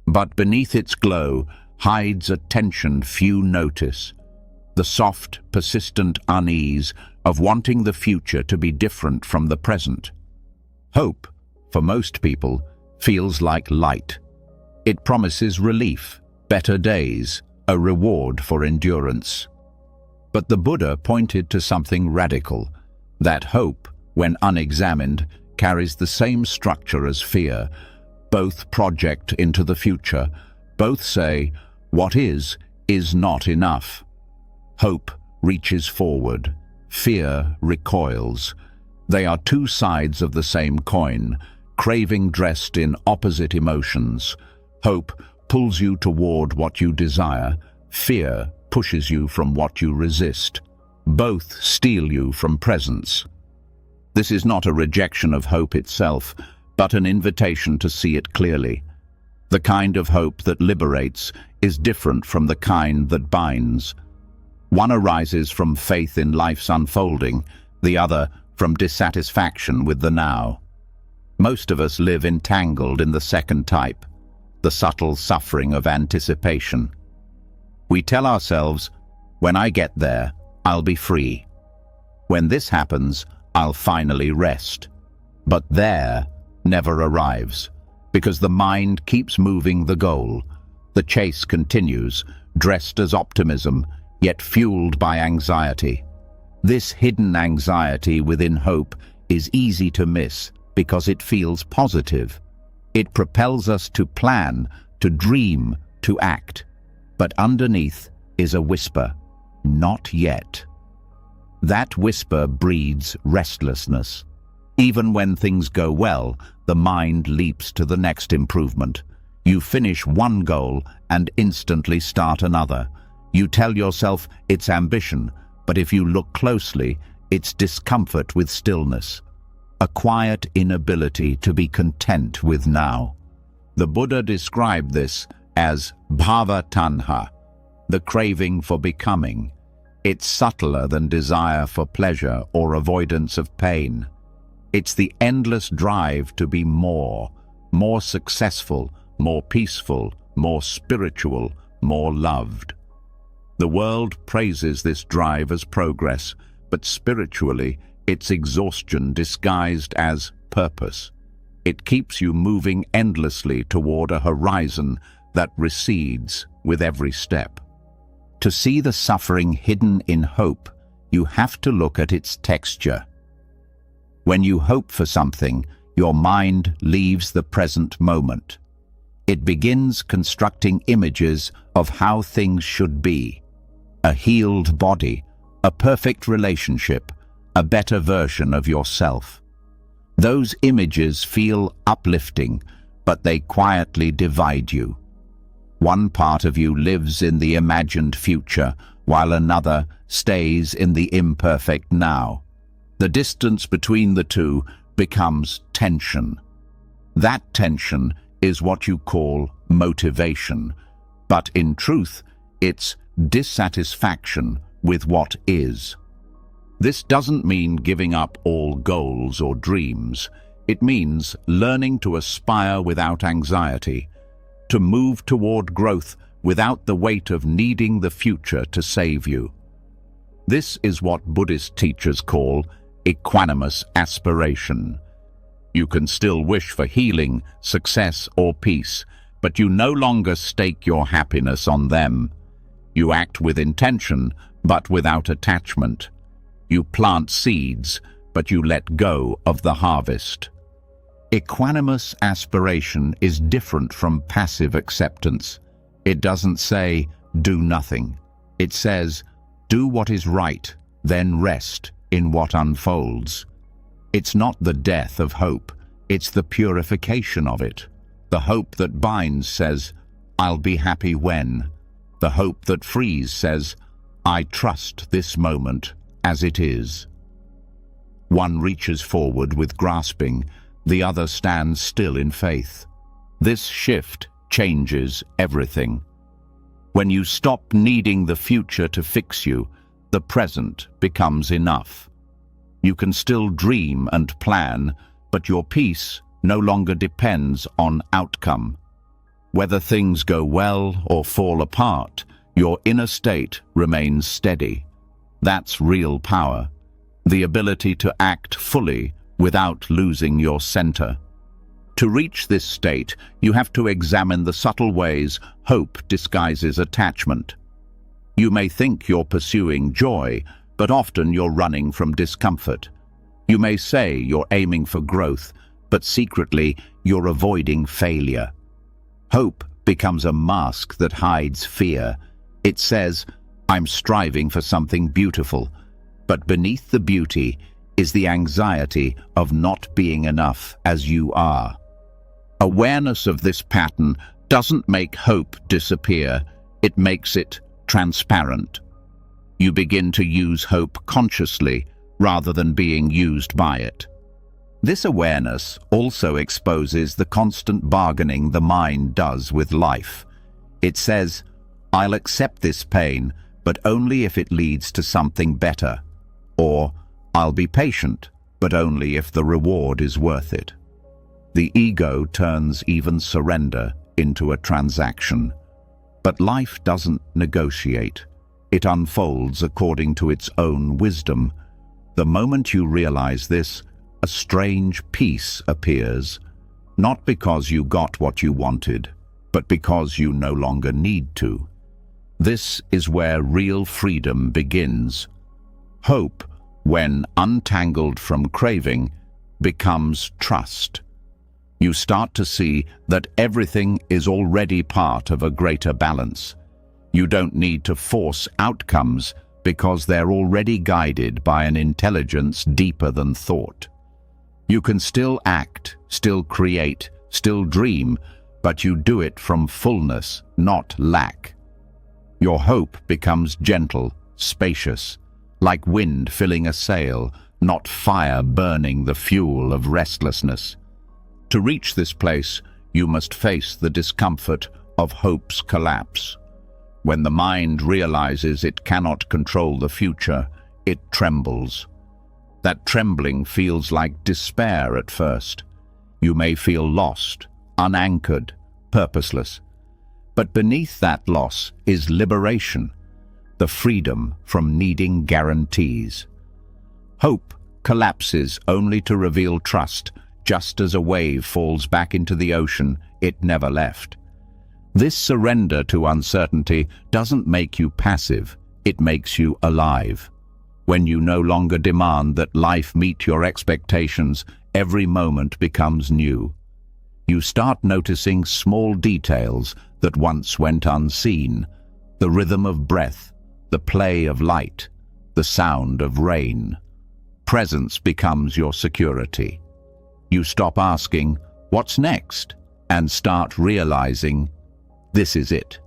But beneath its glow hides a tension few notice, the soft, persistent unease of wanting the future to be different from the present. Hope, for most people, feels like light. It promises relief, better days, a reward for endurance. But the Buddha pointed to something radical, that hope, when unexamined, carries the same structure as fear. Both project into the future. Both say, what is not enough. Hope reaches forward. Fear recoils. They are two sides of the same coin, craving dressed in opposite emotions. Hope pulls you toward what you desire. Fear pushes you from what you resist. Both steal you from presence. This is not a rejection of hope itself, but an invitation to see it clearly. The kind of hope that liberates is different from the kind that binds. One arises from faith in life's unfolding, the other from dissatisfaction with the now. Most of us live entangled in the second type, the subtle suffering of anticipation. We tell ourselves, when I get there, I'll be free. When this happens, I'll finally rest. But there never arrives, because the mind keeps moving the goal. The chase continues, dressed as optimism, yet fueled by anxiety. This hidden anxiety within hope is easy to miss because it feels positive. It propels us to plan, to dream, to act. But underneath is a whisper, not yet. That whisper breeds restlessness. Even when things go well, the mind leaps to the next improvement. You finish one goal and instantly start another. You tell yourself it's ambition, but if you look closely, it's discomfort with stillness, a quiet inability to be content with now. The Buddha described this as bhava tanha, the craving for becoming. It's subtler than desire for pleasure or avoidance of pain. It's the endless drive to be more successful, more peaceful, more spiritual, more loved. The world praises this drive as progress, but spiritually, it's exhaustion disguised as purpose. It keeps you moving endlessly toward a horizon that recedes with every step. To see the suffering hidden in hope, you have to look at its texture. When you hope for something, your mind leaves the present moment. It begins constructing images of how things should be. A healed body, a perfect relationship, a better version of yourself. Those images feel uplifting, but they quietly divide you. One part of you lives in the imagined future, while another stays in the imperfect now. The distance between the two becomes tension. That tension is what you call motivation, but in truth, it's dissatisfaction with what is. This doesn't mean giving up all goals or dreams. It means learning to aspire without anxiety, to move toward growth without the weight of needing the future to save you. This is what Buddhist teachers call equanimous aspiration. You can still wish for healing, success, or peace, but you no longer stake your happiness on them. You act with intention, but without attachment. You plant seeds, but you let go of the harvest. Equanimous aspiration is different from passive acceptance. It doesn't say, do nothing. It says, do what is right, then rest in what unfolds. It's not the death of hope. It's the purification of it. The hope that binds says, "I'll be happy when." The hope that frees says, "I trust this moment as it is." One reaches forward with grasping, the other stands still in faith. This shift changes everything. When you stop needing the future to fix you, the present becomes enough. You can still dream and plan, but your peace no longer depends on outcome. Whether things go well or fall apart, your inner state remains steady. That's real power, the ability to act fully without losing your center. To reach this state, you have to examine the subtle ways hope disguises attachment. You may think you're pursuing joy, but often you're running from discomfort. You may say you're aiming for growth, but secretly you're avoiding failure. Hope becomes a mask that hides fear. It says, "I'm striving for something beautiful," but beneath the beauty is the anxiety of not being enough as you are. Awareness of this pattern doesn't make hope disappear, it makes it transparent. You begin to use hope consciously rather than being used by it. This awareness also exposes the constant bargaining the mind does with life. It says, "I'll accept this pain, but only if it leads to something better," or "I'll be patient, but only if the reward is worth it." The ego turns even surrender into a transaction. But life doesn't negotiate. It unfolds according to its own wisdom. The moment you realize this, a strange peace appears, not because you got what you wanted, but because you no longer need to. This is where real freedom begins. Hope, when untangled from craving, becomes trust. You start to see that everything is already part of a greater balance. You don't need to force outcomes because they're already guided by an intelligence deeper than thought. You can still act, still create, still dream, but you do it from fullness, not lack. Your hope becomes gentle, spacious, like wind filling a sail, not fire burning the fuel of restlessness. To reach this place, you must face the discomfort of hope's collapse. When the mind realizes it cannot control the future, it trembles. That trembling feels like despair at first. You may feel lost, unanchored, purposeless. But beneath that loss is liberation, the freedom from needing guarantees. Hope collapses only to reveal trust, just as a wave falls back into the ocean it never left. This surrender to uncertainty doesn't make you passive, it makes you alive. When you no longer demand that life meet your expectations, every moment becomes new. You start noticing small details that once went unseen: the rhythm of breath, the play of light, the sound of rain. Presence becomes your security. You stop asking, "What's next?" and start realizing, this is it.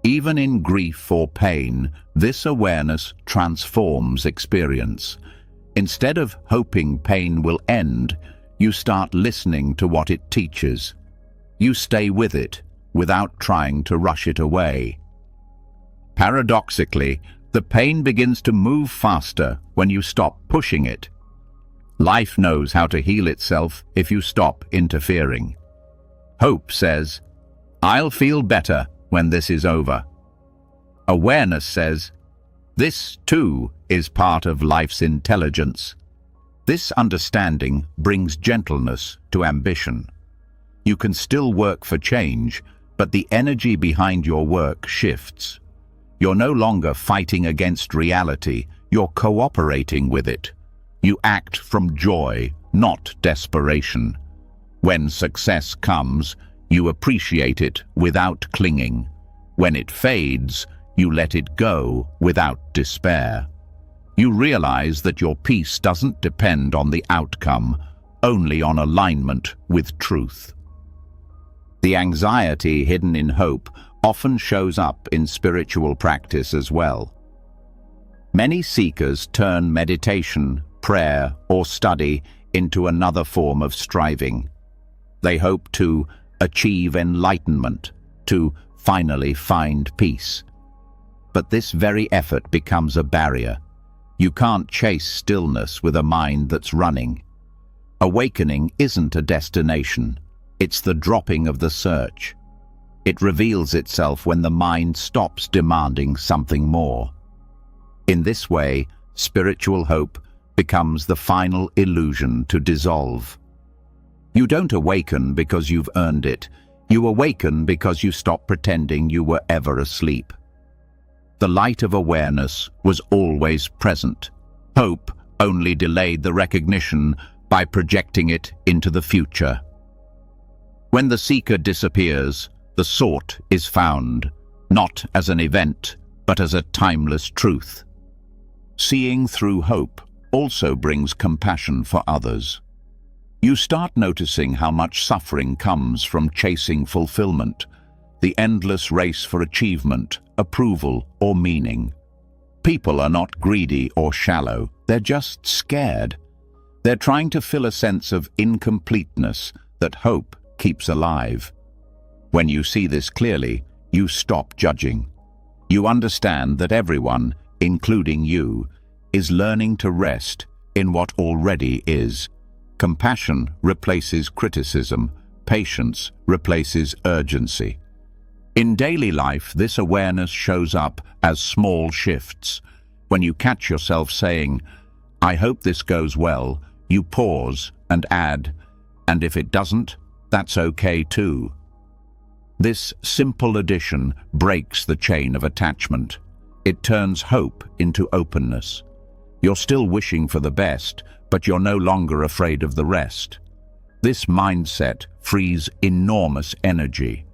Even in grief or pain, this awareness transforms experience. Instead of hoping pain will end, you start listening to what it teaches. You stay with it without trying to rush it away. Paradoxically, the pain begins to move faster when you stop pushing it. Life knows how to heal itself if you stop interfering. Hope says, "I'll feel better when this is over." Awareness says, "This too is part of life's intelligence." This understanding brings gentleness to ambition. You can still work for change, but the energy behind your work shifts. You're no longer fighting against reality, you're cooperating with it. You act from joy, not desperation. When success comes, you appreciate it without clinging. When it fades, you let it go without despair. You realize that your peace doesn't depend on the outcome, only on alignment with truth. The anxiety hidden in hope often shows up in spiritual practice as well. Many seekers turn meditation, prayer, or study into another form of striving. They hope to achieve enlightenment, to finally find peace. But this very effort becomes a barrier. You can't chase stillness with a mind that's running. Awakening isn't a destination. It's the dropping of the search. It reveals itself when the mind stops demanding something more. In this way, spiritual hope becomes the final illusion to dissolve. You don't awaken because you've earned it. You awaken because you stop pretending you were ever asleep. The light of awareness was always present. Hope only delayed the recognition by projecting it into the future. When the seeker disappears, the sought is found, not as an event, but as a timeless truth. Seeing through hope also brings compassion for others. You start noticing how much suffering comes from chasing fulfillment, the endless race for achievement, approval, or meaning. People are not greedy or shallow, they're just scared. They're trying to fill a sense of incompleteness that hope keeps alive. When you see this clearly, you stop judging. You understand that everyone, including you, is learning to rest in what already is. Compassion replaces criticism. Patience replaces urgency. In daily life, this awareness shows up as small shifts. When you catch yourself saying, "I hope this goes well," you pause and add, "And if it doesn't, that's okay too." This simple addition breaks the chain of attachment. It turns hope into openness. You're still wishing for the best, but you're no longer afraid of the rest. This mindset frees enormous energy.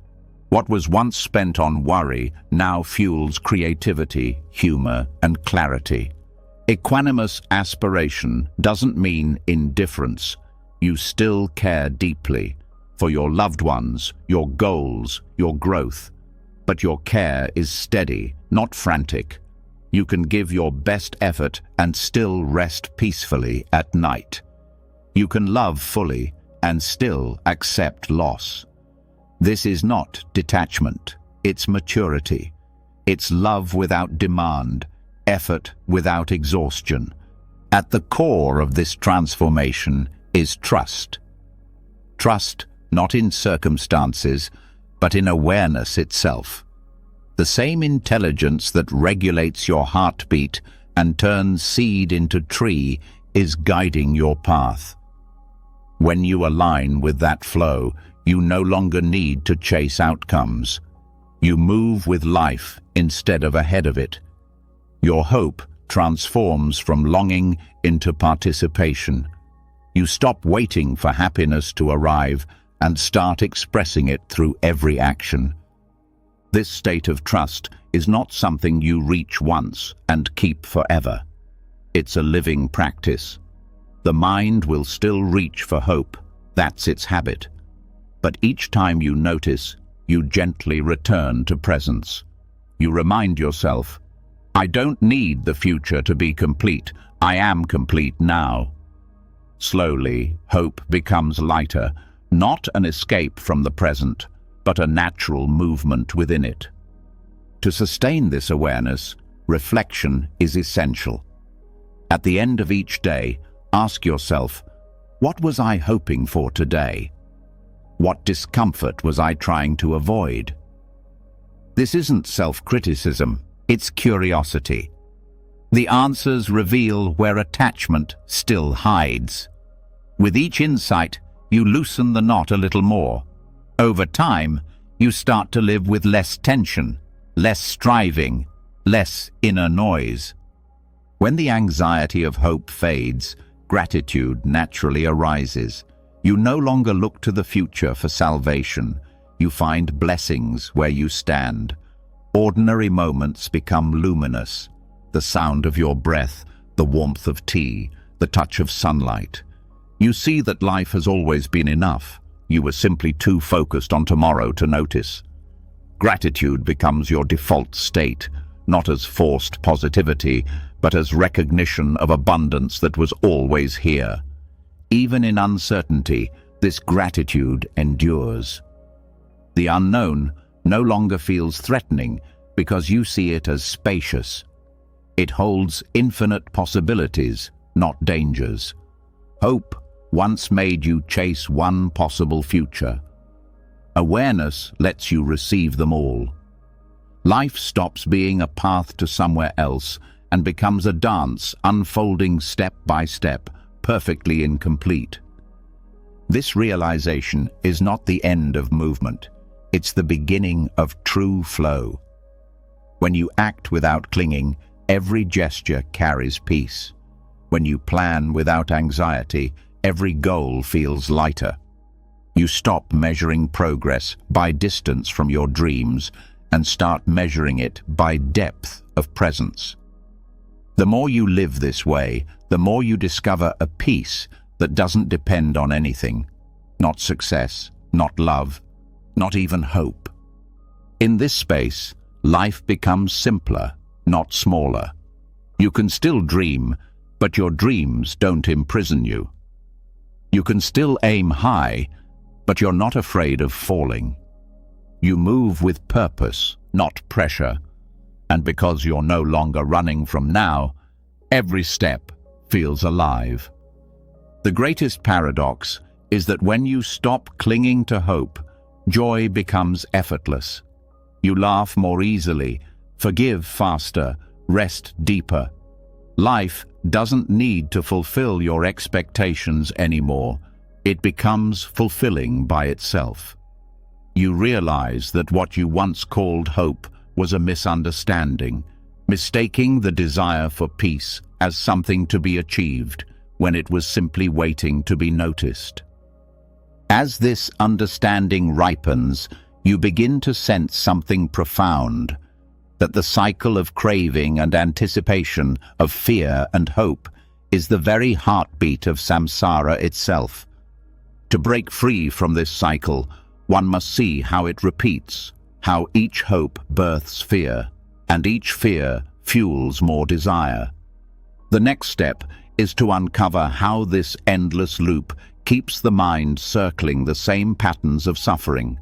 What was once spent on worry now fuels creativity, humor, and clarity. Equanimous aspiration doesn't mean indifference. You still care deeply for your loved ones, your goals, your growth. But your care is steady, not frantic. You can give your best effort and still rest peacefully at night. You can love fully and still accept loss. This is not detachment, it's maturity. It's love without demand, effort without exhaustion. At the core of this transformation is trust. Trust not in circumstances, but in awareness itself. The same intelligence that regulates your heartbeat and turns seed into tree is guiding your path. When you align with that flow, you no longer need to chase outcomes. You move with life instead of ahead of it. Your hope transforms from longing into participation. You stop waiting for happiness to arrive and start expressing it through every action. This state of trust is not something you reach once and keep forever. It's a living practice. The mind will still reach for hope, that's its habit. But each time you notice, you gently return to presence. You remind yourself, "I don't need the future to be complete, I am complete now." Slowly, hope becomes lighter, not an escape from the present, but a natural movement within it. To sustain this awareness, reflection is essential. At the end of each day, ask yourself, what was I hoping for today? What discomfort was I trying to avoid? This isn't self-criticism, it's curiosity. The answers reveal where attachment still hides. With each insight, you loosen the knot a little more. Over time, you start to live with less tension, less striving, less inner noise. When the anxiety of hope fades, gratitude naturally arises. You no longer look to the future for salvation. You find blessings where you stand. Ordinary moments become luminous. The sound of your breath, the warmth of tea, the touch of sunlight. You see that life has always been enough. You were simply too focused on tomorrow to notice. Gratitude becomes your default state, not as forced positivity, but as recognition of abundance that was always here. Even in uncertainty, this gratitude endures. The unknown no longer feels threatening because you see it as spacious. It holds infinite possibilities, not dangers. Hope once made you chase one possible future. Awareness lets you receive them all. Life stops being a path to somewhere else and becomes a dance unfolding step by step, perfectly incomplete. This realization is not the end of movement. It's the beginning of true flow. When you act without clinging, every gesture carries peace. When you plan without anxiety, every goal feels lighter. You stop measuring progress by distance from your dreams and start measuring it by depth of presence. The more you live this way, the more you discover a peace that doesn't depend on anything. Not success, not love, not even hope. In this space, life becomes simpler, not smaller. You can still dream, but your dreams don't imprison you. You can still aim high, but you're not afraid of falling. You move with purpose, not pressure, and because you're no longer running from now, every step feels alive. The greatest paradox is that when you stop clinging to hope, joy becomes effortless. You laugh more easily, forgive faster, rest deeper. Life doesn't need to fulfill your expectations anymore. It becomes fulfilling by itself. You realize that what you once called hope was a misunderstanding, mistaking the desire for peace as something to be achieved when it was simply waiting to be noticed. As this understanding ripens, you begin to sense something profound, that the cycle of craving and anticipation, of fear and hope, is the very heartbeat of samsara itself. To break free from this cycle, one must see how it repeats, how each hope births fear, and each fear fuels more desire. The next step is to uncover how this endless loop keeps the mind circling the same patterns of suffering,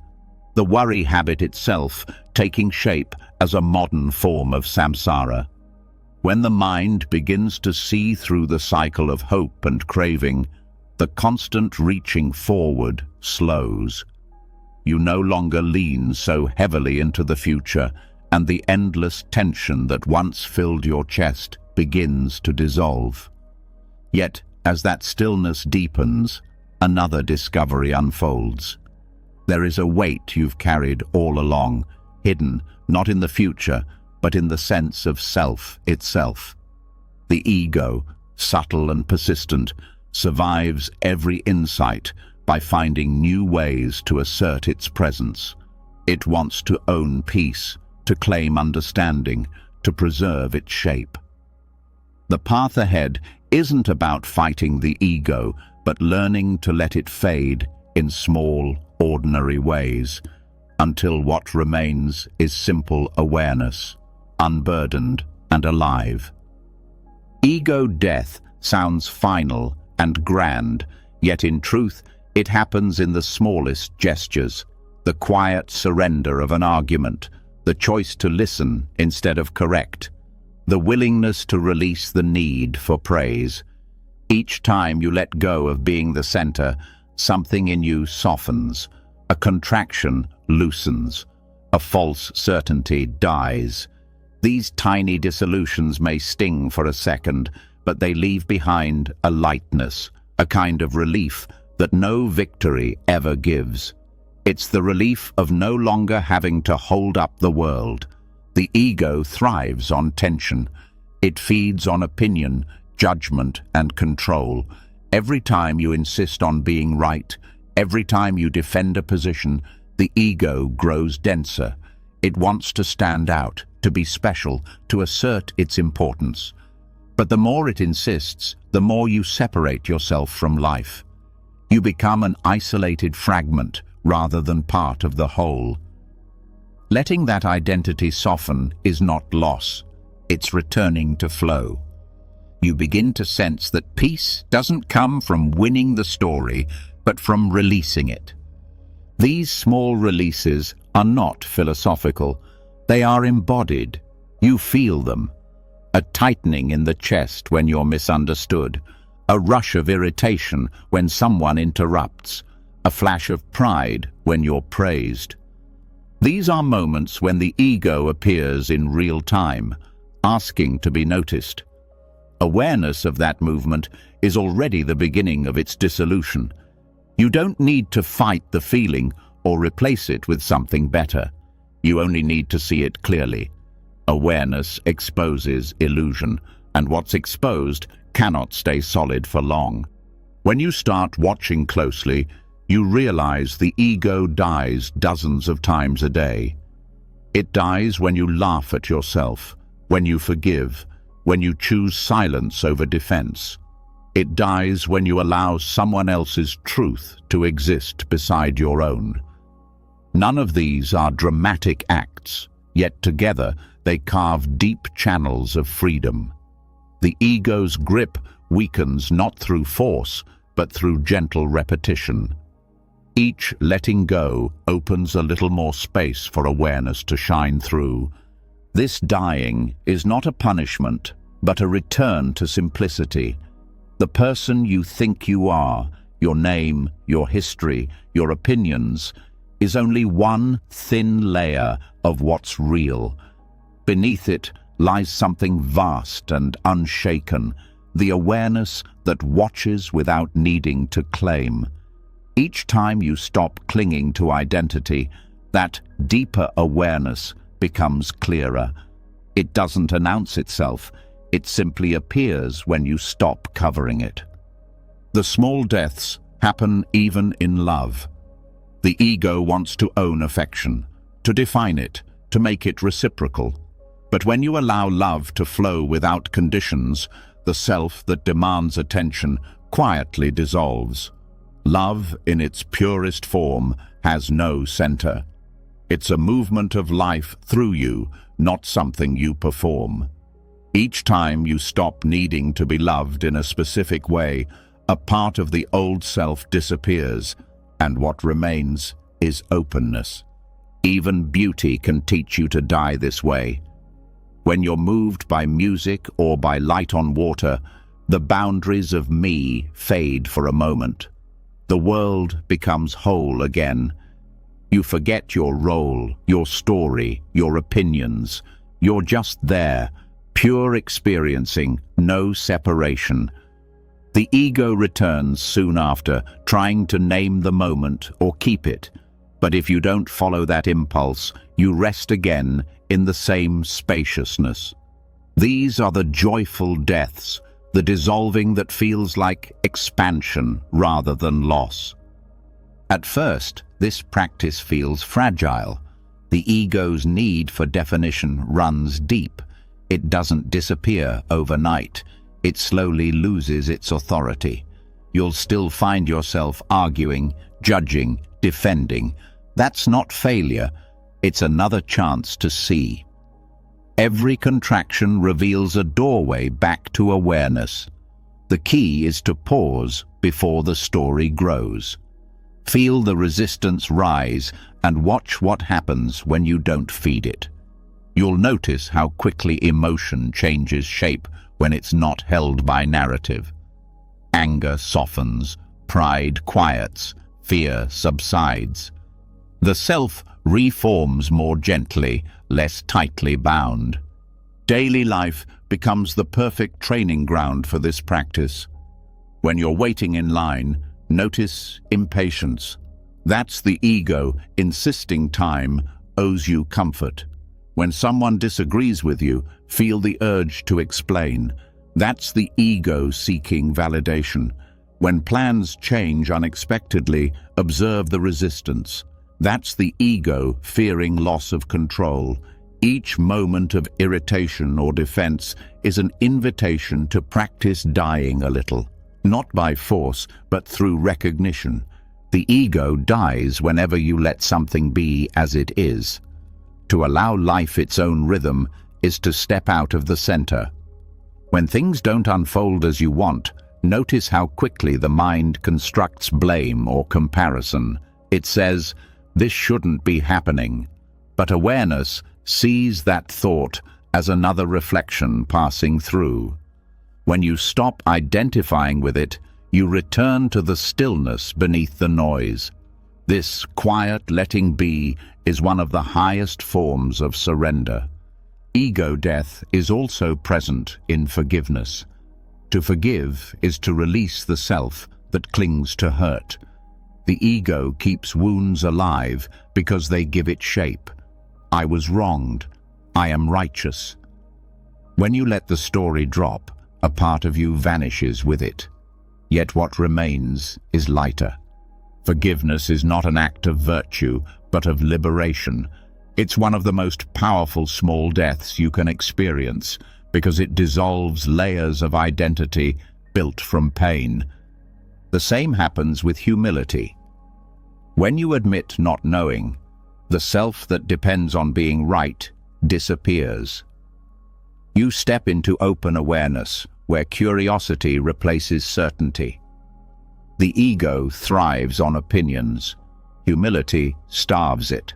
the worry habit itself taking shape as a modern form of samsara. When the mind begins to see through the cycle of hope and craving, the constant reaching forward slows. You no longer lean so heavily into the future, and the endless tension that once filled your chest begins to dissolve. Yet, as that stillness deepens, another discovery unfolds. There is a weight you've carried all along, hidden not in the future, but in the sense of self itself. The ego, subtle and persistent, survives every insight by finding new ways to assert its presence. It wants to own peace, to claim understanding, to preserve its shape. The path ahead isn't about fighting the ego, but learning to let it fade in small, ordinary ways, until what remains is simple awareness, unburdened and alive. Ego death sounds final and grand, yet in truth it happens in the smallest gestures, the quiet surrender of an argument, the choice to listen instead of correct, the willingness to release the need for praise. Each time you let go of being the center, something in you softens, a contraction loosens, a false certainty dies. These tiny dissolutions may sting for a second, but they leave behind a lightness, a kind of relief that no victory ever gives. It's the relief of no longer having to hold up the world. The ego thrives on tension. It feeds on opinion, judgment, and control. Every time you insist on being right, every time you defend a position, the ego grows denser. It wants to stand out, to be special, to assert its importance. But the more it insists, the more you separate yourself from life. You become an isolated fragment rather than part of the whole. Letting that identity soften is not loss, it's returning to flow. You begin to sense that peace doesn't come from winning the story, but from releasing it. These small releases are not philosophical, they are embodied. You feel them. A tightening in the chest when you're misunderstood, a rush of irritation when someone interrupts, a flash of pride when you're praised. These are moments when the ego appears in real time, asking to be noticed. Awareness of that movement is already the beginning of its dissolution. You don't need to fight the feeling or replace it with something better. You only need to see it clearly. Awareness exposes illusion, and what's exposed cannot stay solid for long. When you start watching closely, you realize the ego dies dozens of times a day. It dies when you laugh at yourself, when you forgive, when you choose silence over defense. It dies when you allow someone else's truth to exist beside your own. None of these are dramatic acts, yet together they carve deep channels of freedom. The ego's grip weakens not through force, but through gentle repetition. Each letting go opens a little more space for awareness to shine through. This dying is not a punishment, but a return to simplicity. The person you think you are, your name, your history, your opinions, is only one thin layer of what's real. Beneath it lies something vast and unshaken, the awareness that watches without needing to claim. Each time you stop clinging to identity, that deeper awareness becomes clearer. It doesn't announce itself, it simply appears when you stop covering it. The small deaths happen even in love. The ego wants to own affection, to define it, to make it reciprocal. But when you allow love to flow without conditions, the self that demands attention quietly dissolves. Love, in its purest form, has no center. It's a movement of life through you, not something you perform. Each time you stop needing to be loved in a specific way, a part of the old self disappears, and what remains is openness. Even beauty can teach you to die this way. When you're moved by music or by light on water, the boundaries of me fade for a moment. The world becomes whole again. You forget your role, your story, your opinions. You're just there, pure experiencing, no separation. The ego returns soon after, trying to name the moment or keep it. But if you don't follow that impulse, you rest again in the same spaciousness. These are the joyful deaths, the dissolving that feels like expansion rather than loss. At first, this practice feels fragile. The ego's need for definition runs deep. It doesn't disappear overnight. It slowly loses its authority. You'll still find yourself arguing, judging, defending. That's not failure. It's another chance to see. Every contraction reveals a doorway back to awareness. The key is to pause before the story grows. Feel the resistance rise and watch what happens when you don't feed it. You'll notice how quickly emotion changes shape when it's not held by narrative. Anger softens, pride quiets, fear subsides. The self reforms more gently, less tightly bound. Daily life becomes the perfect training ground for this practice. When you're waiting in line, notice impatience. That's the ego insisting time owes you comfort. When someone disagrees with you, feel the urge to explain. That's the ego seeking validation. When plans change unexpectedly, observe the resistance. That's the ego fearing loss of control. Each moment of irritation or defense is an invitation to practice dying a little. not by force, but through recognition. The ego dies whenever you let something be as it is. To allow life its own rhythm is to step out of the center. When things don't unfold as you want, notice how quickly the mind constructs blame or comparison. It says, "This shouldn't be happening." But awareness sees that thought as another reflection passing through. When you stop identifying with it, you return to the stillness beneath the noise. This quiet letting be is one of the highest forms of surrender. Ego death is also present in forgiveness. To forgive is to release the self that clings to hurt. The ego keeps wounds alive because they give it shape. I was wronged. I am righteous. When you let the story drop, a part of you vanishes with it. Yet what remains is lighter. Forgiveness is not an act of virtue, but of liberation. It's one of the most powerful small deaths you can experience because it dissolves layers of identity built from pain. The same happens with humility. When you admit not knowing, the self that depends on being right disappears. You step into open awareness, where curiosity replaces certainty. The ego thrives on opinions. Humility starves it.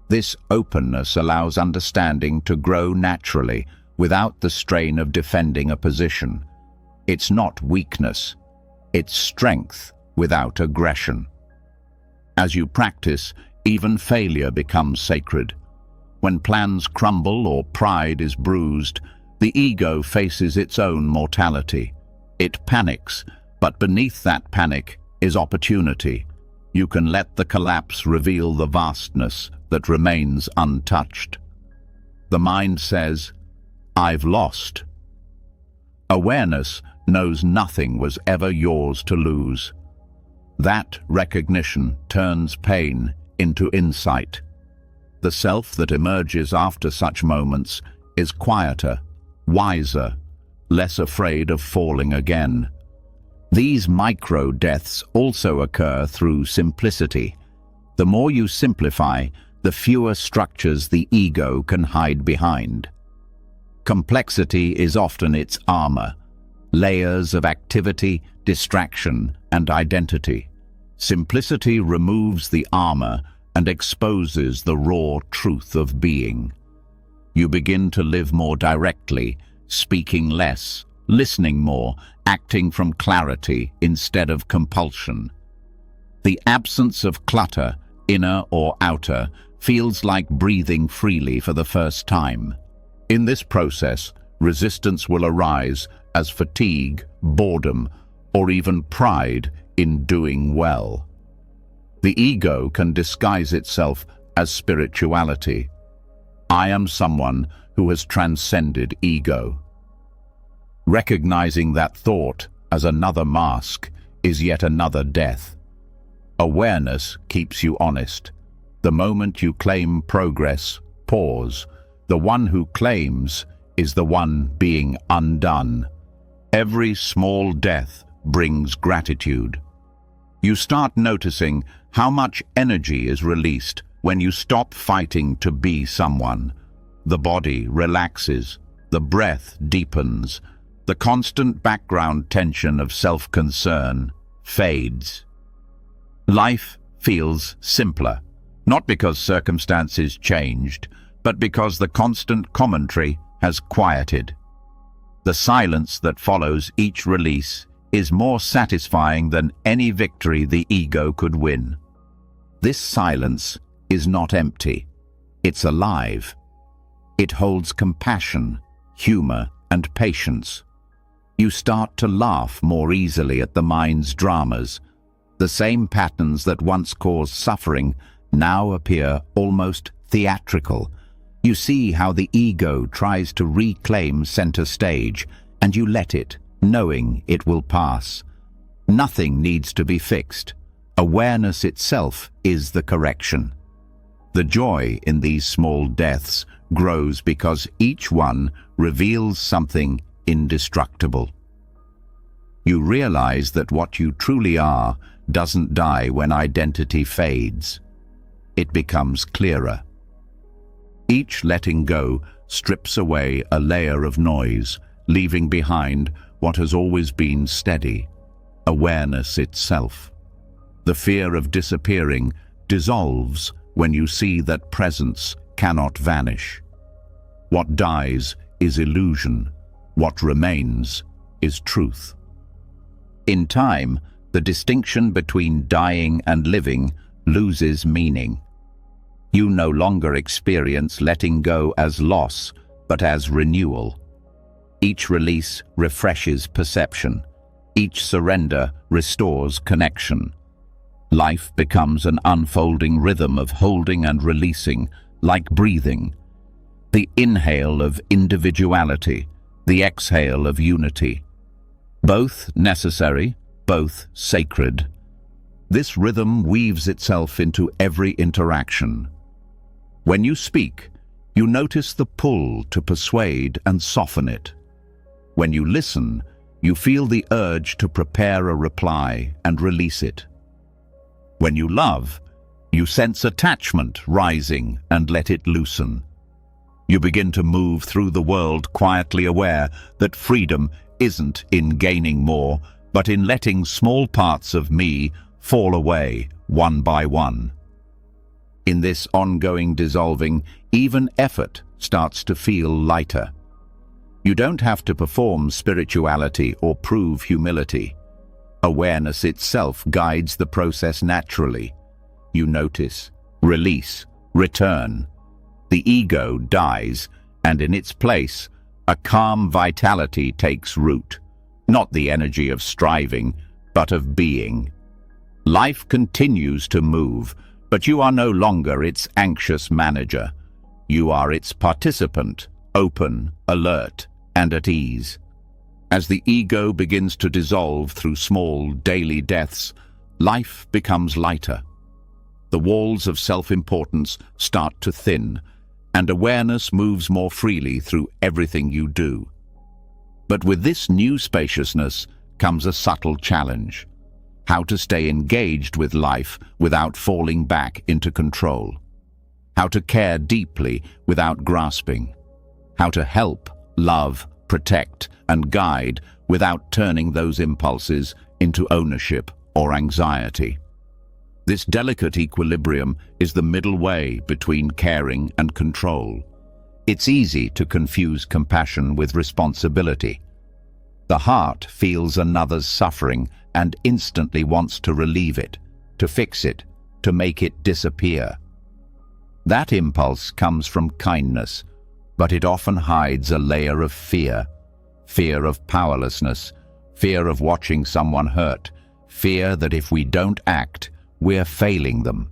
This openness allows understanding to grow naturally without the strain of defending a position. It's not weakness. It's strength without aggression. As you practice, even failure becomes sacred. When plans crumble or pride is bruised, the ego faces its own mortality. It panics, but beneath that panic is opportunity. You can let the collapse reveal the vastness that remains untouched. The mind says, "I've lost." Awareness knows nothing was ever yours to lose. That recognition turns pain into insight. The self that emerges after such moments is quieter, wiser, less afraid of falling again. These micro-deaths also occur through simplicity. The more you simplify, the fewer structures the ego can hide behind. Complexity is often its armor, layers of activity, distraction, and identity. Simplicity removes the armor and exposes the raw truth of being. You begin to live more directly, speaking less, listening more, acting from clarity instead of compulsion. The absence of clutter, inner or outer, feels like breathing freely for the first time. In this process, resistance will arise as fatigue, boredom, or even pride in doing well. The ego can disguise itself as spirituality. I am someone who has transcended ego. Recognizing that thought as another mask is yet another death. Awareness keeps you honest. The moment you claim progress, pause. The one who claims is the one being undone. Every small death brings gratitude. You start noticing how much energy is released when you stop fighting to be someone. The body relaxes, the breath deepens, the constant background tension of self-concern fades. Life feels simpler, not because circumstances changed, but because the constant commentary has quieted. The silence that follows each release is more satisfying than any victory the ego could win. This silence is not empty. It's alive. It holds compassion, humor, and patience. You start to laugh more easily at the mind's dramas. The same patterns that once caused suffering now appear almost theatrical. You see how the ego tries to reclaim center stage, and you let it, knowing it will pass. Nothing needs to be fixed. Awareness itself is the correction. The joy in these small deaths grows because each one reveals something indestructible. You realize that what you truly are doesn't die when identity fades. It becomes clearer. Each letting go strips away a layer of noise, leaving behind what has always been steady, awareness itself. The fear of disappearing dissolves when you see that presence cannot vanish. What dies is illusion. What remains is truth. In time, the distinction between dying and living loses meaning. You no longer experience letting go as loss, but as renewal. Each release refreshes perception. Each surrender restores connection. Life becomes an unfolding rhythm of holding and releasing, like breathing. The inhale of individuality, the exhale of unity. Both necessary, both sacred. This rhythm weaves itself into every interaction. When you speak, you notice the pull to persuade and soften it. When you listen, you feel the urge to prepare a reply and release it. When you love, you sense attachment rising and let it loosen. You begin to move through the world quietly aware that freedom isn't in gaining more, but in letting small parts of me fall away one by one. In this ongoing dissolving, even effort starts to feel lighter. You don't have to perform spirituality or prove humility. Awareness itself guides the process naturally. You notice, release, return. The ego dies, and in its place, a calm vitality takes root. Not the energy of striving, but of being. Life continues to move, but you are no longer its anxious manager. You are its participant, open, alert, and at ease. As the ego begins to dissolve through small daily deaths, life becomes lighter. The walls of self-importance start to thin, and awareness moves more freely through everything you do. But with this new spaciousness comes a subtle challenge: how to stay engaged with life without falling back into control. How to care deeply without grasping. How to help, love, protect, and guide without turning those impulses into ownership or anxiety. This delicate equilibrium is the middle way between caring and control. It's easy to confuse compassion with responsibility. The heart feels another's suffering and instantly wants to relieve it, to fix it, to make it disappear. That impulse comes from kindness, but it often hides a layer of fear. Fear of powerlessness, fear of watching someone hurt, fear that if we don't act, we're failing them.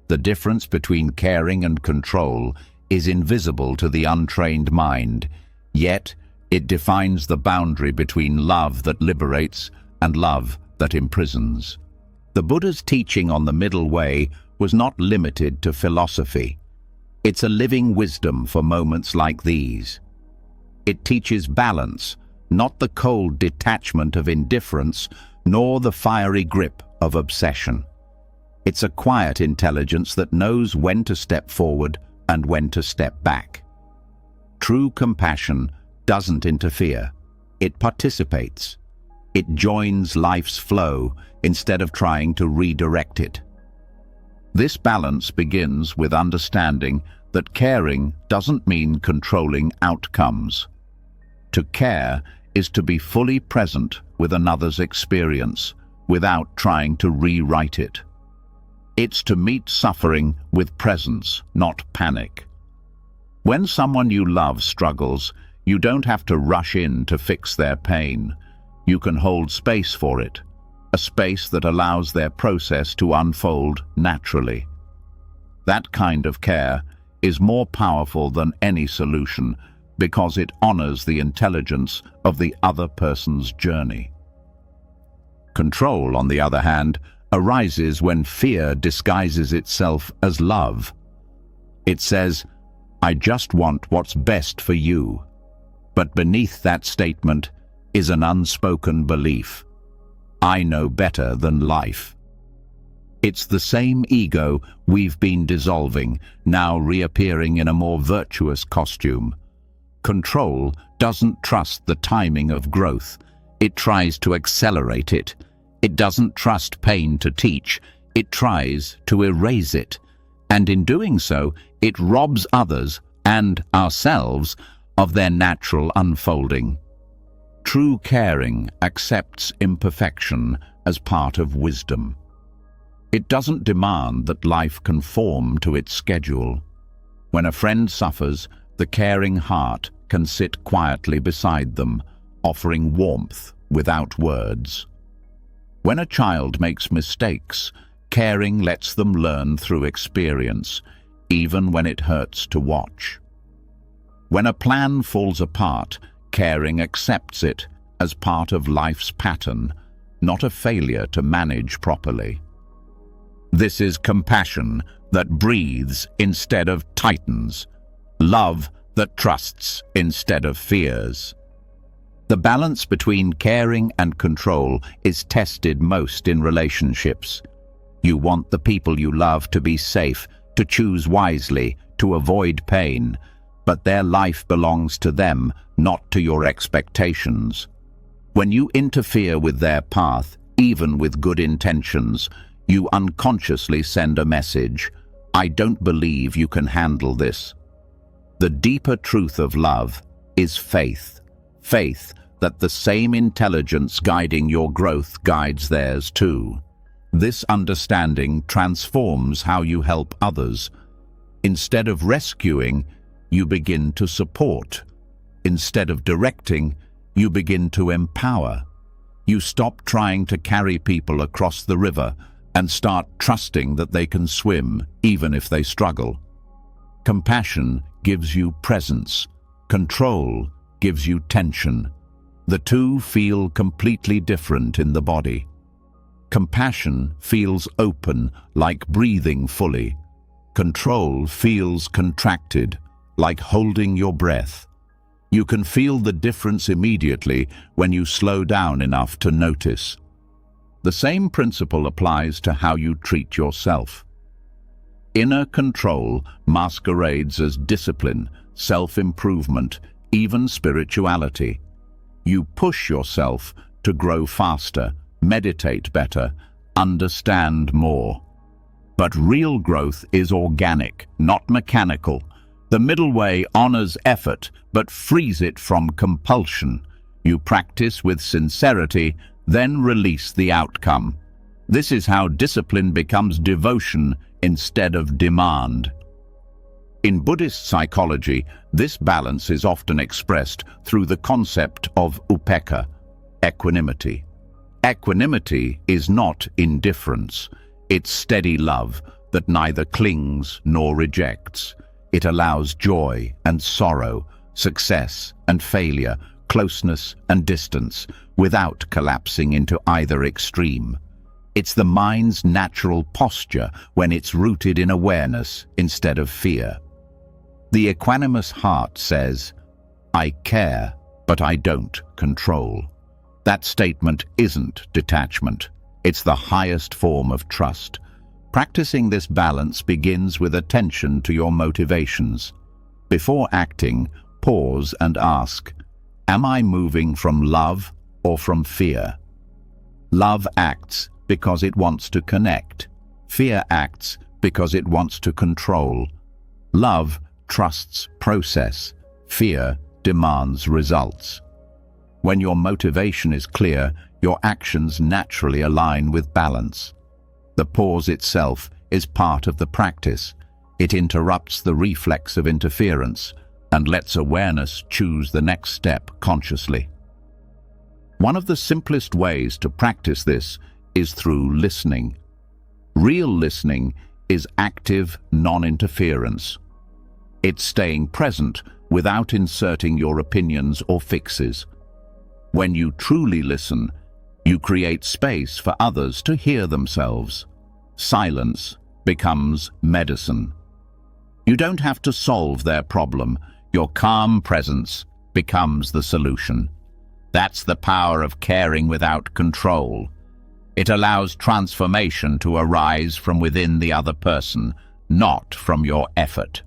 The difference between caring and control is invisible to the untrained mind, yet it defines the boundary between love that liberates and love that imprisons. The Buddha's teaching on the middle way was not limited to philosophy. It's a living wisdom for moments like these. It teaches balance, not the cold detachment of indifference, nor the fiery grip of obsession. It's a quiet intelligence that knows when to step forward and when to step back. True compassion doesn't interfere. It participates. It joins life's flow instead of trying to redirect it. This balance begins with understanding that caring doesn't mean controlling outcomes. To care is to be fully present with another's experience without trying to rewrite it. It's to meet suffering with presence, not panic. When someone you love struggles, you don't have to rush in to fix their pain. You can hold space for it, a space that allows their process to unfold naturally. That kind of care is more powerful than any solution because it honors the intelligence of the other person's journey. Control, on the other hand, arises when fear disguises itself as love. It says, "I just want what's best for you." But beneath that statement is an unspoken belief. I know better than life. It's the same ego we've been dissolving, now reappearing in a more virtuous costume. Control doesn't trust the timing of growth. It tries to accelerate it. It doesn't trust pain to teach. It tries to erase it. And in doing so, it robs others and ourselves of their natural unfolding. True caring accepts imperfection as part of wisdom. It doesn't demand that life conform to its schedule. When a friend suffers, the caring heart can sit quietly beside them, offering warmth without words. When a child makes mistakes, caring lets them learn through experience, even when it hurts to watch. When a plan falls apart, caring accepts it as part of life's pattern, not a failure to manage properly. This is compassion that breathes instead of tightens, love that trusts instead of fears. The balance between caring and control is tested most in relationships. You want the people you love to be safe, to choose wisely, to avoid pain, but their life belongs to them, not to your expectations. When you interfere with their path, even with good intentions, you unconsciously send a message: I don't believe you can handle this. The deeper truth of love is faith. Faith that the same intelligence guiding your growth guides theirs too. This understanding transforms how you help others. Instead of rescuing, you begin to support. Instead of directing, you begin to empower. You stop trying to carry people across the river and start trusting that they can swim, even if they struggle. Compassion gives you presence. Control gives you tension. The two feel completely different in the body. Compassion feels open, like breathing fully. Control feels contracted, like holding your breath. You can feel the difference immediately when you slow down enough to notice. The same principle applies to how you treat yourself. Inner control masquerades as discipline, self-improvement, even spirituality. You push yourself to grow faster, meditate better, understand more. But real growth is organic, not mechanical. The middle way honors effort, but frees it from compulsion. You practice with sincerity, then release the outcome. This is how discipline becomes devotion instead of demand. In Buddhist psychology, this balance is often expressed through the concept of upekkha, equanimity. Equanimity is not indifference. It's steady love that neither clings nor rejects. It allows joy and sorrow, success and failure, closeness and distance, without collapsing into either extreme. It's the mind's natural posture when it's rooted in awareness instead of fear. The equanimous heart says, I care, but I don't control. That statement isn't detachment. It's the highest form of trust. Practicing this balance begins with attention to your motivations. Before acting, pause and ask, am I moving from love or from fear? Love acts because it wants to connect. Fear acts because it wants to control. Love trusts process. Fear demands results. When your motivation is clear, your actions naturally align with balance. The pause itself is part of the practice. It interrupts the reflex of interference and lets awareness choose the next step consciously. One of the simplest ways to practice this is through listening. Real listening is active non-interference. It's staying present without inserting your opinions or fixes. When you truly listen, you create space for others to hear themselves. Silence becomes medicine. You don't have to solve their problem. Your calm presence becomes the solution. That's the power of caring without control. It allows transformation to arise from within the other person, not from your effort.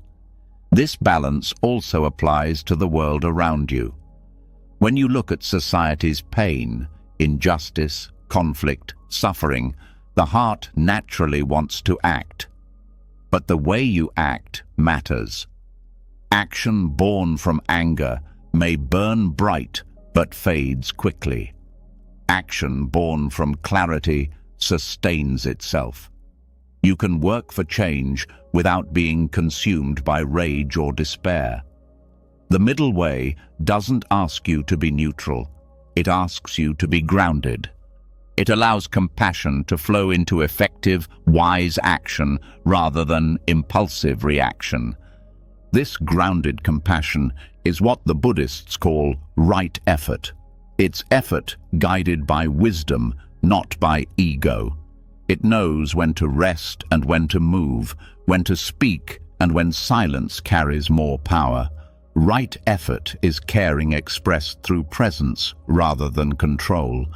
This balance also applies to the world around you. When you look at society's pain, injustice, conflict, suffering, the heart naturally wants to act. But the way you act matters. Action born from anger may burn bright but fades quickly. Action born from clarity sustains itself. You can work for change without being consumed by rage or despair. The middle way doesn't ask you to be neutral. It asks you to be grounded. It allows compassion to flow into effective, wise action rather than impulsive reaction. This grounded compassion is what the Buddhists call right effort. It's effort guided by wisdom, not by ego. It knows when to rest and when to move, when to speak and when silence carries more power. Right effort is caring expressed through presence rather than control.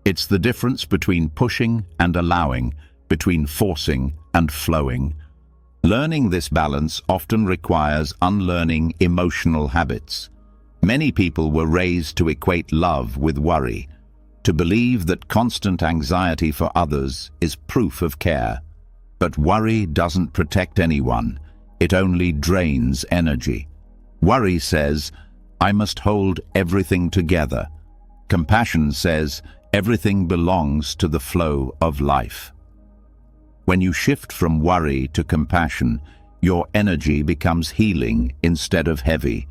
It's the difference between pushing and allowing, between forcing and flowing. Learning this balance often requires unlearning emotional habits. Many people were raised to equate love with worry, to believe that constant anxiety for others is proof of care. But worry doesn't protect anyone. It only drains energy. Worry says, I must hold everything together. Compassion says, everything belongs to the flow of life. When you shift from worry to compassion, your energy becomes healing instead of heavy.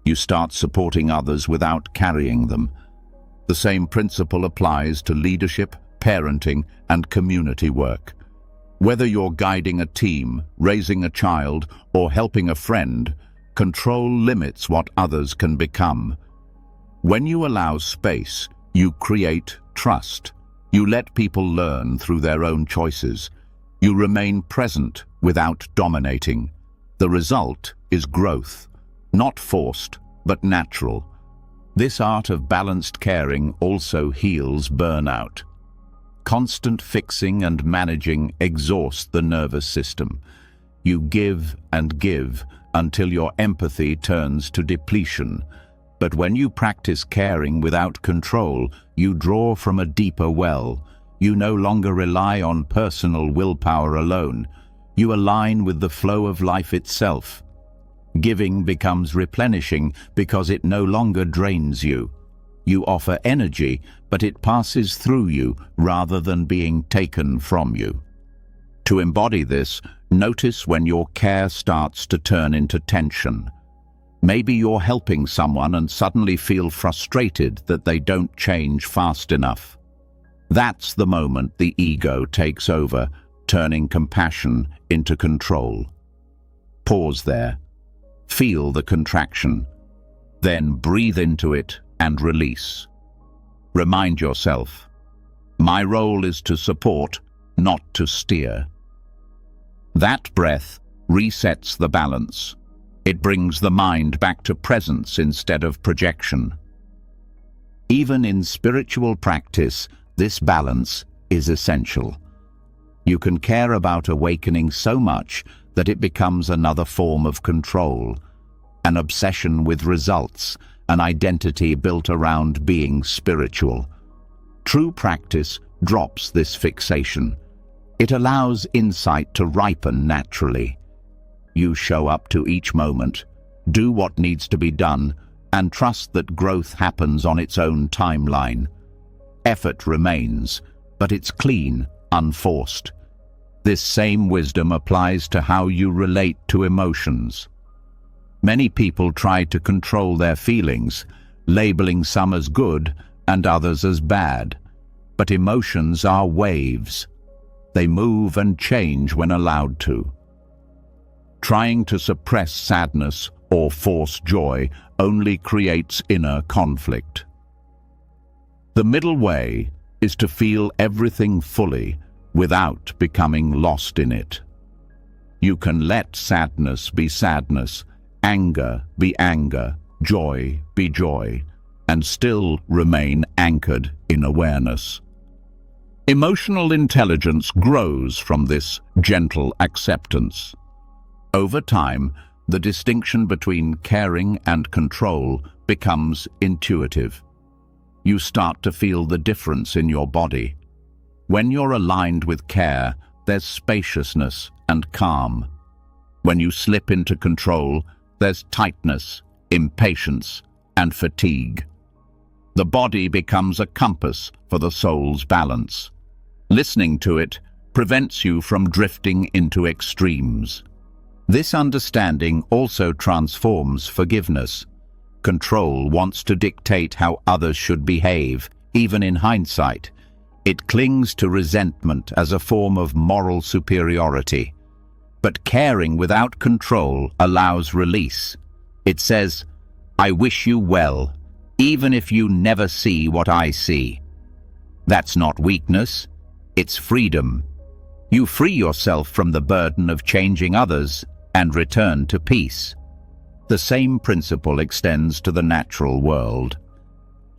You start supporting others without carrying them. The same principle applies to leadership, parenting, and community work. Whether you're guiding a team, raising a child, or helping a friend, control limits what others can become. When you allow space, you create trust. You let people learn through their own choices. You remain present without dominating. The result is growth, not forced, but natural. This art of balanced caring also heals burnout. Constant fixing and managing exhaust the nervous system. You give and give until your empathy turns to depletion. But when you practice caring without control, you draw from a deeper well. You no longer rely on personal willpower alone. You align with the flow of life itself. Giving becomes replenishing because it no longer drains you. You offer energy, but it passes through you rather than being taken from you. To embody this, notice when your care starts to turn into tension. Maybe you're helping someone and suddenly feel frustrated that they don't change fast enough. That's the moment the ego takes over, turning compassion into control. Pause there. Feel the contraction. Then breathe into it and release. Remind yourself, my role is to support, not to steer. That breath resets the balance. It brings the mind back to presence instead of projection. Even in spiritual practice, this balance is essential. You can care about awakening so much that it becomes another form of control, an obsession with results, an identity built around being spiritual. True practice drops this fixation. It allows insight to ripen naturally. You show up to each moment, do what needs to be done, and trust that growth happens on its own timeline. Effort remains, but it's clean, unforced. This same wisdom applies to how you relate to emotions. Many people try to control their feelings, labeling some as good and others as bad. But emotions are waves. They move and change when allowed to. Trying to suppress sadness or force joy only creates inner conflict. The middle way is to feel everything fully without becoming lost in it. You can let sadness be sadness, anger be anger, joy be joy, and still remain anchored in awareness. Emotional intelligence grows from this gentle acceptance. Over time, the distinction between caring and control becomes intuitive. You start to feel the difference in your body. When you're aligned with care, there's spaciousness and calm. When you slip into control, there's tightness, impatience, and fatigue. The body becomes a compass for the soul's balance. Listening to it prevents you from drifting into extremes. This understanding also transforms forgiveness. Control wants to dictate how others should behave, even in hindsight. It clings to resentment as a form of moral superiority. But caring without control allows release. It says, "I wish you well, even if you never see what I see." That's not weakness, it's freedom. You free yourself from the burden of changing others and return to peace. The same principle extends to the natural world.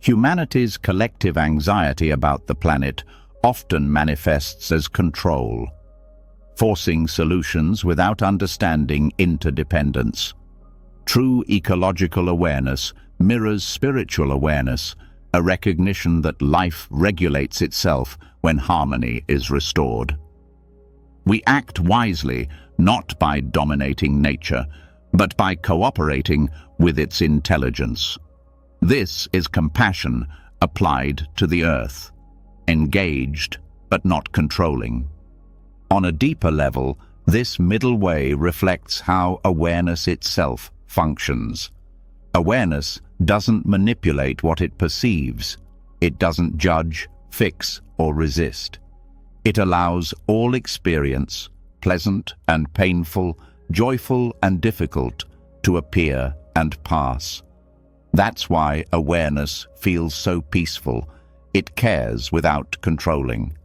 Humanity's collective anxiety about the planet often manifests as control, forcing solutions without understanding interdependence. True ecological awareness mirrors spiritual awareness, a recognition that life regulates itself when harmony is restored. We act wisely not by dominating nature, but by cooperating with its intelligence. This is compassion applied to the earth, engaged but not controlling. On a deeper level, this middle way reflects how awareness itself functions. Awareness doesn't manipulate what it perceives. It doesn't judge, fix, or resist. It allows all experience, pleasant and painful, joyful and difficult, to appear and pass. That's why awareness feels so peaceful. It cares without controlling.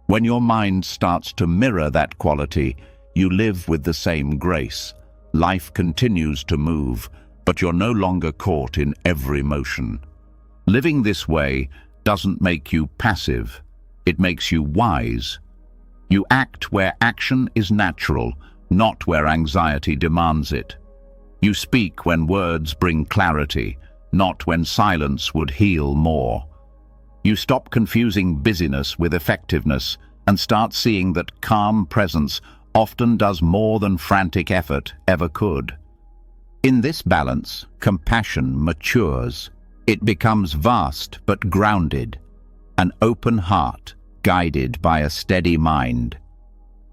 When your mind starts to mirror that quality, you live with the same grace. Life continues to move, but you're no longer caught in every motion. Living this way doesn't make you passive. It makes you wise. You act where action is natural, not where anxiety demands it. You speak when words bring clarity, not when silence would heal more. You stop confusing busyness with effectiveness and start seeing that calm presence often does more than frantic effort ever could. In this balance, compassion matures. It becomes vast but grounded, an open heart guided by a steady mind.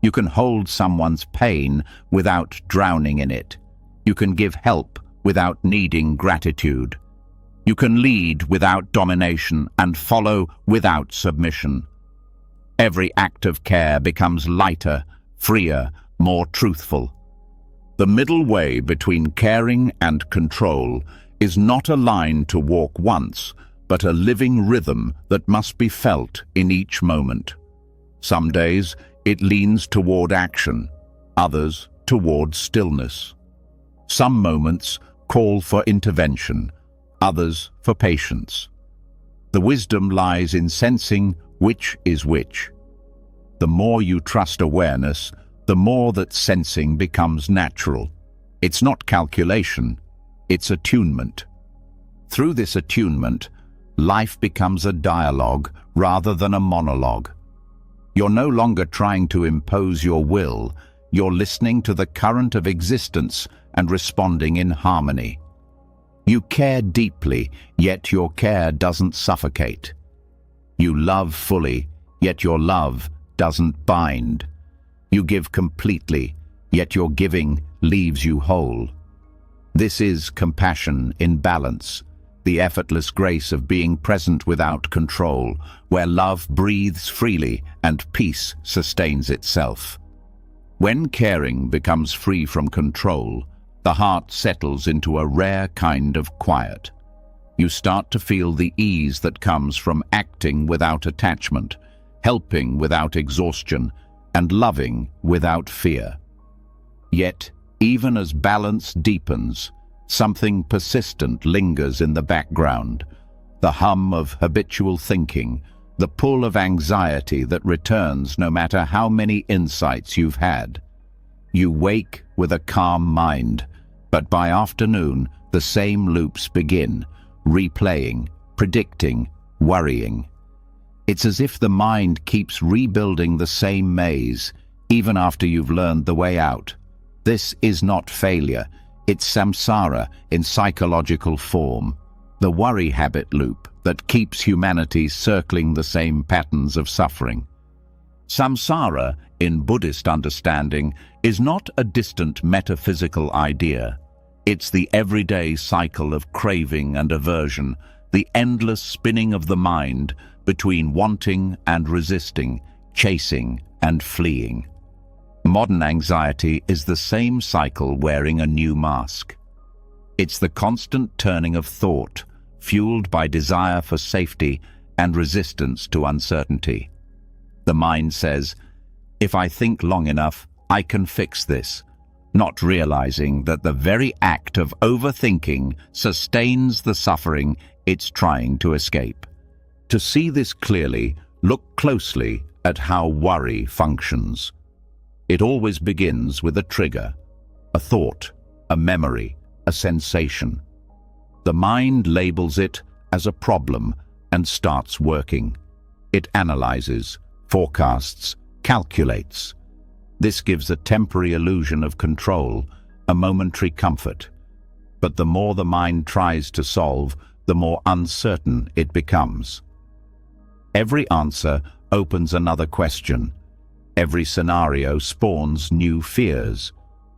You can hold someone's pain without drowning in it. You can give help without needing gratitude. You can lead without domination and follow without submission. Every act of care becomes lighter, freer, more truthful. The middle way between caring and control is not a line to walk once, but a living rhythm that must be felt in each moment. Some days it leans toward action, others toward stillness. Some moments call for intervention, others for patience. The wisdom lies in sensing which is which. The more you trust awareness, the more that sensing becomes natural. It's not calculation, it's attunement. Through this attunement, life becomes a dialogue rather than a monologue. You're no longer trying to impose your will, you're listening to the current of existence and responding in harmony. You care deeply, yet your care doesn't suffocate. You love fully, yet your love doesn't bind. You give completely, yet your giving leaves you whole. This is compassion in balance, the effortless grace of being present without control, where love breathes freely and peace sustains itself. When caring becomes free from control, the heart settles into a rare kind of quiet. You start to feel the ease that comes from acting without attachment, helping without exhaustion, and loving without fear. Yet, even as balance deepens, something persistent lingers in the background, the hum of habitual thinking, the pull of anxiety that returns no matter how many insights you've had. You wake with a calm mind, but by afternoon, the same loops begin, replaying, predicting, worrying. It's as if the mind keeps rebuilding the same maze, even after you've learned the way out. This is not failure, it's samsara in psychological form, the worry habit loop that keeps humanity circling the same patterns of suffering. Samsara, in Buddhist understanding, is not a distant metaphysical idea. It's the everyday cycle of craving and aversion, the endless spinning of the mind between wanting and resisting, chasing and fleeing. Modern anxiety is the same cycle wearing a new mask. It's the constant turning of thought, fueled by desire for safety and resistance to uncertainty. The mind says, "If I think long enough, I can fix this," not realizing that the very act of overthinking sustains the suffering it's trying to escape. To see this clearly, look closely at how worry functions. It always begins with a trigger, a thought, a memory, a sensation. The mind labels it as a problem and starts working. It analyzes, forecasts, calculates. This gives a temporary illusion of control, a momentary comfort. But the more the mind tries to solve, the more uncertain it becomes. Every answer opens another question. Every scenario spawns new fears.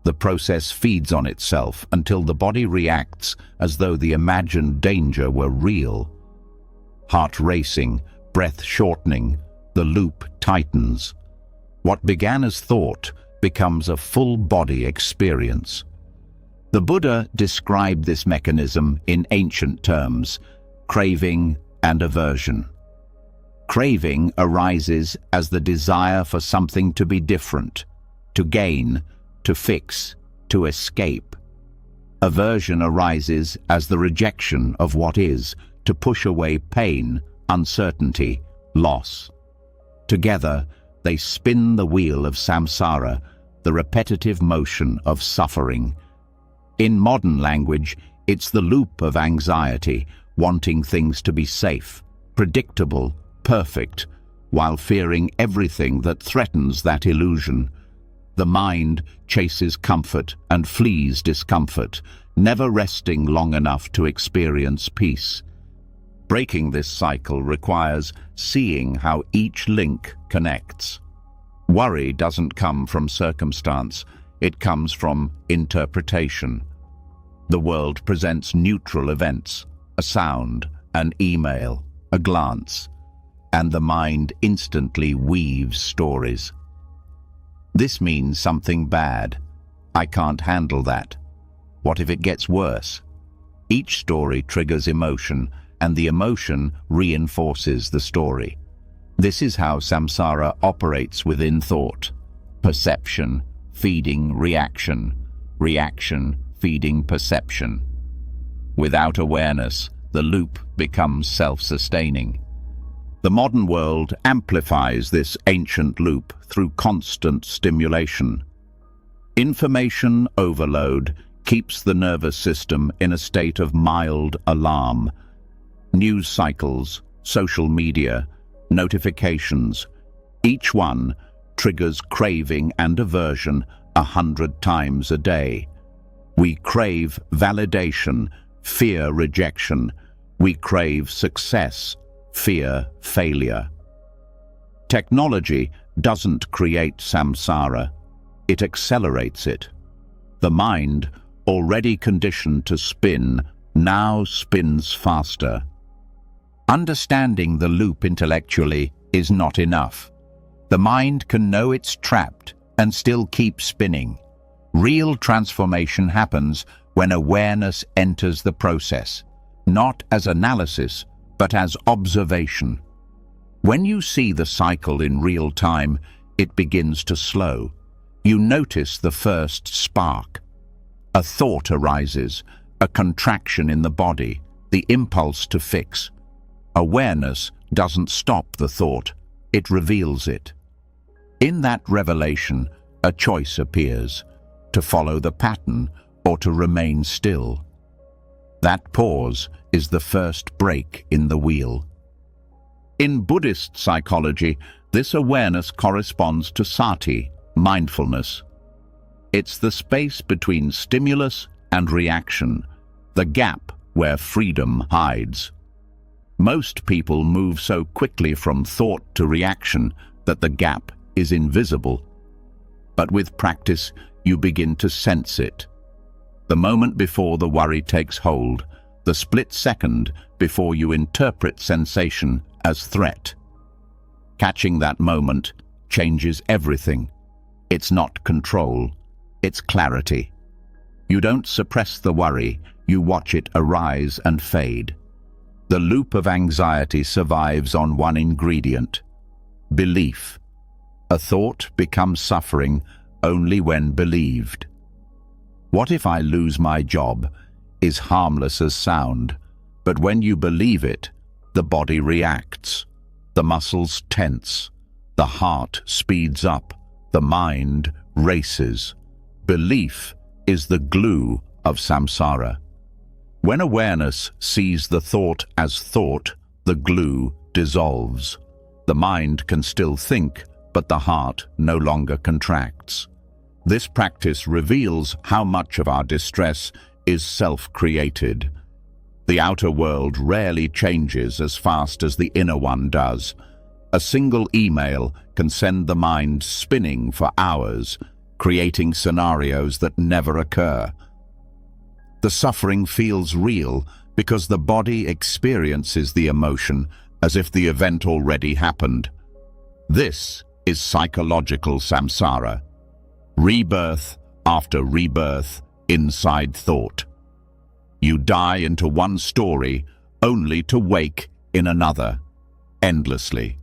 The process feeds on itself until the body reacts as though the imagined danger were real. Heart racing, breath shortening, the loop tightens. What began as thought becomes a full-body experience. The Buddha described this mechanism in ancient terms, craving and aversion. Craving arises as the desire for something to be different, to gain, to fix, to escape. Aversion arises as the rejection of what is, to push away pain, uncertainty, loss. Together, they spin the wheel of samsara, the repetitive motion of suffering. In modern language, it's the loop of anxiety, wanting things to be safe, predictable, perfect, while fearing everything that threatens that illusion. The mind chases comfort and flees discomfort, never resting long enough to experience peace. Breaking this cycle requires seeing how each link connects. Worry doesn't come from circumstance, it comes from interpretation. The world presents neutral events, a sound, an email, a glance, and the mind instantly weaves stories. This means something bad. I can't handle that. What if it gets worse? Each story triggers emotion, and the emotion reinforces the story. This is how samsara operates within thought. Perception, feeding reaction, reaction, feeding perception. Without awareness, the loop becomes self-sustaining. The modern world amplifies this ancient loop through constant stimulation. Information overload keeps the nervous system in a state of mild alarm. News cycles, social media, notifications, each one triggers craving and aversion 100 times a day. We crave validation, fear rejection. We crave success, fear failure. Technology doesn't create samsara, it accelerates it. The mind, already conditioned to spin, now spins faster. Understanding the loop intellectually is not enough. The mind can know it's trapped and still keep spinning. Real transformation happens when awareness enters the process, not as analysis, but as observation. When you see the cycle in real time, it begins to slow. You notice the first spark. A thought arises, a contraction in the body, the impulse to fix. Awareness doesn't stop the thought, it reveals it. In that revelation, a choice appears, to follow the pattern or to remain still. That pause is the first break in the wheel. In Buddhist psychology, this awareness corresponds to sati, mindfulness. It's the space between stimulus and reaction, the gap where freedom hides. Most people move so quickly from thought to reaction that the gap is invisible. But with practice, you begin to sense it. The moment before the worry takes hold, the split second before you interpret sensation as threat. Catching that moment changes everything. It's not control, it's clarity. You don't suppress the worry, you watch it arise and fade. The loop of anxiety survives on one ingredient: belief. A thought becomes suffering only when believed. What if I lose my job is harmless as sound, but when you believe it, the body reacts. The muscles tense, the heart speeds up, the mind races. Belief is the glue of samsara. When awareness sees the thought as thought, the glue dissolves. The mind can still think, but the heart no longer contracts. This practice reveals how much of our distress is self-created. The outer world rarely changes as fast as the inner one does. A single email can send the mind spinning for hours, creating scenarios that never occur. The suffering feels real because the body experiences the emotion as if the event already happened. This is psychological samsara. Rebirth after rebirth inside thought. You die into one story only to wake in another, endlessly.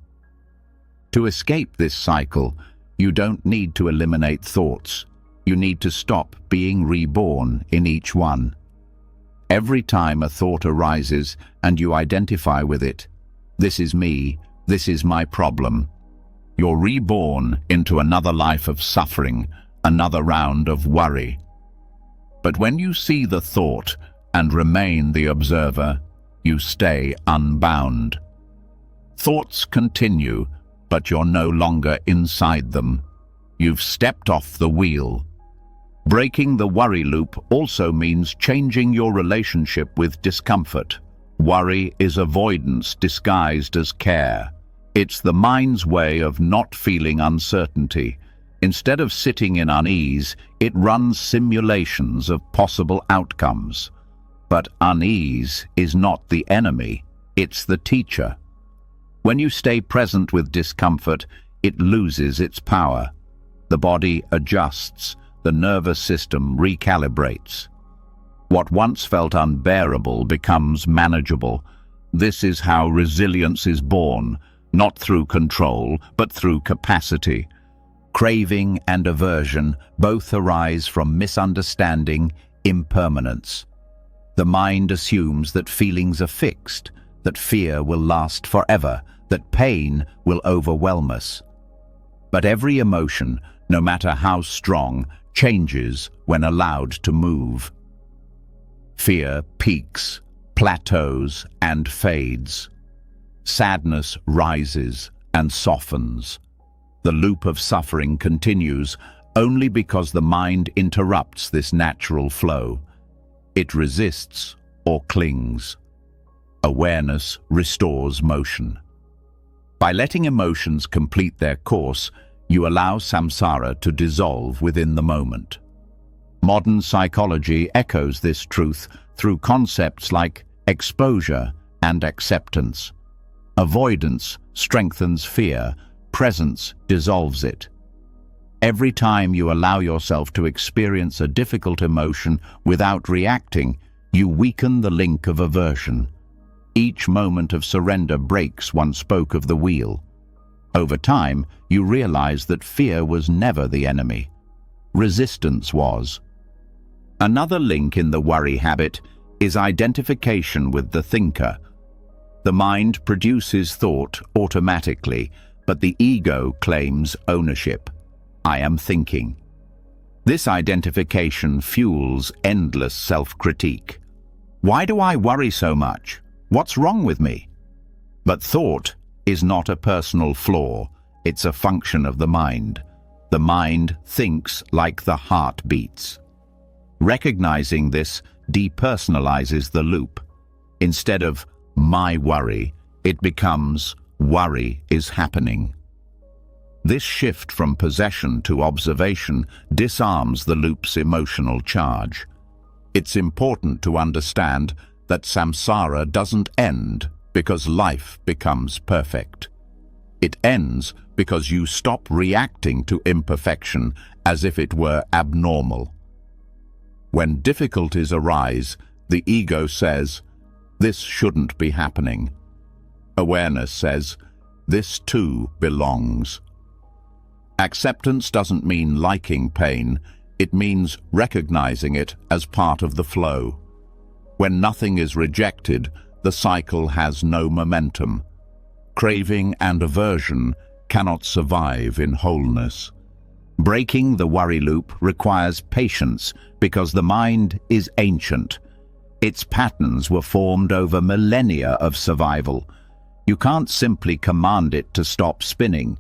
To escape this cycle, you don't need to eliminate thoughts. You need to stop being reborn in each one. Every time a thought arises and you identify with it, this is me, this is my problem, you're reborn into another life of suffering, another round of worry. But when you see the thought and remain the observer, you stay unbound. Thoughts continue, but you're no longer inside them. You've stepped off the wheel. Breaking the worry loop also means changing your relationship with discomfort. Worry is avoidance disguised as care. It's the mind's way of not feeling uncertainty. Instead of sitting in unease, it runs simulations of possible outcomes. But unease is not the enemy, it's the teacher. When you stay present with discomfort, it loses its power. The body adjusts, the nervous system recalibrates. What once felt unbearable becomes manageable. This is how resilience is born, not through control, but through capacity. Craving and aversion both arise from misunderstanding, impermanence. The mind assumes that feelings are fixed, that fear will last forever, that pain will overwhelm us. But every emotion, no matter how strong, changes when allowed to move. Fear peaks, plateaus, and fades. Sadness rises and softens. The loop of suffering continues only because the mind interrupts this natural flow. It resists or clings. Awareness restores motion. By letting emotions complete their course, you allow samsara to dissolve within the moment. Modern psychology echoes this truth through concepts like exposure and acceptance. Avoidance strengthens fear, presence dissolves it. Every time you allow yourself to experience a difficult emotion without reacting, you weaken the link of aversion. Each moment of surrender breaks one spoke of the wheel. Over time, you realize that fear was never the enemy. Resistance was. Another link in the worry habit is identification with the thinker. The mind produces thought automatically, but the ego claims ownership. I am thinking. This identification fuels endless self-critique. Why do I worry so much? What's wrong with me? But thought is not a personal flaw. It's a function of the mind. The mind thinks like the heart beats. Recognizing this depersonalizes the loop. Instead of my worry, it becomes worry is happening. This shift from possession to observation disarms the loop's emotional charge. It's important to understand that samsara doesn't end because life becomes perfect. It ends because you stop reacting to imperfection as if it were abnormal. When difficulties arise, the ego says, "This shouldn't be happening." Awareness says, "This too belongs." Acceptance doesn't mean liking pain, it means recognizing it as part of the flow. When nothing is rejected, the cycle has no momentum. Craving and aversion cannot survive in wholeness. Breaking the worry loop requires patience because the mind is ancient. Its patterns were formed over millennia of survival. You can't simply command it to stop spinning.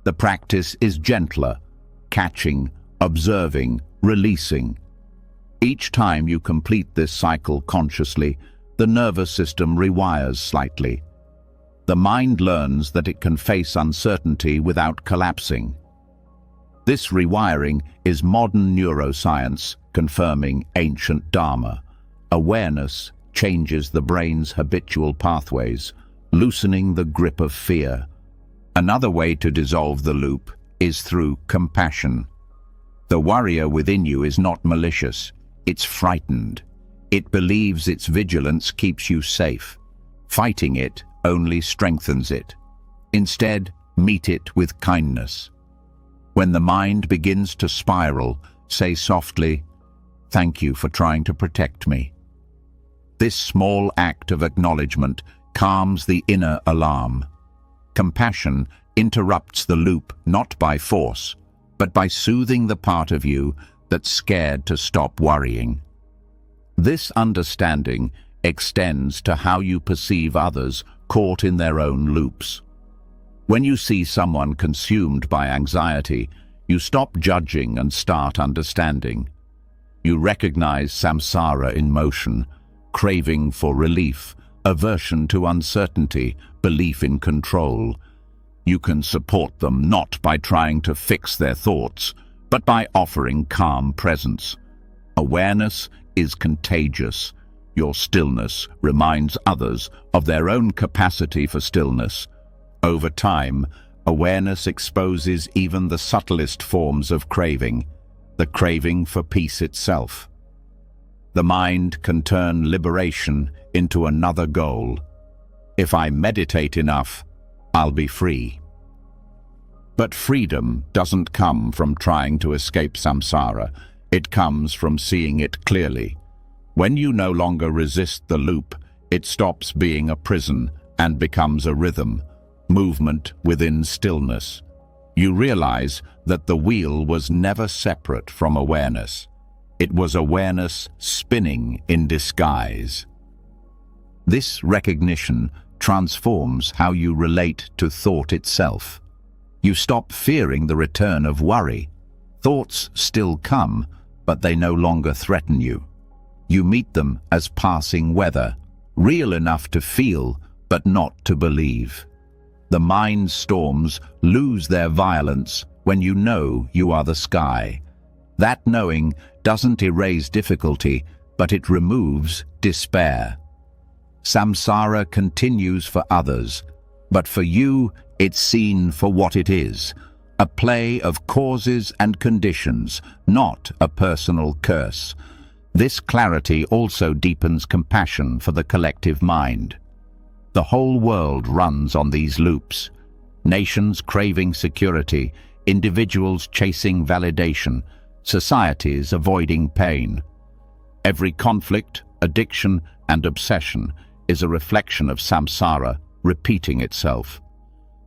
The practice is gentler, catching, observing, releasing. Each time you complete this cycle consciously, the nervous system rewires slightly. The mind learns that it can face uncertainty without collapsing. This rewiring is modern neuroscience confirming ancient Dharma. Awareness changes the brain's habitual pathways, loosening the grip of fear. Another way to dissolve the loop is through compassion. The warrior within you is not malicious, it's frightened. It believes its vigilance keeps you safe. Fighting it only strengthens it. Instead, meet it with kindness. When the mind begins to spiral, say softly, "Thank you for trying to protect me." This small act of acknowledgement calms the inner alarm. Compassion interrupts the loop not by force, but by soothing the part of you that's scared to stop worrying. This understanding extends to how you perceive others caught in their own loops. When you see someone consumed by anxiety, you stop judging and start understanding. You recognize samsara in motion, craving for relief, aversion to uncertainty, belief in control. You can support them not by trying to fix their thoughts, but by offering calm presence. Awareness is contagious. Your stillness reminds others of their own capacity for stillness. Over time, awareness exposes even the subtlest forms of craving, the craving for peace itself. The mind can turn liberation into another goal. If I meditate enough, I'll be free. But freedom doesn't come from trying to escape samsara. It comes from seeing it clearly. When you no longer resist the loop, it stops being a prison and becomes a rhythm, movement within stillness. You realize that the wheel was never separate from awareness. It was awareness spinning in disguise. This recognition transforms how you relate to thought itself. You stop fearing the return of worry. Thoughts still come, but they no longer threaten you. You meet them as passing weather, real enough to feel, but not to believe. The mind's storms lose their violence when you know you are the sky. That knowing doesn't erase difficulty, but it removes despair. Samsara continues for others, but for you, it's seen for what it is, a play of causes and conditions, not a personal curse. This clarity also deepens compassion for the collective mind. The whole world runs on these loops. Nations craving security, individuals chasing validation, societies avoiding pain. Every conflict, addiction, and obsession is a reflection of samsara repeating itself.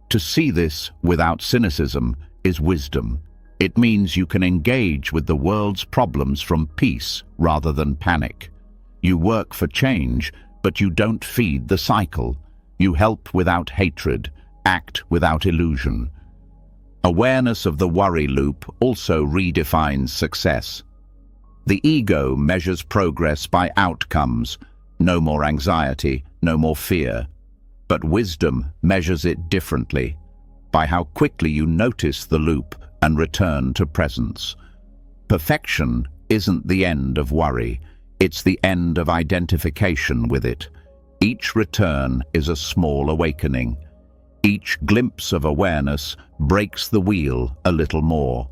To see this without cynicism is wisdom. It means you can engage with the world's problems from peace rather than panic. You work for change, but you don't feed the cycle. You help without hatred, act without illusion. Awareness of the worry loop also redefines success. The ego measures progress by outcomes. No more anxiety, no more fear. But wisdom measures it differently, by how quickly you notice the loop and return to presence. Perfection isn't the end of worry, it's the end of identification with it. Each return is a small awakening. Each glimpse of awareness breaks the wheel a little more.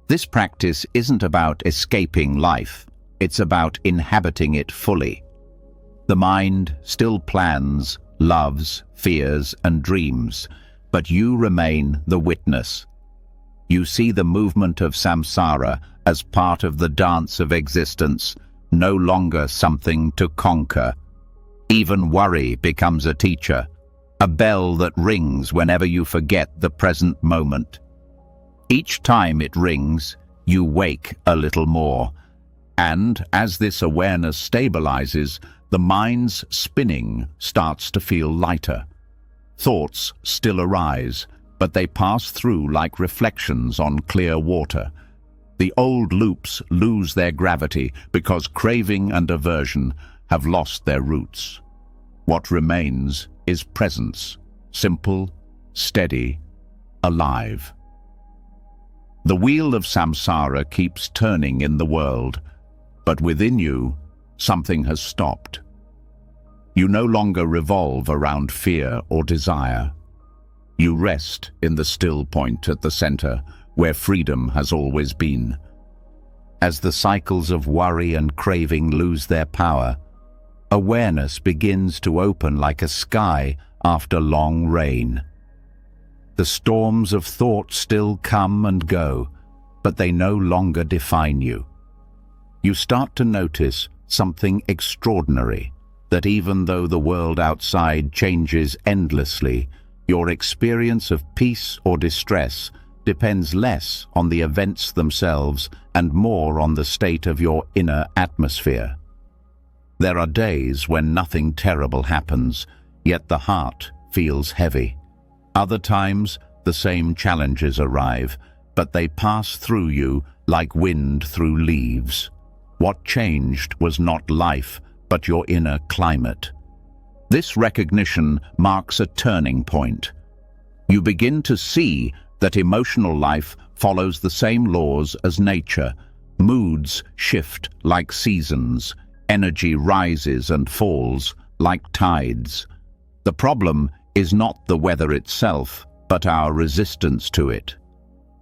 This practice isn't about escaping life, it's about inhabiting it fully. The mind still plans, loves, fears, and dreams, but you remain the witness. You see the movement of samsara as part of the dance of existence, no longer something to conquer. Even worry becomes a teacher, a bell that rings whenever you forget the present moment. Each time it rings, you wake a little more, and as this awareness stabilizes, the mind's spinning starts to feel lighter. Thoughts still arise, but they pass through like reflections on clear water. The old loops lose their gravity because craving and aversion have lost their roots. What remains is presence, simple, steady, alive. The wheel of samsara keeps turning in the world, but within you, something has stopped. You no longer revolve around fear or desire. You rest in the still point at the center, where freedom has always been. As the cycles of worry and craving lose their power, awareness begins to open like a sky after long rain. The storms of thought still come and go, but they no longer define you. You start to notice something extraordinary, that even though the world outside changes endlessly, your experience of peace or distress depends less on the events themselves and more on the state of your inner atmosphere. There are days when nothing terrible happens, yet the heart feels heavy. Other times, the same challenges arrive, but they pass through you like wind through leaves. What changed was not life, but your inner climate. This recognition marks a turning point. You begin to see that emotional life follows the same laws as nature. Moods shift like seasons. Energy rises and falls like tides. The problem is not the weather itself, but our resistance to it.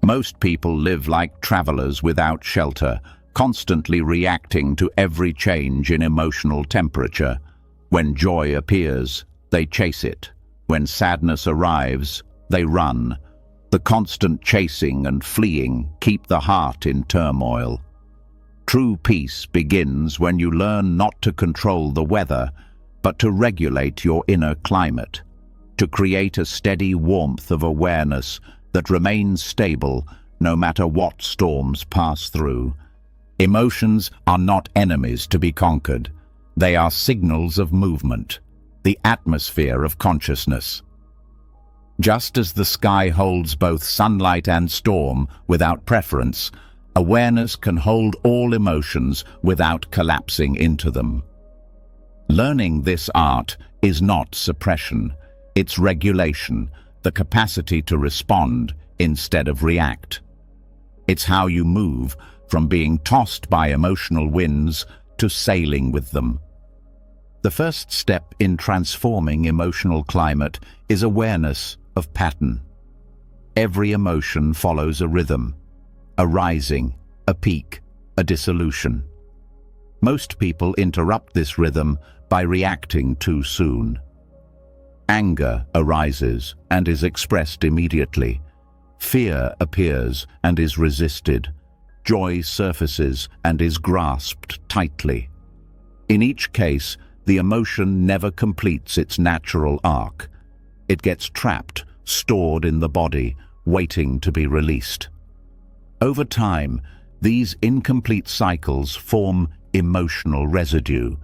Most people live like travelers without shelter, constantly reacting to every change in emotional temperature. When joy appears, they chase it. When sadness arrives, they run. The constant chasing and fleeing keep the heart in turmoil. True peace begins when you learn not to control the weather, but to regulate your inner climate, to create a steady warmth of awareness that remains stable no matter what storms pass through. Emotions are not enemies to be conquered. They are signals of movement, the atmosphere of consciousness. Just as the sky holds both sunlight and storm without preference, awareness can hold all emotions without collapsing into them. Learning this art is not suppression, it's regulation, the capacity to respond instead of react. It's how you move from being tossed by emotional winds to sailing with them. The first step in transforming emotional climate is awareness of pattern. Every emotion follows a rhythm, a rising, a peak, a dissolution. Most people interrupt this rhythm by reacting too soon. Anger arises and is expressed immediately. Fear appears and is resisted. Joy surfaces and is grasped tightly. In each case, the emotion never completes its natural arc. It gets trapped, stored in the body, waiting to be released. Over time, these incomplete cycles form emotional residue,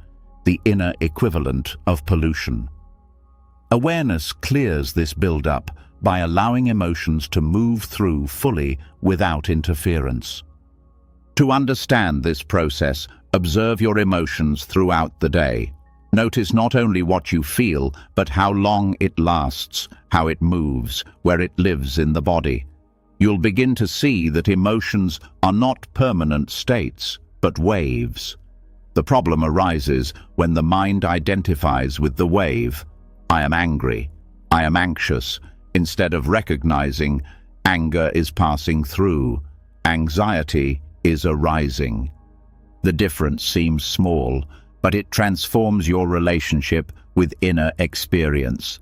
the inner equivalent of pollution. Awareness clears this build-up by allowing emotions to move through fully without interference. To understand this process, observe your emotions throughout the day. Notice not only what you feel, but how long it lasts, how it moves, where it lives in the body. You'll begin to see that emotions are not permanent states, but waves. The problem arises when the mind identifies with the wave. I am angry, I am anxious, instead of recognizing anger is passing through, anxiety is arising. The difference seems small, but it transforms your relationship with inner experience.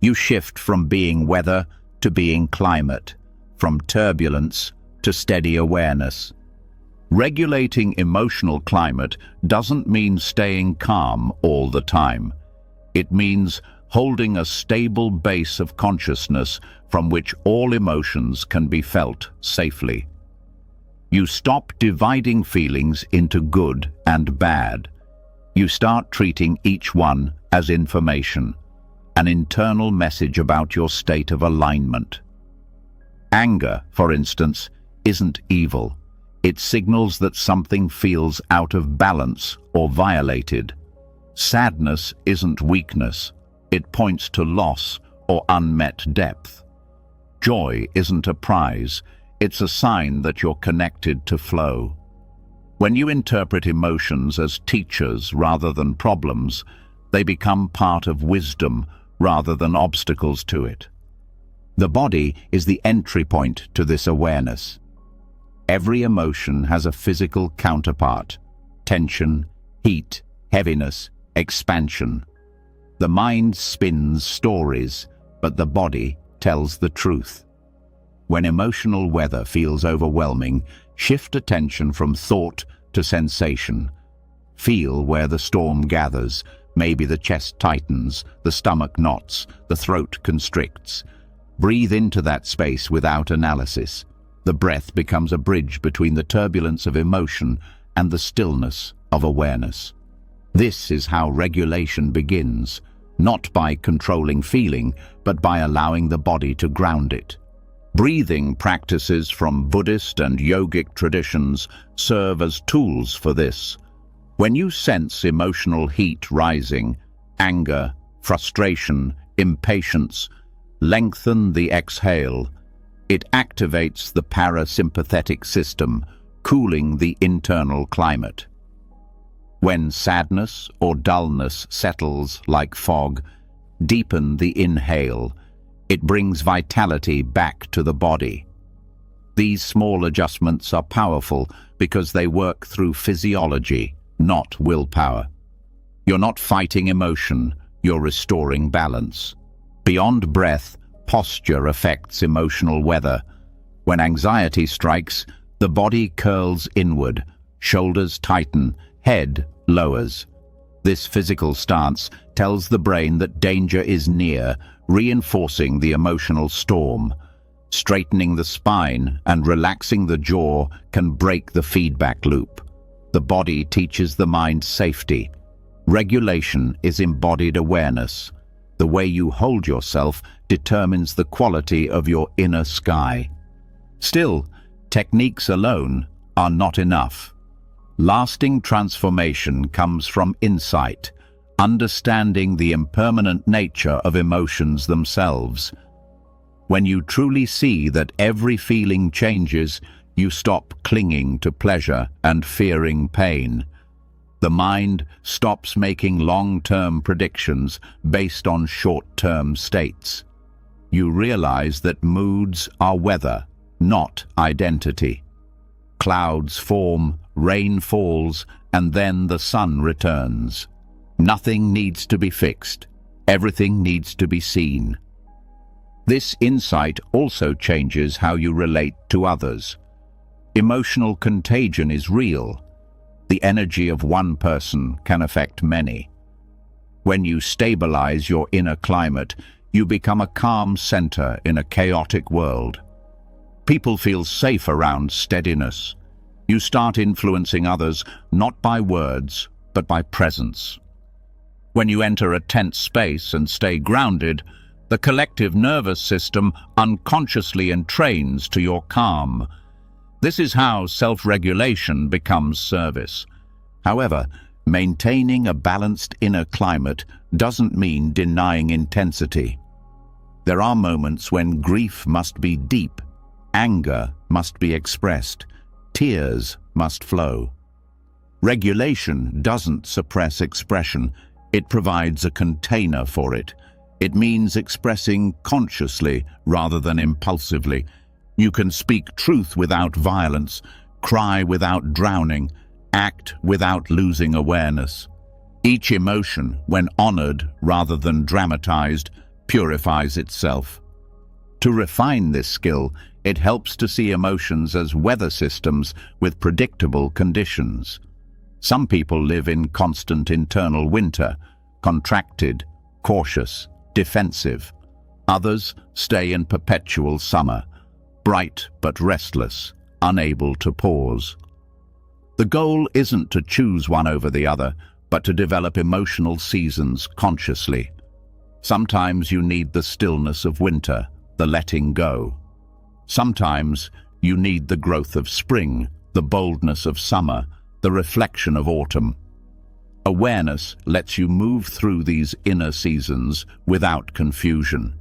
You shift from being weather to being climate, from turbulence to steady awareness. Regulating emotional climate doesn't mean staying calm all the time. It means holding a stable base of consciousness from which all emotions can be felt safely. You stop dividing feelings into good and bad. You start treating each one as information, an internal message about your state of alignment. Anger, for instance, isn't evil. It signals that something feels out of balance or violated. Sadness isn't weakness. It points to loss or unmet depth. Joy isn't a prize. It's a sign that you're connected to flow. When you interpret emotions as teachers rather than problems, they become part of wisdom rather than obstacles to it. The body is the entry point to this awareness. Every emotion has a physical counterpart: tension, heat, heaviness, expansion. The mind spins stories, but the body tells the truth. When emotional weather feels overwhelming, shift attention from thought to sensation. Feel where the storm gathers. Maybe the chest tightens, the stomach knots, the throat constricts. Breathe into that space without analysis. The breath becomes a bridge between the turbulence of emotion and the stillness of awareness. This is how regulation begins, not by controlling feeling, but by allowing the body to ground it. Breathing practices from Buddhist and yogic traditions serve as tools for this. When you sense emotional heat rising, anger, frustration, impatience, lengthen the exhale. It activates the parasympathetic system, cooling the internal climate. When sadness or dullness settles like fog, deepen the inhale. It brings vitality back to the body. These small adjustments are powerful because they work through physiology, not willpower. You're not fighting emotion, you're restoring balance. Beyond breath, posture affects emotional weather. When anxiety strikes, the body curls inward, shoulders tighten, head lowers. This physical stance tells the brain that danger is near, reinforcing the emotional storm. Straightening the spine and relaxing the jaw can break the feedback loop. The body teaches the mind safety. Regulation is embodied awareness. The way you hold yourself determines the quality of your inner sky. Still, techniques alone are not enough. Lasting transformation comes from insight, understanding the impermanent nature of emotions themselves. When you truly see that every feeling changes, you stop clinging to pleasure and fearing pain. The mind stops making long-term predictions based on short-term states. You realize that moods are weather, not identity. Clouds form, rain falls, and then the sun returns. Nothing needs to be fixed. Everything needs to be seen. This insight also changes how you relate to others. Emotional contagion is real. The energy of one person can affect many. When you stabilize your inner climate, you become a calm center in a chaotic world. People feel safe around steadiness. You start influencing others not by words, but by presence. When you enter a tense space and stay grounded, the collective nervous system unconsciously entrains to your calm. This is how self-regulation becomes service. However, maintaining a balanced inner climate doesn't mean denying intensity. There are moments when grief must be deep, anger must be expressed, tears must flow. Regulation doesn't suppress expression, it provides a container for it. It means expressing consciously rather than impulsively. You can speak truth without violence, cry without drowning, act without losing awareness. Each emotion, when honored rather than dramatized, purifies itself. To refine this skill, it helps to see emotions as weather systems with predictable conditions. Some people live in constant internal winter, contracted, cautious, defensive. Others stay in perpetual summer, bright but restless, unable to pause. The goal isn't to choose one over the other, but to develop emotional seasons consciously. Sometimes you need the stillness of winter, the letting go. Sometimes you need the growth of spring, the boldness of summer, the reflection of autumn. Awareness lets you move through these inner seasons without confusion.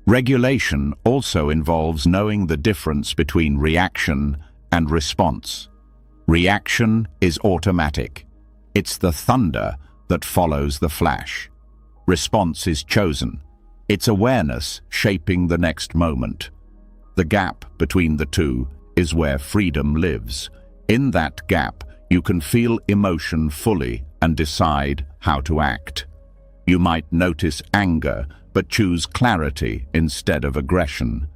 Regulation also involves knowing the difference between reaction and response. Reaction is automatic. It's the thunder that follows the flash. Response is chosen. It's awareness shaping the next moment. The gap between the two is where freedom lives. In that gap, you can feel emotion fully and decide how to act. You might notice anger, but choose clarity instead of aggression.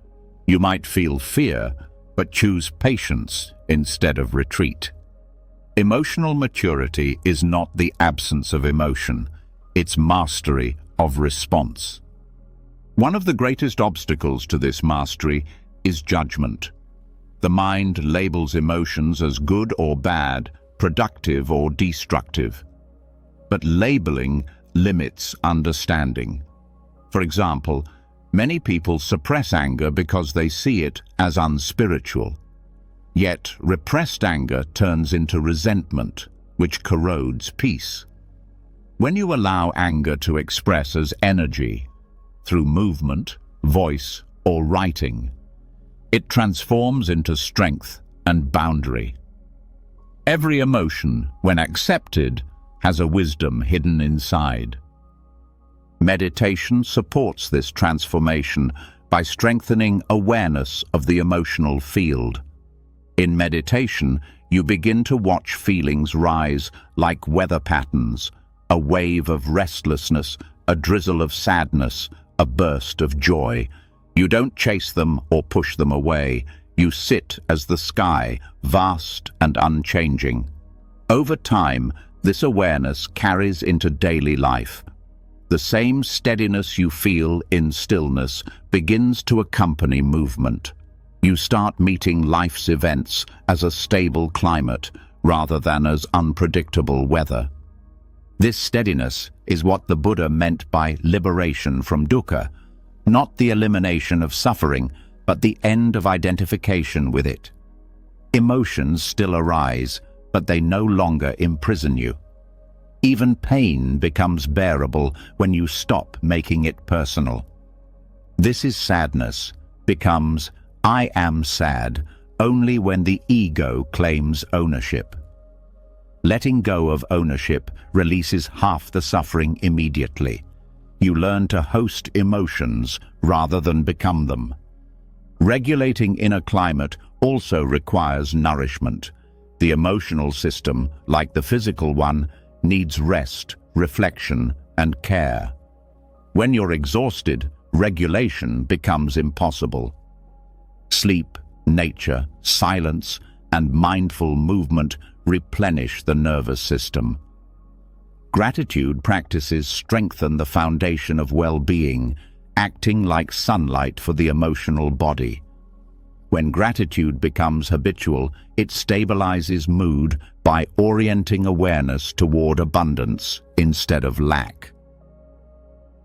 You might feel fear, but choose patience instead of retreat. Emotional maturity is not the absence of emotion, it's mastery of response. One of the greatest obstacles to this mastery is judgment. The mind labels emotions as good or bad, productive or destructive. But labeling limits understanding. For example, many people suppress anger because they see it as unspiritual. Yet repressed anger turns into resentment, which corrodes peace. When you allow anger to express as energy, through movement, voice, or writing, it transforms into strength and boundary. Every emotion, when accepted, has a wisdom hidden inside. Meditation supports this transformation by strengthening awareness of the emotional field. In meditation, you begin to watch feelings rise like weather patterns, a wave of restlessness, a drizzle of sadness, a burst of joy. You don't chase them or push them away. You sit as the sky, vast and unchanging. Over time, this awareness carries into daily life. The same steadiness you feel in stillness begins to accompany movement. You start meeting life's events as a stable climate rather than as unpredictable weather. This steadiness is what the Buddha meant by liberation from dukkha, not the elimination of suffering, but the end of identification with it. Emotions still arise, but they no longer imprison you. Even pain becomes bearable when you stop making it personal. This is sadness, becomes I am sad only when the ego claims ownership. Letting go of ownership releases half the suffering immediately. You learn to host emotions rather than become them. Regulating inner climate also requires nourishment. The emotional system, like the physical one, needs rest, reflection, and care. When you're exhausted, regulation becomes impossible. Sleep, nature, silence, and mindful movement replenish the nervous system. Gratitude practices strengthen the foundation of well-being, acting like sunlight for the emotional body. When gratitude becomes habitual, it stabilizes mood by orienting awareness toward abundance instead of lack.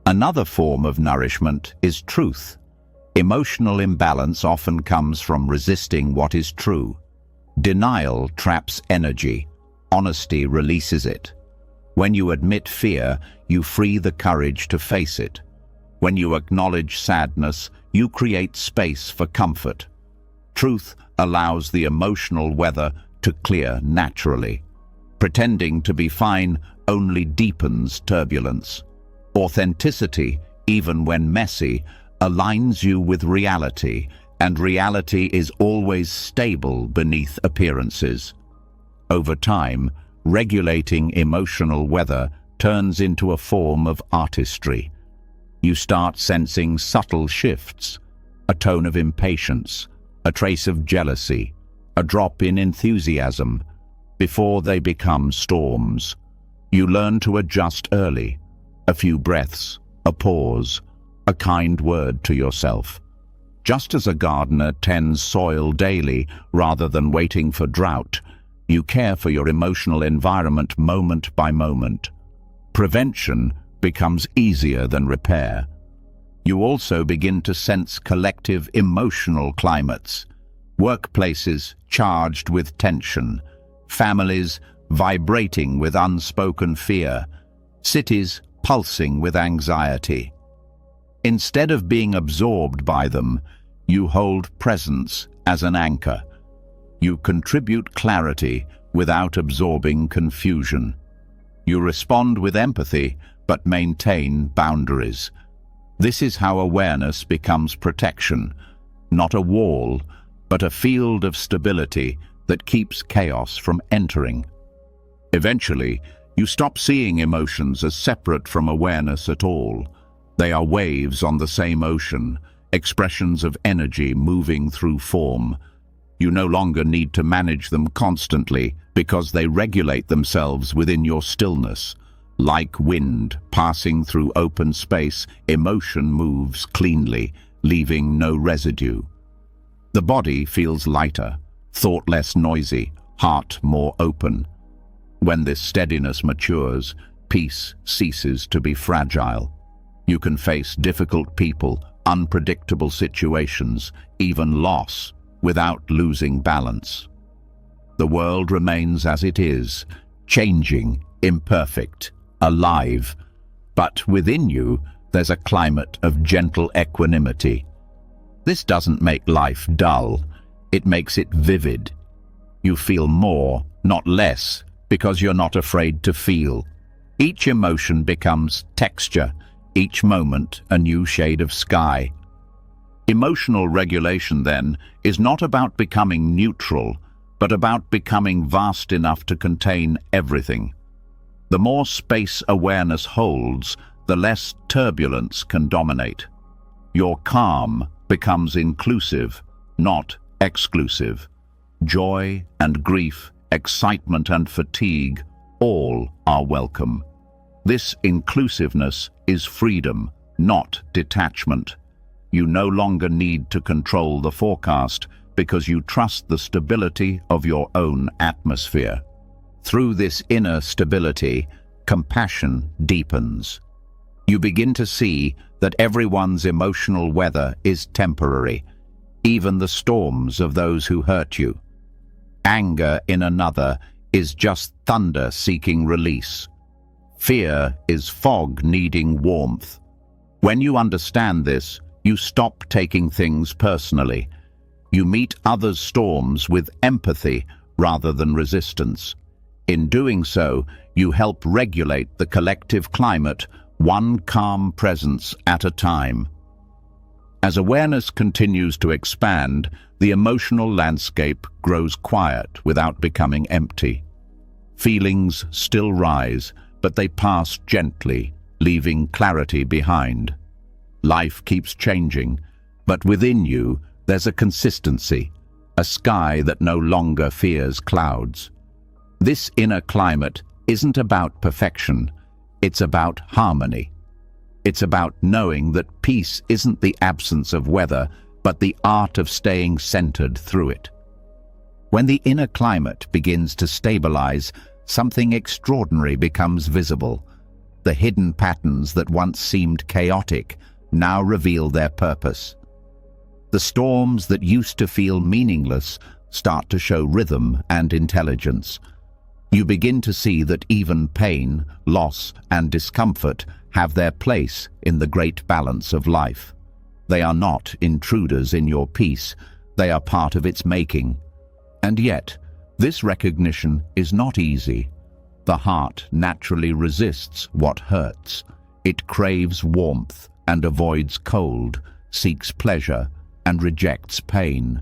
Another form of nourishment is truth. Emotional imbalance often comes from resisting what is true. Denial traps energy. Honesty releases it. When you admit fear, you free the courage to face it. When you acknowledge sadness, you create space for comfort. Truth allows the emotional weather to clear naturally. Pretending to be fine only deepens turbulence. Authenticity, even when messy, aligns you with reality, and reality is always stable beneath appearances. Over time, regulating emotional weather turns into a form of artistry. You start sensing subtle shifts, a tone of impatience, a trace of jealousy, a drop in enthusiasm, before they become storms. You learn to adjust early, a few breaths, a pause, a kind word to yourself. Just as a gardener tends soil daily rather than waiting for drought, you care for your emotional environment moment by moment. Prevention becomes easier than repair. You also begin to sense collective emotional climates, workplaces charged with tension, families vibrating with unspoken fear, cities pulsing with anxiety. Instead of being absorbed by them, you hold presence as an anchor. You contribute clarity without absorbing confusion. You respond with empathy but maintain boundaries. This is how awareness becomes protection, not a wall, but a field of stability that keeps chaos from entering. Eventually, you stop seeing emotions as separate from awareness at all. They are waves on the same ocean, expressions of energy moving through form. You no longer need to manage them constantly because they regulate themselves within your stillness. Like wind passing through open space, emotion moves cleanly, leaving no residue. The body feels lighter, thought less noisy, heart more open. When this steadiness matures, peace ceases to be fragile. You can face difficult people, unpredictable situations, even loss, without losing balance. The world remains as it is, changing, imperfect, alive, but within you there's a climate of gentle equanimity. This doesn't make life dull, it makes it vivid. You feel more, not less, because you're not afraid to feel. Each emotion becomes texture, each moment a new shade of sky. Emotional regulation, then, is not about becoming neutral, but about becoming vast enough to contain everything. The more space awareness holds, the less turbulence can dominate. Your calm becomes inclusive, not exclusive. Joy and grief, excitement and fatigue, all are welcome. This inclusiveness is freedom, not detachment. You no longer need to control the forecast because you trust the stability of your own atmosphere. Through this inner stability, compassion deepens. You begin to see that everyone's emotional weather is temporary, even the storms of those who hurt you. Anger in another is just thunder seeking release. Fear is fog needing warmth. When you understand this, you stop taking things personally. You meet others' storms with empathy rather than resistance. In doing so, you help regulate the collective climate, one calm presence at a time. As awareness continues to expand, the emotional landscape grows quiet without becoming empty. Feelings still rise, but they pass gently, leaving clarity behind. Life keeps changing, but within you there's a consistency, a sky that no longer fears clouds. This inner climate isn't about perfection, It's about harmony. It's about knowing that peace isn't the absence of weather, but the art of staying centered through it. When the inner climate begins to stabilize, something extraordinary becomes visible. The hidden patterns that once seemed chaotic now reveal their purpose. The storms that used to feel meaningless start to show rhythm and intelligence. You begin to see that even pain, loss, and discomfort have their place in the great balance of life. They are not intruders in your peace, they are part of its making. And yet, this recognition is not easy. The heart naturally resists what hurts. It craves warmth and avoids cold, seeks pleasure and rejects pain.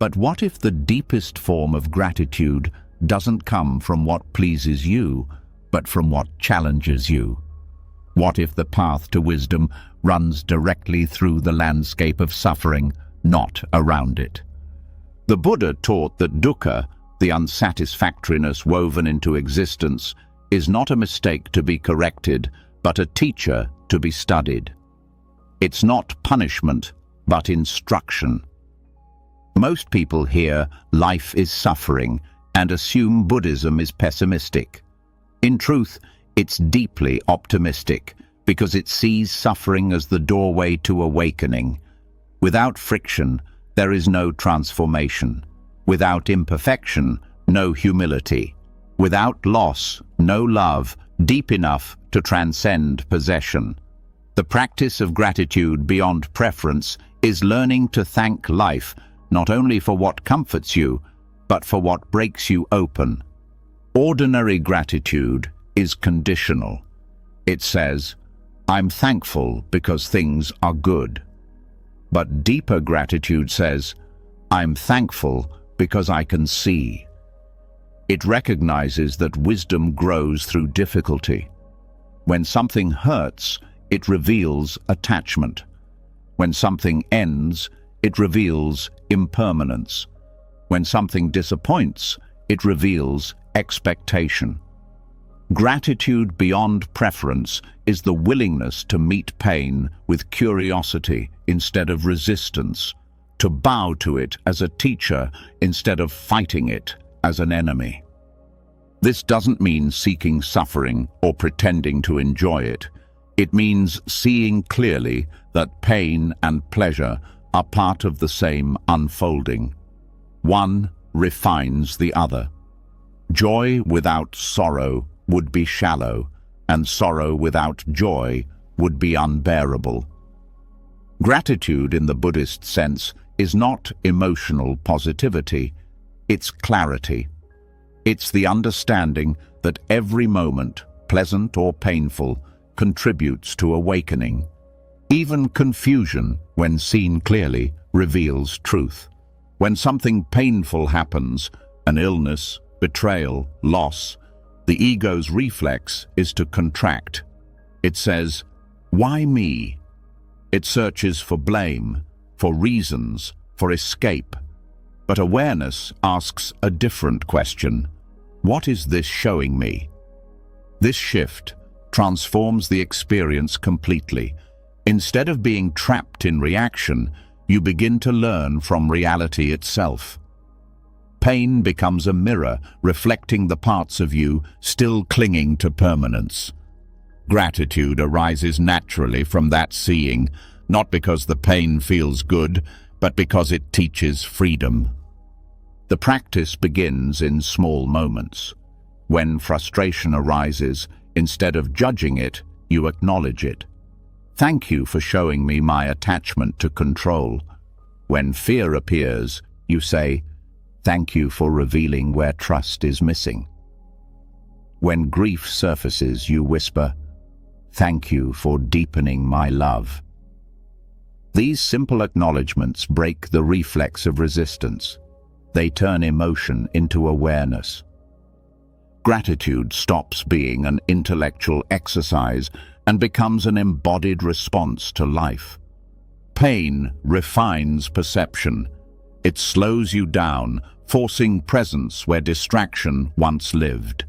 But what if the deepest form of gratitude doesn't come from what pleases you, but from what challenges you? What if the path to wisdom runs directly through the landscape of suffering, not around it? The Buddha taught that dukkha, the unsatisfactoriness woven into existence, is not a mistake to be corrected, but a teacher to be studied. It's not punishment, but instruction. Most people hear life is suffering and assume Buddhism is pessimistic. In truth, it's deeply optimistic because it sees suffering as the doorway to awakening. Without friction, there is no transformation. Without imperfection, no humility. Without loss, no love deep enough to transcend possession. The practice of gratitude beyond preference is learning to thank life not only for what comforts you, but for what breaks you open. Ordinary gratitude is conditional. It says, "I'm thankful because things are good." But deeper gratitude says, "I'm thankful because I can see." It recognizes that wisdom grows through difficulty. When something hurts, it reveals attachment. When something ends, it reveals impermanence. When something disappoints, it reveals expectation. Gratitude beyond preference is the willingness to meet pain with curiosity instead of resistance, to bow to it as a teacher instead of fighting it as an enemy. This doesn't mean seeking suffering or pretending to enjoy it. It means seeing clearly that pain and pleasure are part of the same unfolding. One refines the other. Joy without sorrow would be shallow, and sorrow without joy would be unbearable. Gratitude in the Buddhist sense is not emotional positivity, it's clarity. It's the understanding that every moment, pleasant or painful, contributes to awakening. Even confusion, when seen clearly, reveals truth. When something painful happens, an illness, betrayal, loss, the ego's reflex is to contract. It says, "Why me?" It searches for blame, for reasons, for escape. But awareness asks a different question. What is this showing me? This shift transforms the experience completely. Instead of being trapped in reaction, you begin to learn from reality itself. Pain becomes a mirror reflecting the parts of you still clinging to permanence. Gratitude arises naturally from that seeing, not because the pain feels good, but because it teaches freedom. The practice begins in small moments. When frustration arises, instead of judging it, you acknowledge it. "Thank you for showing me my attachment to control." When fear appears, you say, "Thank you for revealing where trust is missing." When grief surfaces, you whisper, "Thank you for deepening my love." These simple acknowledgements break the reflex of resistance. They turn emotion into awareness. Gratitude stops being an intellectual exercise and becomes an embodied response to life. Pain refines perception. It slows you down, forcing presence where distraction once lived.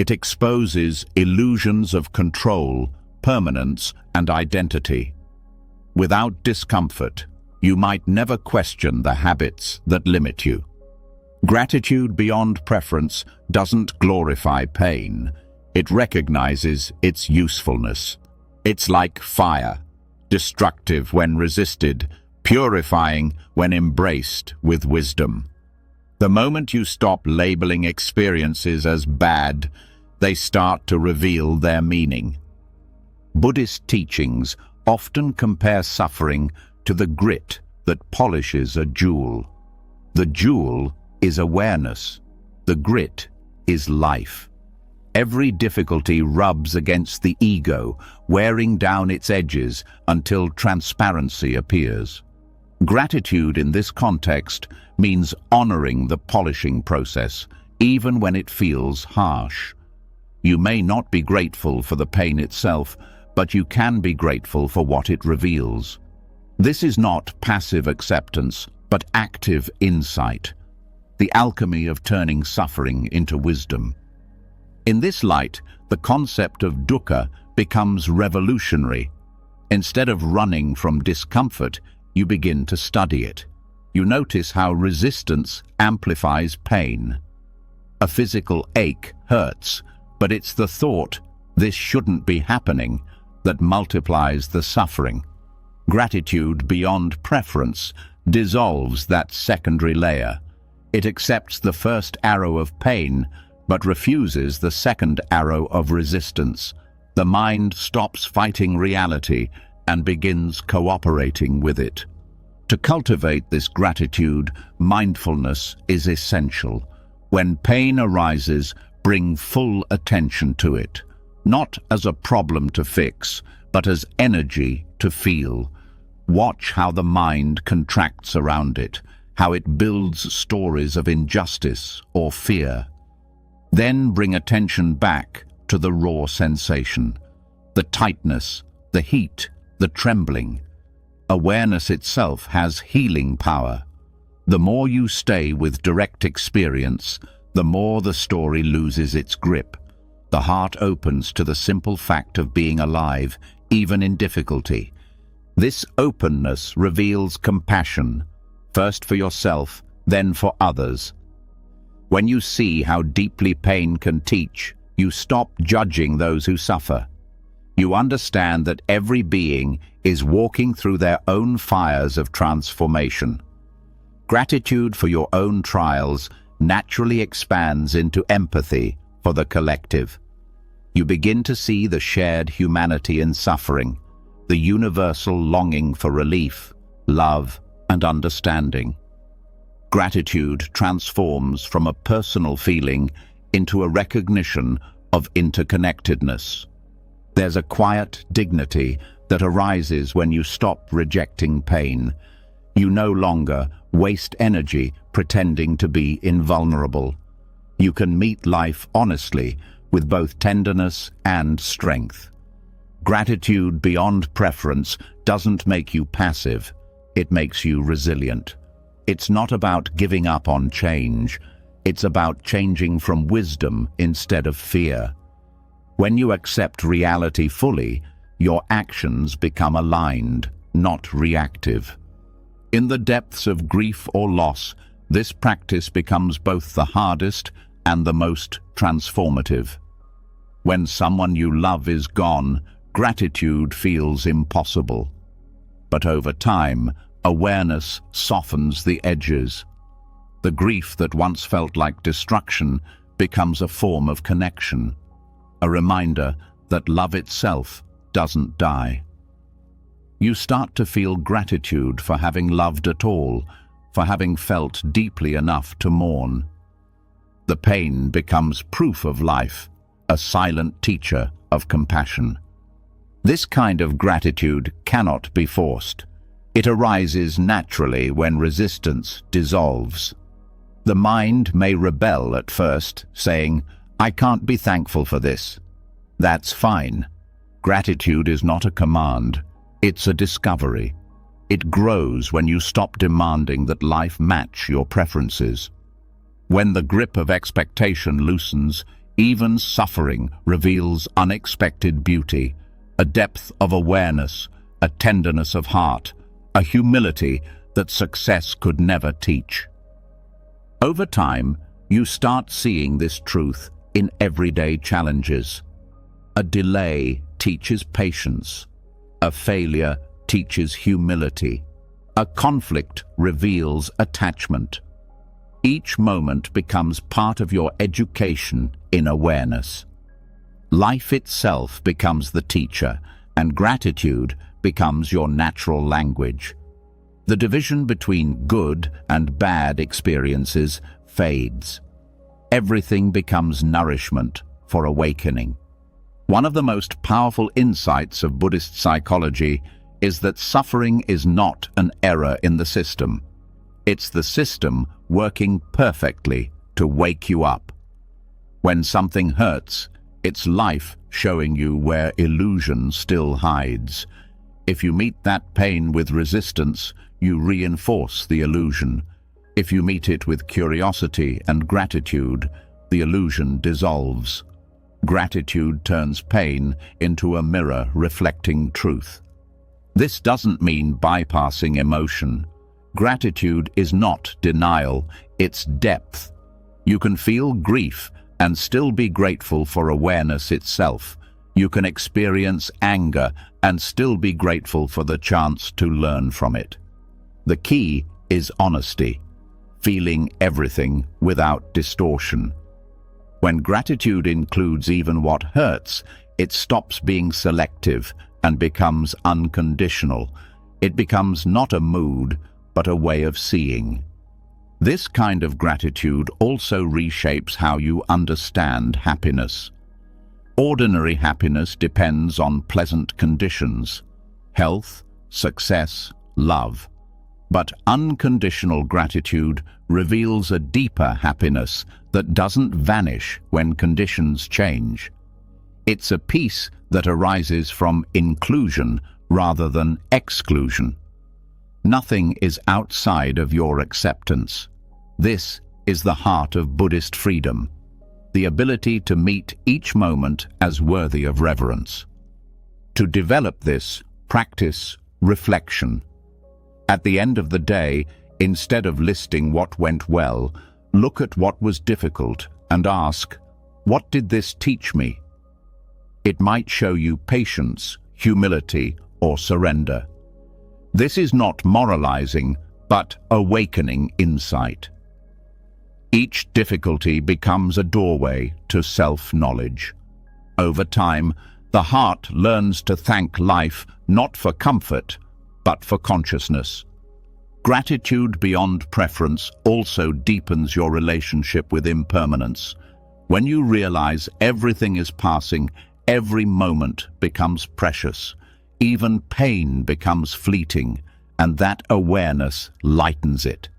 It exposes illusions of control, permanence, and identity. Without discomfort, you might never question the habits that limit you. Gratitude beyond preference doesn't glorify pain. It recognizes its usefulness. It's like fire, destructive when resisted, purifying when embraced with wisdom. The moment you stop labeling experiences as bad, they start to reveal their meaning. Buddhist teachings often compare suffering to the grit that polishes a jewel. The jewel is awareness. The grit is life. Every difficulty rubs against the ego, wearing down its edges until transparency appears. Gratitude in this context means honoring the polishing process, even when it feels harsh. You may not be grateful for the pain itself, but you can be grateful for what it reveals. This is not passive acceptance, but active insight, the alchemy of turning suffering into wisdom. In this light, the concept of dukkha becomes revolutionary. Instead of running from discomfort, you begin to study it. You notice how resistance amplifies pain. A physical ache hurts, but it's the thought, "this shouldn't be happening," that multiplies the suffering. Gratitude beyond preference dissolves that secondary layer. It accepts the first arrow of pain, but refuses the second arrow of resistance. The mind stops fighting reality and begins cooperating with it. To cultivate this gratitude, mindfulness is essential. When pain arises, bring full attention to it, not as a problem to fix, but as energy to feel. Watch how the mind contracts around it, how it builds stories of injustice or fear. Then bring attention back to the raw sensation, the tightness, the heat, the trembling. Awareness itself has healing power. The more you stay with direct experience, the more the story loses its grip. The heart opens to the simple fact of being alive, even in difficulty. This openness reveals compassion, first for yourself, then for others. When you see how deeply pain can teach, you stop judging those who suffer. You understand that every being is walking through their own fires of transformation. Gratitude for your own trials naturally expands into empathy for the collective. You begin to see the shared humanity in suffering, the universal longing for relief, love, and understanding. Gratitude transforms from a personal feeling into a recognition of interconnectedness. There's a quiet dignity that arises when you stop rejecting pain. You no longer waste energy pretending to be invulnerable. You can meet life honestly with both tenderness and strength. Gratitude beyond preference doesn't make you passive, it makes you resilient. It's not about giving up on change, it's about changing from wisdom instead of fear. When you accept reality fully, your actions become aligned, not reactive. In the depths of grief or loss, this practice becomes both the hardest and the most transformative. When someone you love is gone, gratitude feels impossible. But over time, awareness softens the edges. The grief that once felt like destruction becomes a form of connection, a reminder that love itself doesn't die. You start to feel gratitude for having loved at all, for having felt deeply enough to mourn. The pain becomes proof of life, a silent teacher of compassion. This kind of gratitude cannot be forced. It arises naturally when resistance dissolves. The mind may rebel at first, saying, "I can't be thankful for this." That's fine. Gratitude is not a command, it's a discovery. It grows when you stop demanding that life match your preferences. When the grip of expectation loosens, Even suffering reveals unexpected beauty, a depth of awareness, a tenderness of heart, a humility that success could never teach. Over time, you start seeing this truth in everyday challenges. A delay teaches patience. A failure teaches humility. A conflict reveals attachment. Each moment becomes part of your education in awareness. Life itself becomes the teacher, and gratitude becomes your natural language. The division between good and bad experiences fades. Everything becomes nourishment for awakening. One of the most powerful insights of Buddhist psychology is that suffering is not an error in the system. It's the system working perfectly to wake you up. When something hurts, it's life showing you where illusion still hides. If you meet that pain with resistance, you reinforce the illusion. If you meet it with curiosity and gratitude, the illusion dissolves. Gratitude turns pain into a mirror reflecting truth. This doesn't mean bypassing emotion. Gratitude is not denial, it's depth. You can feel grief and still be grateful for awareness itself. You can experience anger and still be grateful for the chance to learn from it. The key is honesty, feeling everything without distortion. When gratitude includes even what hurts, it stops being selective and becomes unconditional. It becomes not a mood, but a way of seeing. This kind of gratitude also reshapes how you understand happiness. Ordinary happiness depends on pleasant conditions, health, success, love. But unconditional gratitude reveals a deeper happiness that doesn't vanish when conditions change. It's a peace that arises from inclusion rather than exclusion. Nothing is outside of your acceptance. This is the heart of Buddhist freedom, the ability to meet each moment as worthy of reverence. To develop this, practice reflection. At the end of the day, instead of listing what went well, look at what was difficult and ask, what did this teach me? It might show you patience, humility, or surrender. This is not moralizing, but awakening insight. Each difficulty becomes a doorway to self-knowledge. Over time, the heart learns to thank life not for comfort, but for consciousness. Gratitude beyond preference also deepens your relationship with impermanence. When you realize everything is passing, every moment becomes precious. Even pain becomes fleeting, and that awareness lightens it.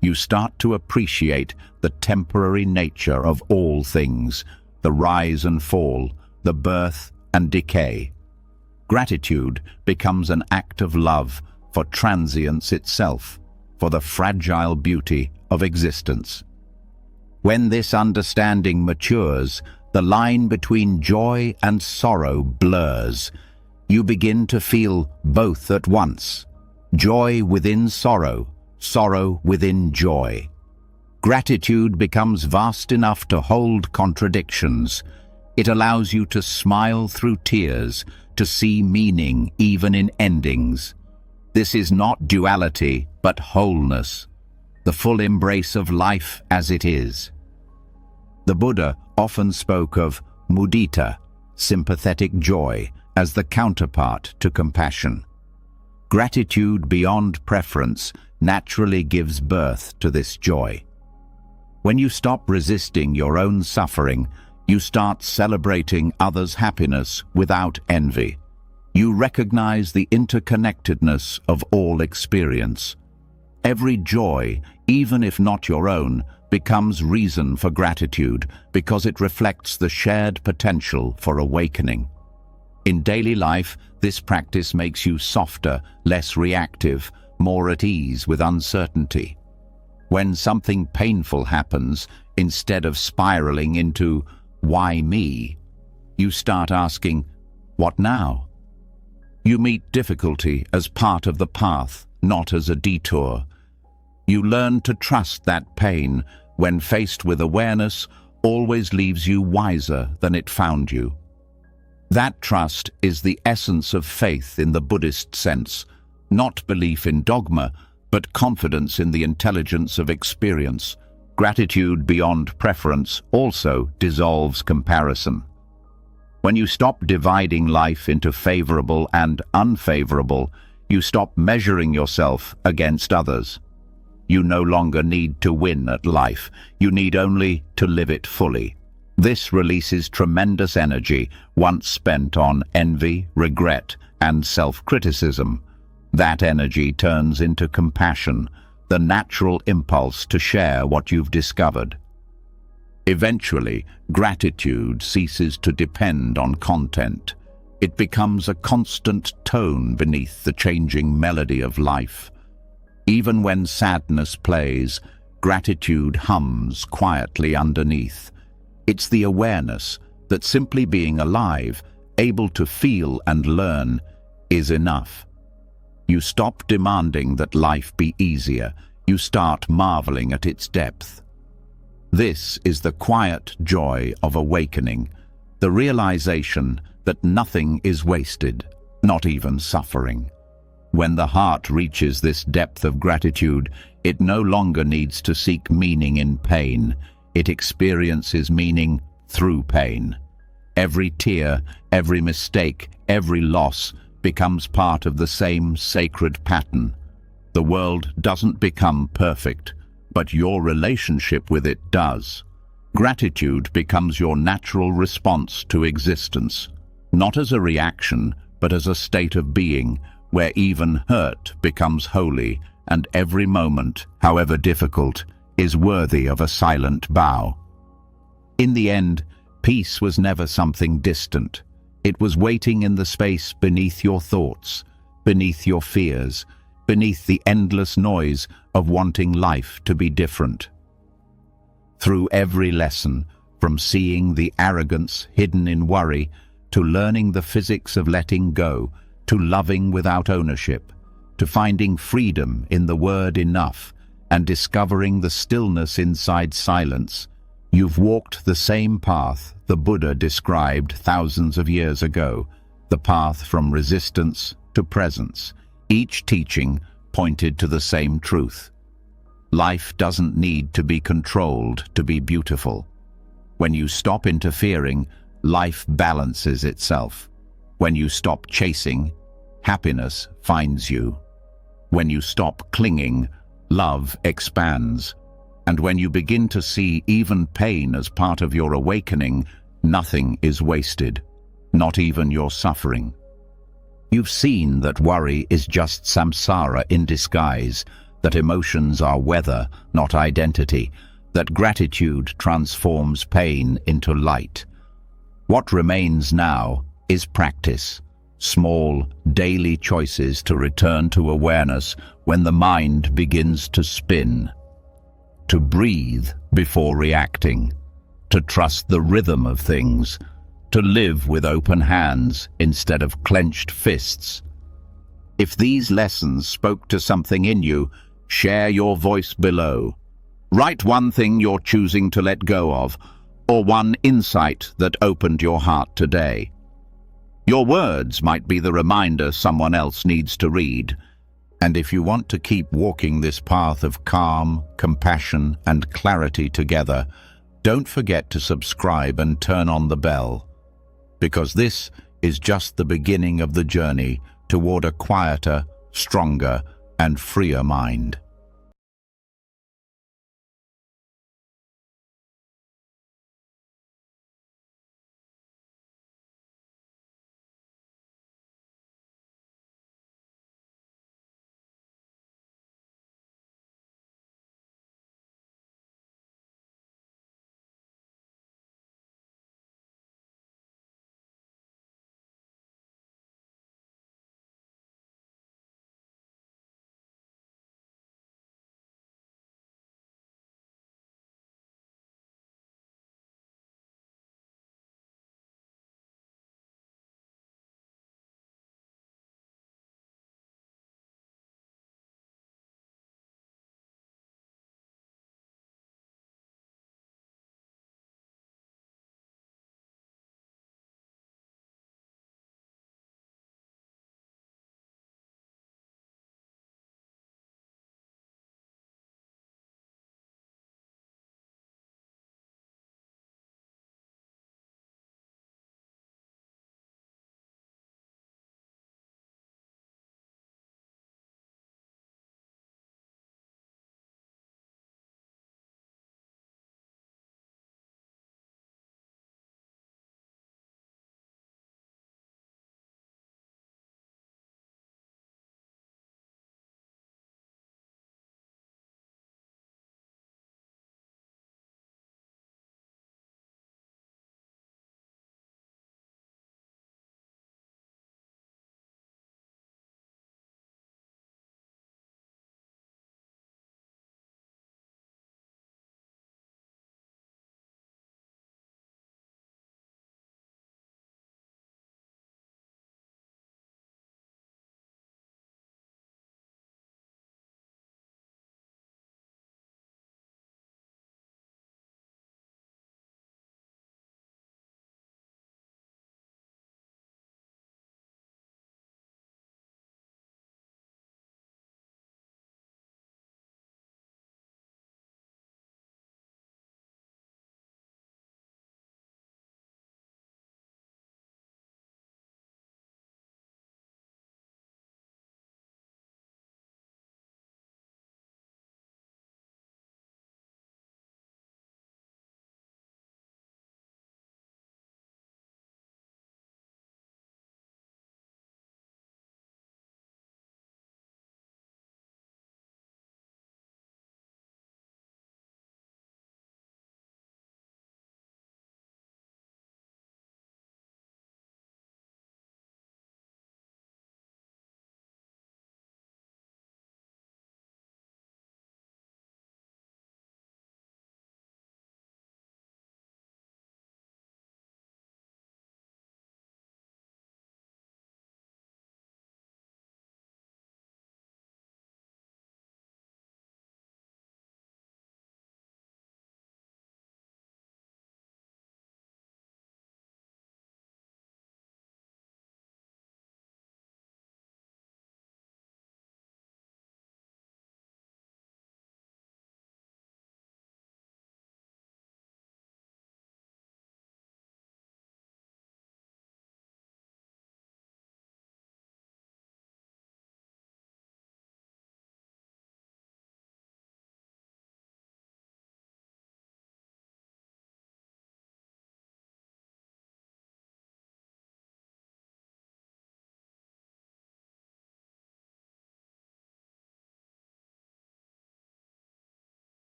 You start to appreciate the temporary nature of all things, the rise and fall, the birth and decay. Gratitude becomes an act of love for transience itself, for the fragile beauty of existence. When this understanding matures, the line between joy and sorrow blurs. You begin to feel both at once, joy within sorrow, sorrow within joy. Gratitude becomes vast enough to hold contradictions. It allows you to smile through tears, to see meaning even in endings. This is not duality, but wholeness, the full embrace of life as it is. The Buddha often spoke of mudita, sympathetic joy, as the counterpart to compassion. Gratitude beyond preference naturally gives birth to this joy. When you stop resisting your own suffering, you start celebrating others' happiness without envy. You recognize the interconnectedness of all experience. Every joy, even if not your own, becomes reason for gratitude because it reflects the shared potential for awakening. In daily life, this practice makes you softer, less reactive, more at ease with uncertainty. When something painful happens, Instead of spiraling into, "Why me?" you start asking, "What now?" You meet difficulty as part of the path, not as a detour. You learn to trust that pain, when faced with awareness, always leaves you wiser than it found you. That trust is the essence of faith in the Buddhist sense, not belief in dogma, but confidence in the intelligence of experience. Gratitude beyond preference also dissolves comparison. When you stop dividing life into favorable and unfavorable, you stop measuring yourself against others. You no longer need to win at life. You need only to live it fully. This releases tremendous energy once spent on envy, regret, and self-criticism. That energy turns into compassion, the natural impulse to share what you've discovered. Eventually, gratitude ceases to depend on content. It becomes a constant tone beneath the changing melody of life. Even when sadness plays, gratitude hums quietly underneath. It's the awareness that simply being alive, able to feel and learn, is enough. You stop demanding that life be easier. You start marveling at its depth. This is the quiet joy of awakening, the realization that nothing is wasted, not even suffering. When the heart reaches this depth of gratitude, it no longer needs to seek meaning in pain. It experiences meaning through pain. Every tear, every mistake, every loss becomes part of the same sacred pattern. The world doesn't become perfect, but your relationship with it does. Gratitude becomes your natural response to existence, not as a reaction, but as a state of being, where even hurt becomes holy, and every moment, however difficult, is worthy of a silent bow. In the end, peace was never something distant. It was waiting in the space beneath your thoughts, beneath your fears, beneath the endless noise of wanting life to be different. Through every lesson, from seeing the arrogance hidden in worry, to learning the physics of letting go, to loving without ownership, to finding freedom in the word enough, and discovering the stillness inside silence, you've walked the same path the Buddha described thousands of years ago, the path from resistance to presence. Each teaching pointed to the same truth. Life doesn't need to be controlled to be beautiful. When you stop interfering, life balances itself. When you stop chasing, happiness finds you. When you stop clinging, love expands. And when you begin to see even pain as part of your awakening, nothing is wasted, not even your suffering. You've seen that worry is just samsara in disguise, that emotions are weather, not identity, that gratitude transforms pain into light. What remains now is practice, small, daily choices to return to awareness when the mind begins to spin. To breathe before reacting, to trust the rhythm of things, to live with open hands instead of clenched fists. If these lessons spoke to something in you, share your voice below. Write one thing you're choosing to let go of, or one insight that opened your heart today. Your words might be the reminder someone else needs to read. And if you want to keep walking this path of calm, compassion, and clarity together, don't forget to subscribe and turn on the bell, because this is just the beginning of the journey toward a quieter, stronger, and freer mind.